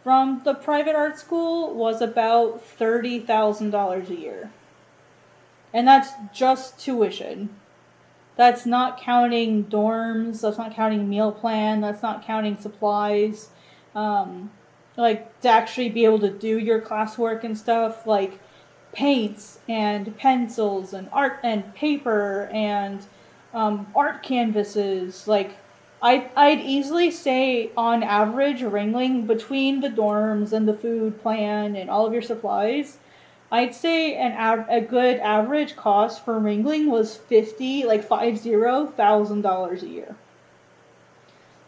from the private art school was about $30,000 a year. And that's just tuition. That's not counting dorms, that's not counting meal plan, that's not counting supplies. Like, to actually be able to do your classwork and stuff, like paints and pencils and art and paper and art canvases. Like, I'd easily say, on average, Ringling, between the dorms and the food plan and all of your supplies, I'd say a good average cost for Ringling was $50,000 a year.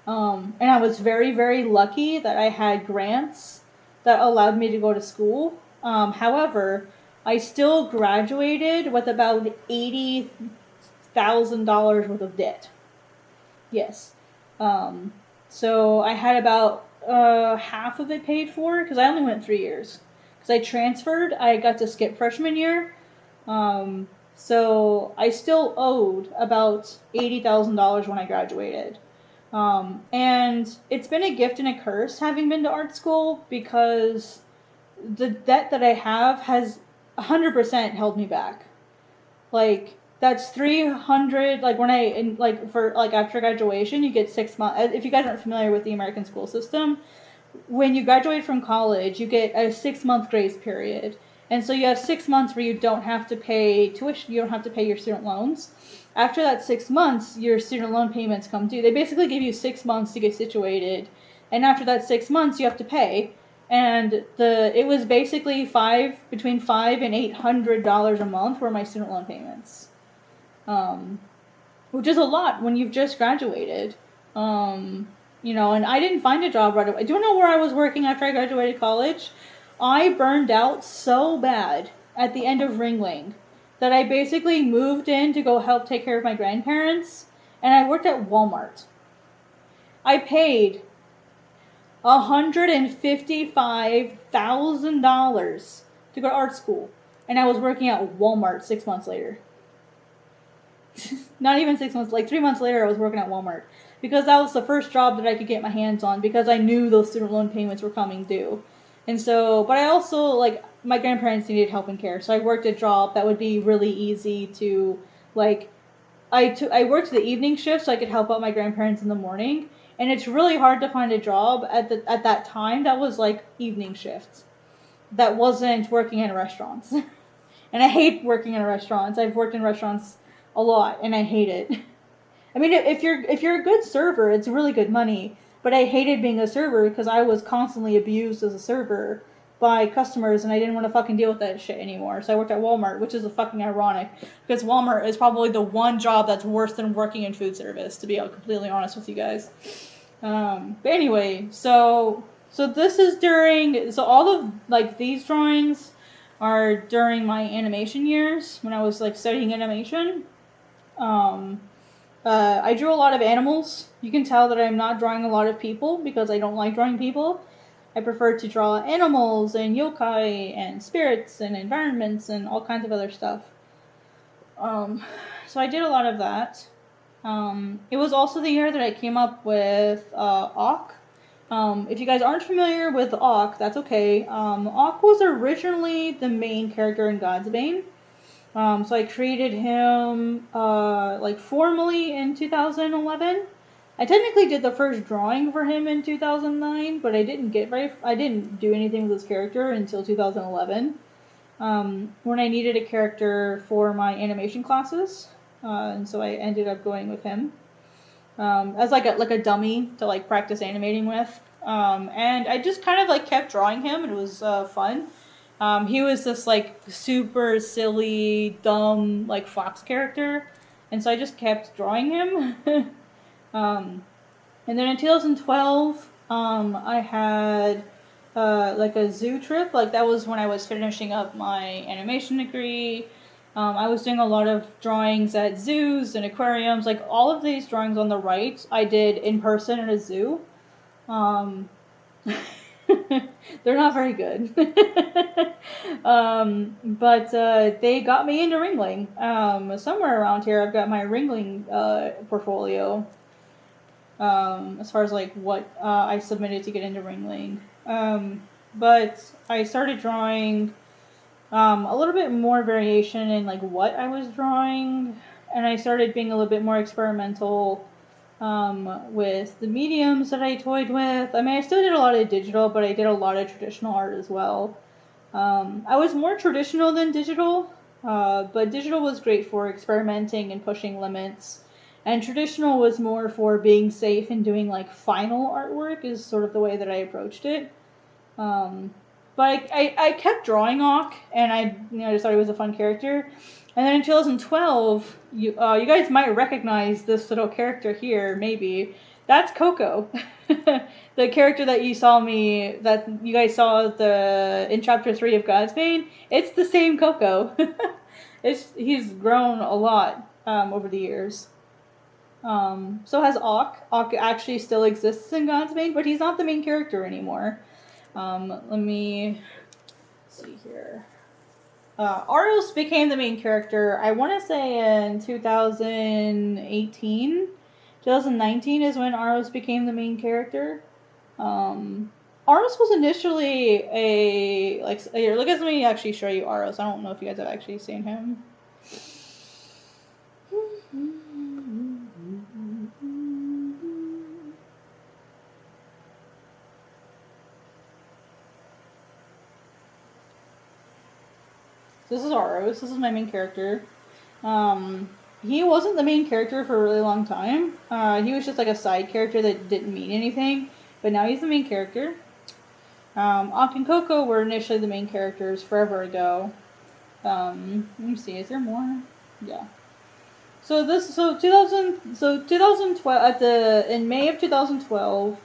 And I was very, very lucky that I had grants that allowed me to go to school. However, I still graduated with about $80,000 worth of debt. Yes. So I had about half of it paid for, because I only went 3 years. Because I transferred, I got to skip freshman year. So I still owed about $80,000 when I graduated. And it's been a gift and a curse having been to art school, because the debt that I have has 100% held me back. Like, that's 300, like, after graduation, you get 6 months. If you guys aren't familiar with the American school system, when you graduate from college, you get a 6-month grace period. And so you have 6 months where you don't have to pay tuition, you don't have to pay your student loans. After that 6 months, your student loan payments come due. They basically give you 6 months to get situated, and after that 6 months, you have to pay. And it was basically between $500 and $800 a month were my student loan payments, which is a lot when you've just graduated. And I didn't find a job right away. Do you know where I was working after I graduated college? I burned out so bad at the end of Ringling that I basically moved in to go help take care of my grandparents, and I worked at Walmart. I paid $155,000 to go to art school, and I was working at Walmart 6 months later. Not even 6 months, like 3 months later, I was working at Walmart, because that was the first job that I could get my hands on, because I knew those student loan payments were coming due. And so, but I also, like, my grandparents needed help and care, so I worked a job that would be really easy to Like, I worked the evening shift so I could help out my grandparents in the morning, and it's really hard to find a job at that time that was like evening shifts, that wasn't working in restaurants. And I hate working in restaurants. I've worked in restaurants a lot, and I hate it. I mean, if you're a good server, it's really good money. But I hated being a server because I was constantly abused as a server by customers, and I didn't want to fucking deal with that shit anymore. So I worked at Walmart, which is fucking ironic because Walmart is probably the one job that's worse than working in food service, to be completely honest with you guys. But anyway, so this is during, so all of like these drawings are during my animation years when I was like studying animation. I drew a lot of animals. You can tell that I'm not drawing a lot of people because I don't like drawing people. I prefer to draw animals and yokai and spirits and environments and all kinds of other stuff. So I did a lot of that. It was also the year that I came up with Auk. If you guys aren't familiar with Auk, that's okay. Auk was originally the main character in Godsbane. So I created him like formally in 2011. I technically did the first drawing for him in 2009, but I didn't do anything with his character until 2011. When I needed a character for my animation classes, and so I ended up going with him as like a dummy to like practice animating with. And I just kind of like kept drawing him, and it was fun. He was this like super silly, dumb like fox character, and so I just kept drawing him. And then in 2012, I had like a zoo trip. Like that was when I was finishing up my animation degree. I was doing a lot of drawings at zoos and aquariums. Like all of these drawings on the right, I did in person at a zoo. They're not very good. But they got me into Ringling. Somewhere around here I've got my Ringling portfolio. As far as like what I submitted to get into Ringling. But I started drawing a little bit more variation in like what I was drawing, and I started being a little bit more experimental with the mediums that I toyed with. I mean, I still did a lot of digital, but I did a lot of traditional art as well. I was more traditional than digital, but digital was great for experimenting and pushing limits. And traditional was more for being safe and doing like final artwork is sort of the way that I approached it. But I kept drawing Auk, and I just thought he was a fun character. And then in 2012, you guys might recognize this little character here, maybe. That's Coco. The character that you guys saw in chapter 3 of Godsbane. It's the same Coco. He's grown a lot over the years. So has Auk. Auk actually still exists in Godsbane, but he's not the main character anymore. Let me see here. Aros became the main character, I want to say in 2018. 2019 is when Aros became the main character. Aros was initially here, let me actually show you Aros. I don't know if you guys have actually seen him. This is Aros. This is my main character. He wasn't the main character for a really long time. He was just like a side character that didn't mean anything. But now he's the main character. Auk and Coco were initially the main characters forever ago. Let me see. Is there more? Yeah. So 2012 in May of 2012.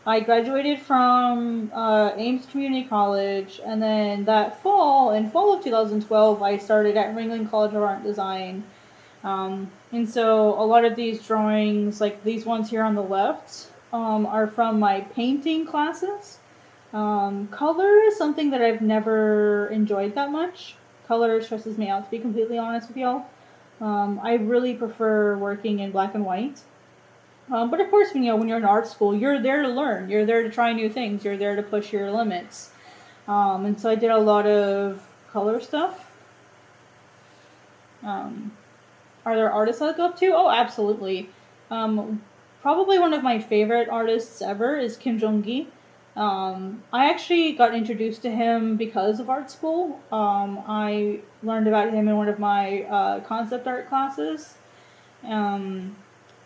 I graduated from Ames Community College, and then in fall of 2012, I started at Ringling College of Art and Design. And so a lot of these drawings, like these ones here on the left, are from my painting classes. Color is something that I've never enjoyed that much. Color stresses me out, to be completely honest with y'all. I really prefer working in black and white. But of course, when you're in art school, you're there to learn. You're there to try new things. You're there to push your limits. And so I did a lot of color stuff. Are there artists I look up to? Oh, absolutely. Probably one of my favorite artists ever is Kim Jong-gi. I actually got introduced to him because of art school. I learned about him in one of my concept art classes. Um,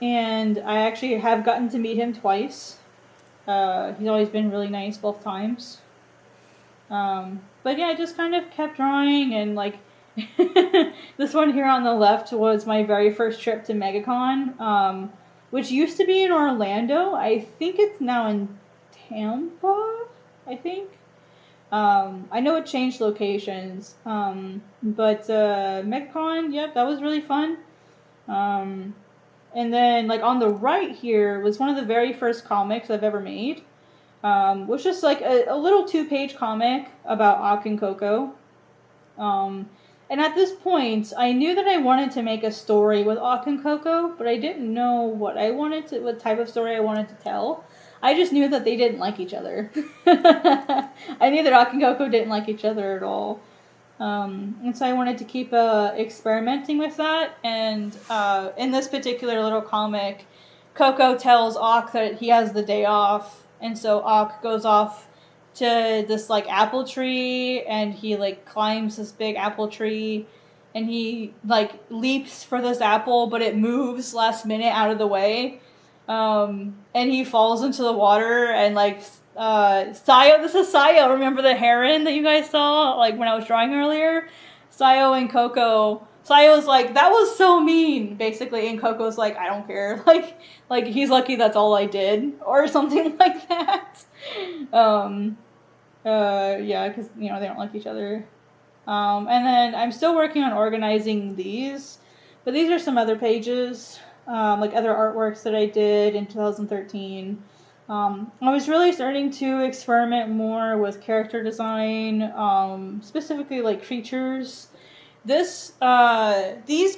and I actually have gotten to meet him twice. He's always been really nice both times. But yeah, I just kind of kept drawing, and like this one here on the left was my very first trip to MegaCon, which used to be in Orlando. I think it's now in Tampa, I think. I know it changed locations, but MegaCon, yep, that was really fun. And then like on the right here was one of the very first comics I've ever made. Was just like a little 2-page comic about Ak and Coco. And at this point, I knew that I wanted to make a story with Ak and Coco, but I didn't know what type of story I wanted to tell. I just knew that they didn't like each other. I knew that Ak and Coco didn't like each other at all. And so I wanted to keep experimenting with that. And in this particular little comic, Coco tells Ak that he has the day off. And so Ak goes off to this like apple tree, and he like climbs this big apple tree, and he like leaps for this apple, but it moves last minute out of the way. And he falls into the water, and like Sayo, this is Sayo, remember the heron that you guys saw like when I was drawing earlier? Sayo and Coco, Sayo's like, that was so mean, basically, and Coco's like, I don't care, like he's lucky that's all I did, or something like that. Yeah, because, you know, they don't like each other. And then I'm still working on organizing these, but these are some other pages, like other artworks that I did in 2013. I was really starting to experiment more with character design, specifically like creatures. These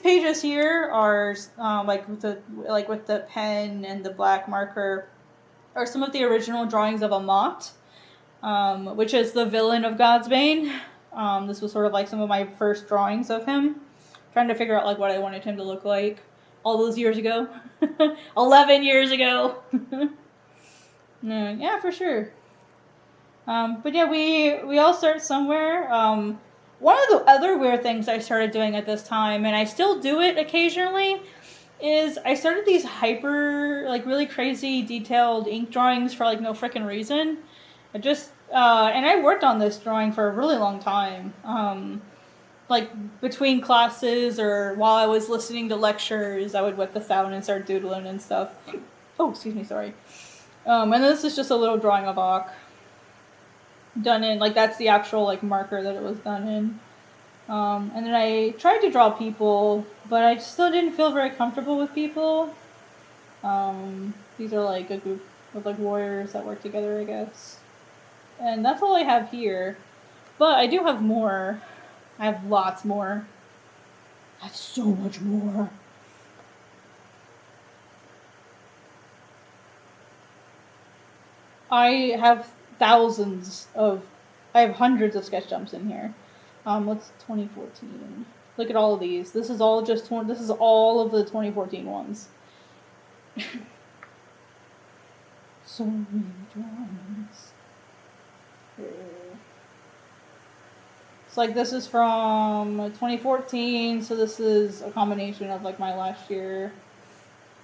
pages here are with the pen and the black marker, are some of the original drawings of Amat, which is the villain of Godsbane. This was sort of like some of my first drawings of him, trying to figure out like what I wanted him to look like all those years ago. 11 years ago. Yeah, for sure. But yeah, we all start somewhere. One of the other weird things I started doing at this time, and I still do it occasionally, is I started these hyper, like really crazy detailed ink drawings for like no freaking reason. I just, and I worked on this drawing for a really long time. Like between classes or while I was listening to lectures, I would whip this out and start doodling and stuff. Oh, excuse me, sorry. And this is just a little drawing of Ak. Done in, like that's the actual like marker that it was done in. And then I tried to draw people, but I still didn't feel very comfortable with people. These are like a group of like warriors that work together, I guess. And that's all I have here. But I do have more. I have lots more. I have so much more. I have I have hundreds of sketch jumps in here. What's 2014? Look at all of these. This is all this is all of the 2014 ones. So many drawings. It's like this is from 2014, so this is a combination of like my last year.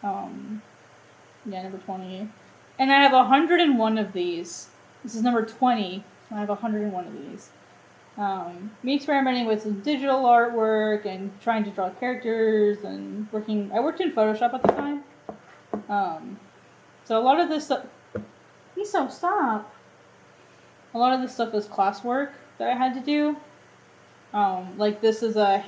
Yeah, number 20. And I have 101 of these. This is number 20. I have 101 of these. Me experimenting with some digital artwork and trying to draw characters and I worked in Photoshop at the time. So a lot of this stuff, stop. A lot of this stuff is classwork that I had to do. Like this is a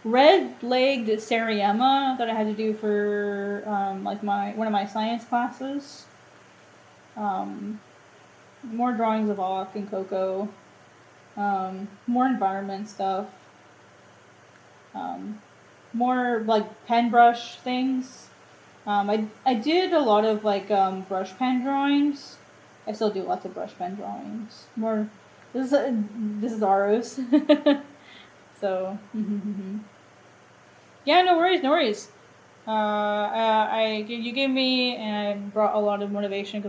red-legged Sariema that I had to do for one of my science classes. More drawings of Ak and Coco. More environment stuff. More like pen brush things. I did a lot of like brush pen drawings. I still do lots of brush pen drawings. More. This is Aros. So. Yeah, no worries, no worries. You gave me and brought a lot of motivation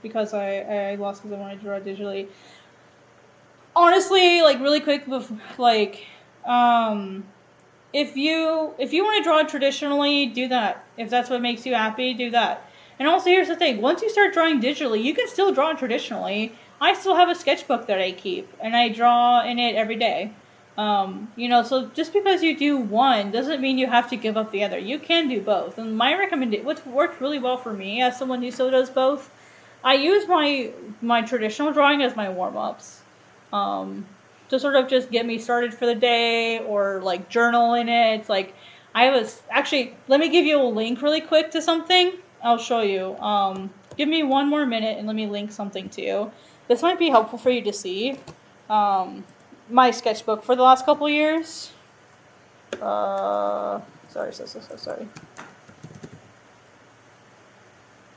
because I lost because I wanted to draw digitally. Honestly, like really quick, like, if you want to draw traditionally, do that. If that's what makes you happy, do that. And also, here's the thing: once you start drawing digitally, you can still draw traditionally. I still have a sketchbook that I keep, and I draw in it every day. So just because you do one doesn't mean you have to give up the other. You can do both. And my recommendation, what's worked really well for me as someone who still does both, I use my traditional drawing as my warm ups. To sort of just get me started for the day, or like journal in it. It's like actually, let me give you a link really quick to something. I'll show you. Give me one more minute and let me link something to you. This might be helpful for you to see. My sketchbook for the last couple years. Sorry. Let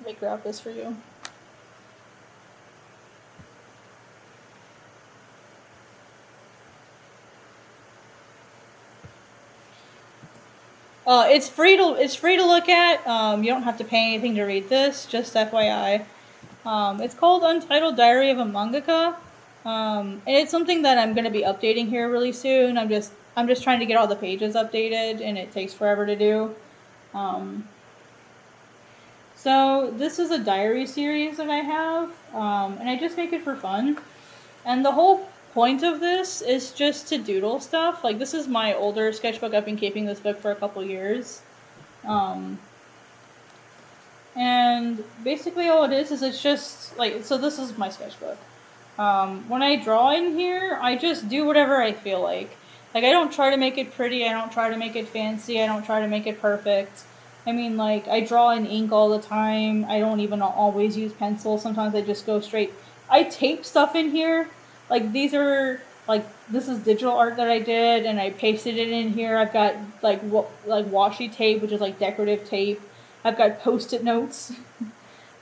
me grab this for you. It's free to look at. You don't have to pay anything to read this. Just FYI. It's called Untitled Diary of a Mangaka. And it's something that I'm going to be updating here really soon. I'm just trying to get all the pages updated, and it takes forever to do. So this is a diary series that I have, and I just make it for fun. And the whole point of this is just to doodle stuff. Like, this is my older sketchbook. I've been keeping this book for a couple years. And basically all it is it's just, like, so this is my sketchbook. When I draw in here, I just do whatever I feel like. Like, I don't try to make it pretty, I don't try to make it fancy, I don't try to make it perfect. I mean, like, I draw in ink all the time, I don't even always use pencil, sometimes I just go straight. I tape stuff in here. Like, these are, like, this is digital art that I did, and I pasted it in here. I've got, like washi tape, which is, like, decorative tape. I've got Post-it notes.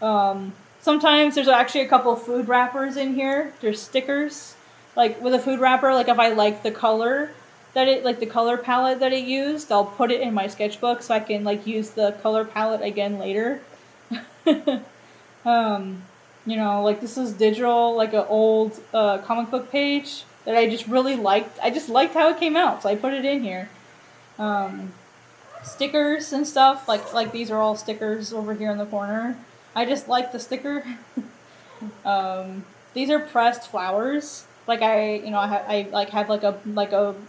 Sometimes there's actually a couple of food wrappers in here. There's stickers. Like, with a food wrapper, like, if I like the color the color palette that it used, I'll put it in my sketchbook so I can, like, use the color palette again later. Like, this is digital, like an old comic book page that I just really liked. I just liked how it came out, so I put it in here. Stickers and stuff, like these are all stickers over here in the corner. I just like the sticker. These are pressed flowers. Like, I have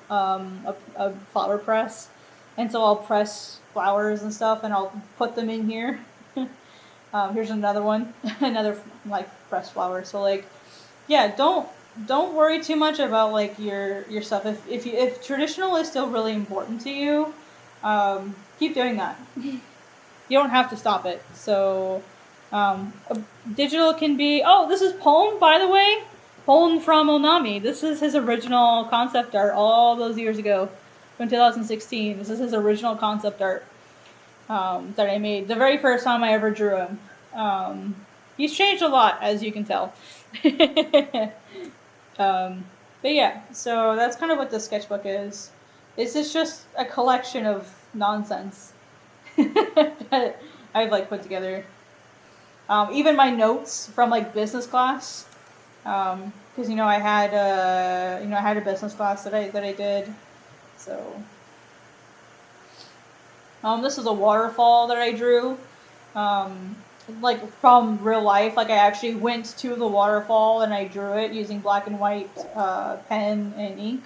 a flower press, and so I'll press flowers and stuff, and I'll put them in here. Here's another one, another, like, pressed flower. So, like, yeah, don't worry too much about, like, your stuff. If traditional is still really important to you, keep doing that. You don't have to stop it. So, digital can be. Oh, this is Poem, by the way. Poem from Onami. This is his original concept art all those years ago, from 2016. This is his original concept art that I made the very first time I ever drew him. He's changed a lot, as you can tell. But yeah, so that's kind of what the sketchbook is. It's just a collection of nonsense that I've, like, put together. Even my notes from, like, business class, because I had a business class that I did. So this is a waterfall that I drew, like, from real life. Like, I actually went to the waterfall and I drew it using black and white pen and ink.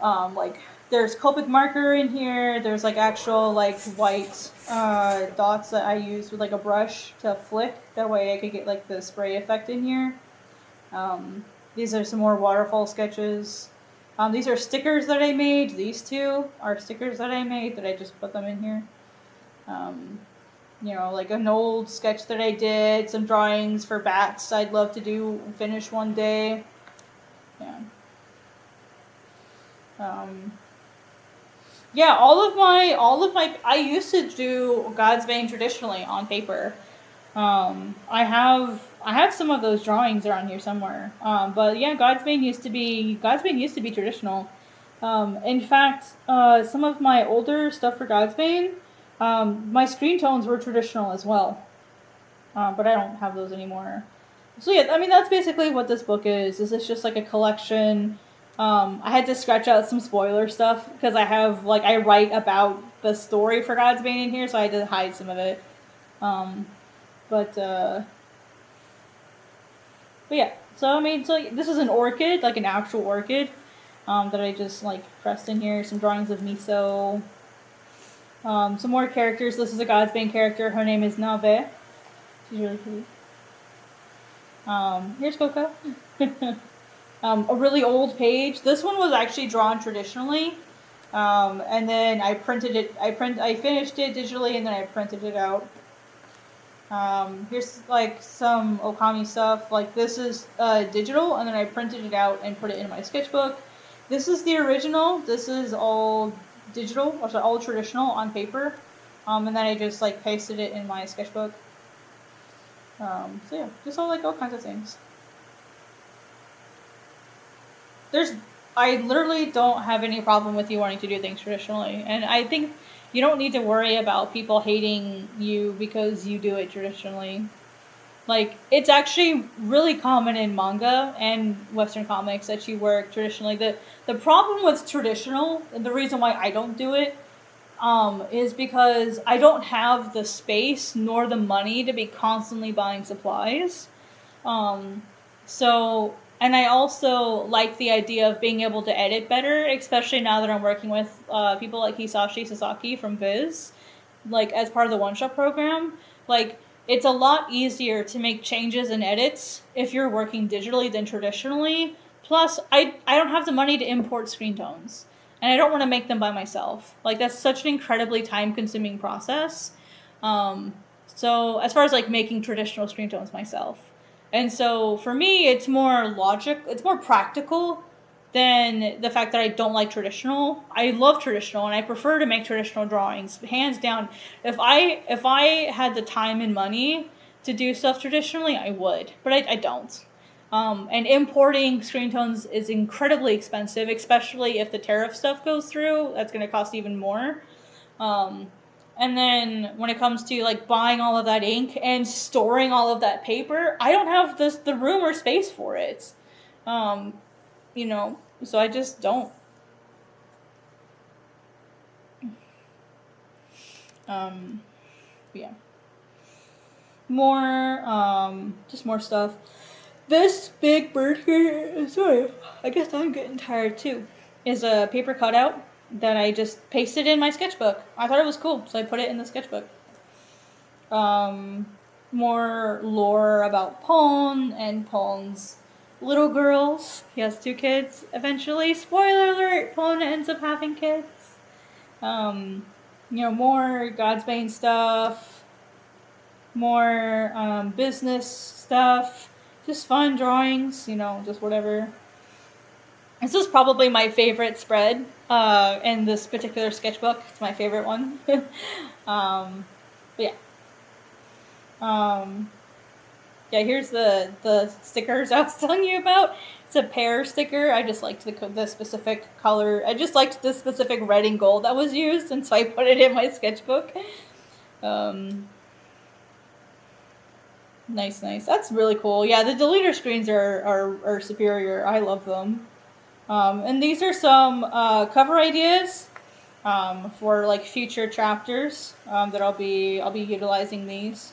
Like, there's Copic marker in here. There's, like, actual, like, white dots that I used with, like, a brush to flick. That way I could get, like, the spray effect in here. These are some more waterfall sketches. These are stickers that I made. These two are stickers that I made that I just put them in here. Like an old sketch that I did. Some drawings for bats I'd love to finish one day. Yeah. Yeah, all of my, I used to do Godsbane traditionally on paper. I have some of those drawings around here somewhere. But yeah, Godsbane used to be traditional. In fact, some of my older stuff for Godsbane, my screen tones were traditional as well, but I don't have those anymore. So yeah, I mean that's basically what this book is. Is it's just like a collection. I had to scratch out some spoiler stuff because I write about the story for Godsbane in here, so I had to hide some of it. Um, but yeah, so I mean, so this is an orchid, like an actual orchid, that I just like pressed in here. Some drawings of Miso. Some more characters. This is a Godsbane character. Her name is Nave. She's really pretty. Here's Coco. A really old page. This one was actually drawn traditionally, and then I printed it. I finished it digitally, and then I printed it out. Here's like some Okami stuff. Like this is digital, and then I printed it out and put it in my sketchbook. This is the original. This is all digital, or sorry, all traditional on paper. And then I just like pasted it in my sketchbook. So yeah, just all kinds of things. I literally don't have any problem with you wanting to do things traditionally, and I think you don't need to worry about people hating you because you do it traditionally. Like, it's actually really common in manga and Western comics that you work traditionally. The problem with traditional, and the reason why I don't do it, is because I don't have the space nor the money to be constantly buying supplies. Um, so, and I also like the idea of being able to edit better, especially now that I'm working with people like Hisashi Sasaki from Viz, like as part of the one-shot program. Like, it's a lot easier to make changes and edits if you're working digitally than traditionally. Plus, I don't have the money to import screen tones, and I don't want to make them by myself. Like, that's such an incredibly time-consuming process. So, as far as like making traditional screen tones myself. And so for me, it's more practical than the fact that I don't like traditional. I love traditional and I prefer to make traditional drawings, hands down. If I had the time and money to do stuff traditionally, I would, but I don't. And importing screen tones is incredibly expensive, especially if the tariff stuff goes through. That's going to cost even more. And then when it comes to like buying all of that ink and storing all of that paper, I don't have the room or space for it. So I just don't. Yeah. Just more stuff. This big bird here, sorry, I guess I'm getting tired too, is a paper cutout that I just pasted in my sketchbook. I thought it was cool, so I put it in the sketchbook. More lore about Pon and Pon's little girls. He has 2 kids eventually. Spoiler alert, Pon ends up having kids. More Godsbane stuff. More business stuff. Just fun drawings, just whatever. This is probably my favorite spread in this particular sketchbook. It's my favorite one. But yeah. Yeah, here's the stickers I was telling you about. It's a pear sticker. I just liked the specific color. I just liked the specific red and gold that was used, and so I put it in my sketchbook. Nice. That's really cool. Yeah, the deleter screens are superior. I love them. And these are some cover ideas for like future chapters that I'll be utilizing these.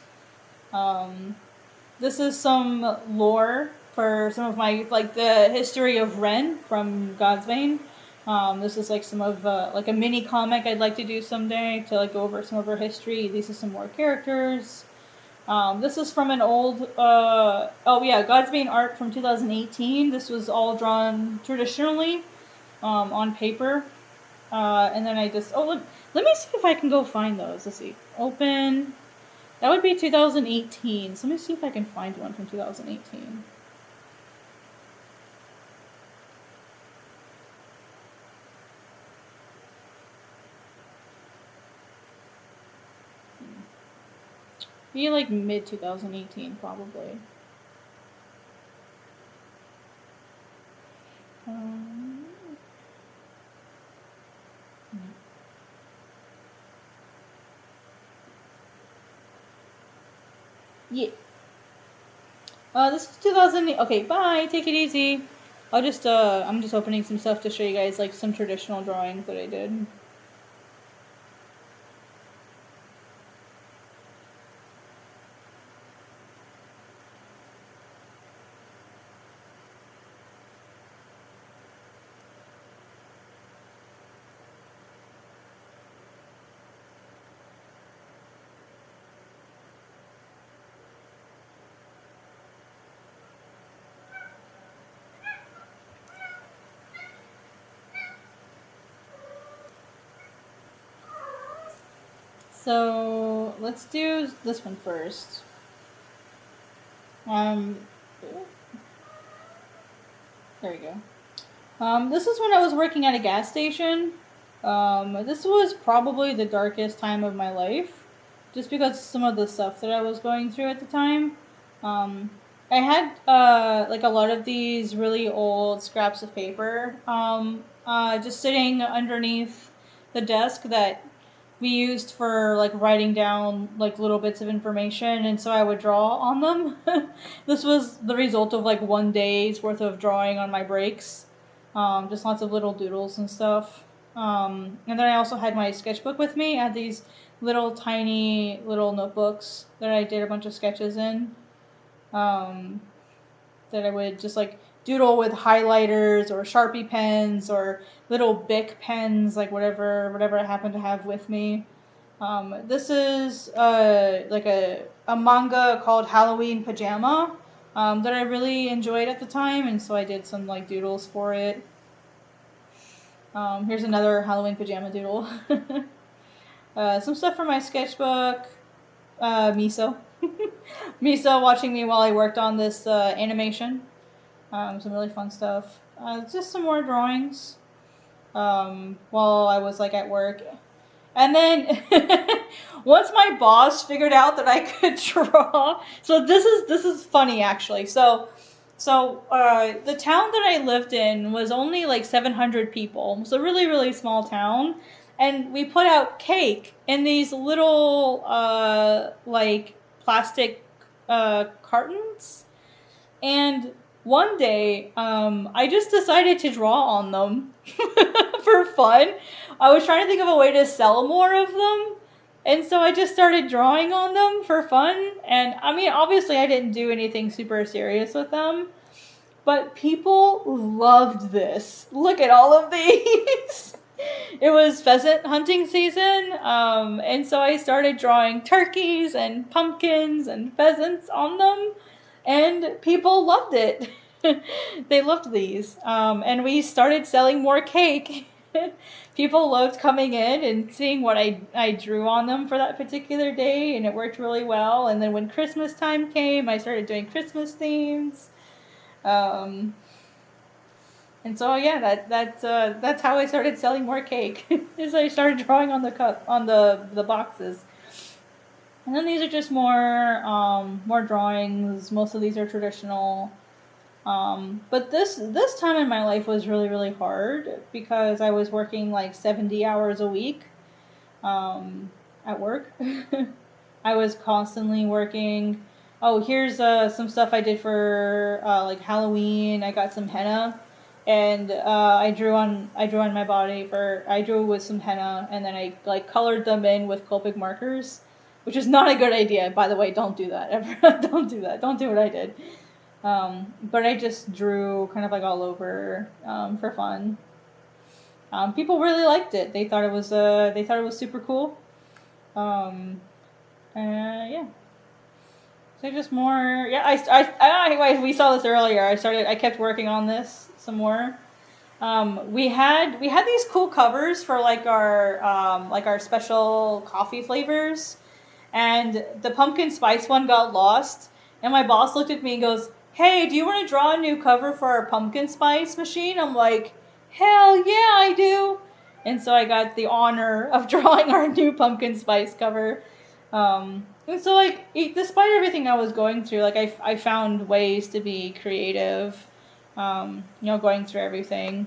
This is some lore for some of my, like the history of Ren from Godsbane. This is like some of, like a mini comic I'd like to do someday to like go over some of her history. These are some more characters. This is from an old, Godsbane art from 2018. This was all drawn traditionally, on paper. And then I just, let me see if I can go find those. Let's see. Open. That would be 2018. So let me see if I can find one from 2018. Be like mid 2018 probably. Yeah. This is 2000. Okay, bye. Take it easy. I'm just opening some stuff to show you guys, like, some traditional drawings that I did. So let's do this one first. There we go. This is when I was working at a gas station. This was probably the darkest time of my life, just because some of the stuff that I was going through at the time. Um, I had like a lot of these really old scraps of paper just sitting underneath the desk that we used for like writing down like little bits of information, and so I would draw on them. This was the result of like one day's worth of drawing on my breaks. Just lots of little doodles and stuff. And then I also had my sketchbook with me. I had these little tiny little notebooks that I did a bunch of sketches in. That I would just like doodle with highlighters or Sharpie pens or little Bic pens, like whatever I happen to have with me. This is like a manga called Halloween Pajama that I really enjoyed at the time, and so I did some like doodles for it. Here's another Halloween pajama doodle. Some stuff from my sketchbook. Miso. Miso watching me while I worked on this animation. Some really fun stuff. Just some more drawings while I was like at work. And then once my boss figured out that I could draw, so this is funny actually. So the town that I lived in was only like 700 people. It was a really, really small town. And we put out cake in these little, like, plastic cartons. And one day, I just decided to draw on them for fun. I was trying to think of a way to sell more of them. And so I just started drawing on them for fun. And I mean, obviously, I didn't do anything super serious with them. But people loved this. Look at all of these. It was pheasant hunting season, and so I started drawing turkeys and pumpkins and pheasants on them, and people loved it. They loved these, and we started selling more cake. People loved coming in and seeing what I drew on them for that particular day, and it worked really well. And then when Christmas time came, I started doing Christmas themes. And so yeah, that's how I started selling more cake. Is I started drawing on the boxes. And then these are just more drawings. Most of these are traditional. But this time in my life was really, really hard because I was working like 70 hours a week at work. I was constantly working. Oh, here's some stuff I did for like Halloween. I got some henna, and I drew on my body I drew with some henna, and then I like colored them in with Copic markers, which is not a good idea, by the way. Don't do that ever. Don't do that. Don't do what I did. But I just drew kind of like all over for fun. People really liked it. They thought it was super cool. Yeah. So just more. Yeah, I we saw this earlier. I kept working on this some more. We had these cool covers for like our special coffee flavors, and the pumpkin spice one got lost. And my boss looked at me and goes, "Hey, do you want to draw a new cover for our pumpkin spice machine?" I'm like, "Hell yeah, I do!" And so I got the honor of drawing our new pumpkin spice cover. And so, like, despite everything I was going through, like, I found ways to be creative, going through everything.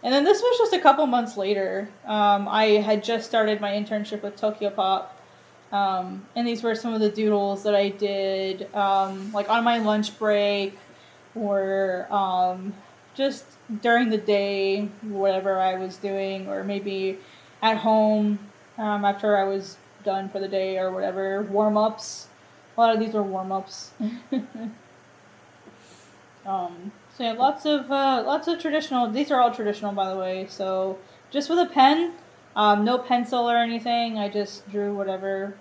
And then this was just a couple months later. I had just started my internship with Tokyo Pop. And these were some of the doodles that I did, like on my lunch break, or just during the day, whatever I was doing, or maybe at home after I was done for the day or whatever. Warm ups. A lot of these are warm ups. So yeah, lots of traditional. These are all traditional, by the way. So just with a pen, no pencil or anything. I just drew whatever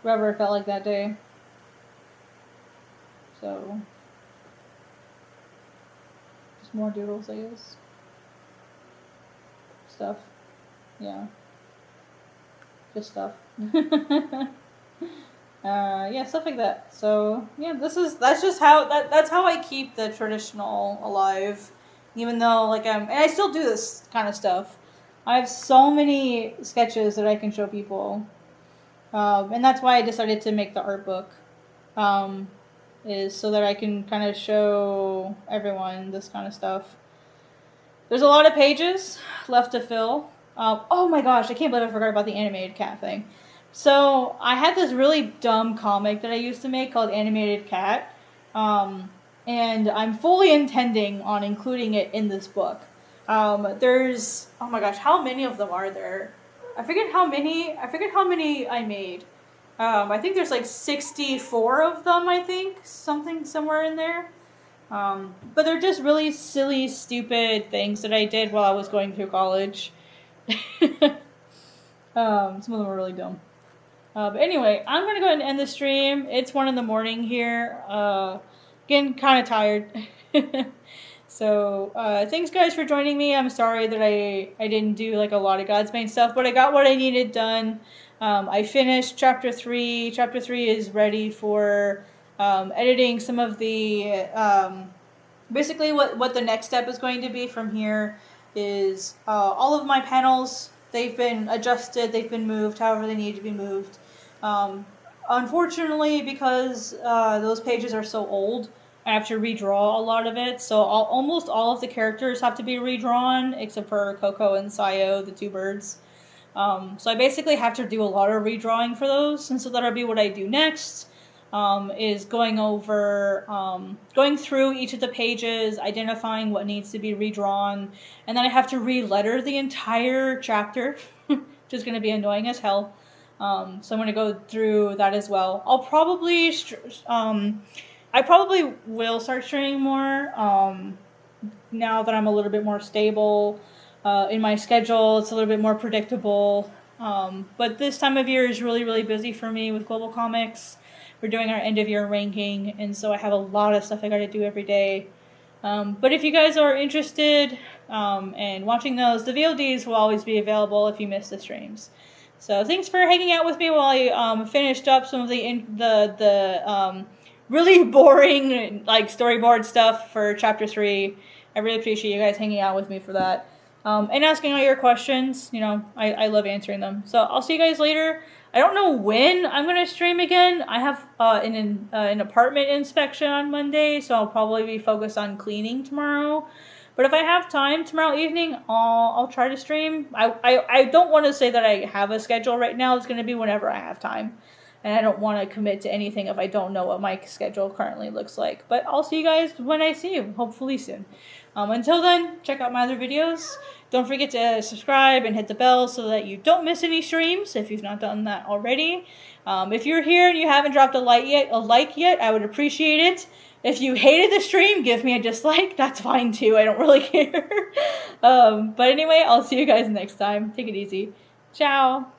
it felt like that day. So just more doodles, I guess. Stuff. Yeah. Just stuff. Yeah, stuff like that. So yeah, that's how I keep the traditional alive. Even though and I still do this kind of stuff. I have so many sketches that I can show people, and that's why I decided to make the art book. Is so that I can kind of show everyone this kind of stuff. There's a lot of pages left to fill. Oh my gosh, I can't believe I forgot about the animated cat thing. So I had this really dumb comic that I used to make called Animated Cat, and I'm fully intending on including it in this book. There's, oh my gosh, how many of them are there? I forget how many I made. I think there's like 64 of them, I think, somewhere in there. But they're just really silly, stupid things that I did while I was going through college. Some of them are really dumb. But anyway, I'm going to go ahead and end the stream. It's 1 a.m. here. Getting kind of tired. So, thanks guys for joining me. I'm sorry that I didn't do like a lot of Godsbane stuff, but I got what I needed done. I finished chapter 3. Chapter 3 is ready for editing some of the... basically what the next step is going to be from here is all of my panels, they've been adjusted, they've been moved however they need to be moved. Unfortunately, because those pages are so old, I have to redraw a lot of it, so almost all of the characters have to be redrawn, except for Coco and Sayo, the 2 birds. So I basically have to do a lot of redrawing for those, and so that'll be what I do next, is going through each of the pages, identifying what needs to be redrawn, and then I have to re-letter the entire chapter, which is going to be annoying as hell. So I'm going to go through that as well. I probably will start streaming more, now that I'm a little bit more stable, in my schedule. It's a little bit more predictable. But this time of year is really, really busy for me with Global Comics. We're doing our end of year ranking, and so I have a lot of stuff I gotta do every day. But if you guys are interested, in watching those, the VODs will always be available if you miss the streams. So thanks for hanging out with me while I finished up some of the really boring storyboard stuff for chapter 3. I really appreciate you guys hanging out with me for that. And asking all your questions. I love answering them. So I'll see you guys later. I don't know when I'm going to stream again. I have an apartment inspection on Monday, so I'll probably be focused on cleaning tomorrow. But if I have time tomorrow evening, I'll try to stream. I don't want to say that I have a schedule right now. It's going to be whenever I have time. And I don't want to commit to anything if I don't know what my schedule currently looks like. But I'll see you guys when I see you, hopefully soon. Until then, check out my other videos. Don't forget to subscribe and hit the bell so that you don't miss any streams if you've not done that already. If you're here and you haven't dropped a like yet, I would appreciate it. If you hated the stream, give me a dislike. That's fine too. I don't really care. But anyway, I'll see you guys next time. Take it easy. Ciao.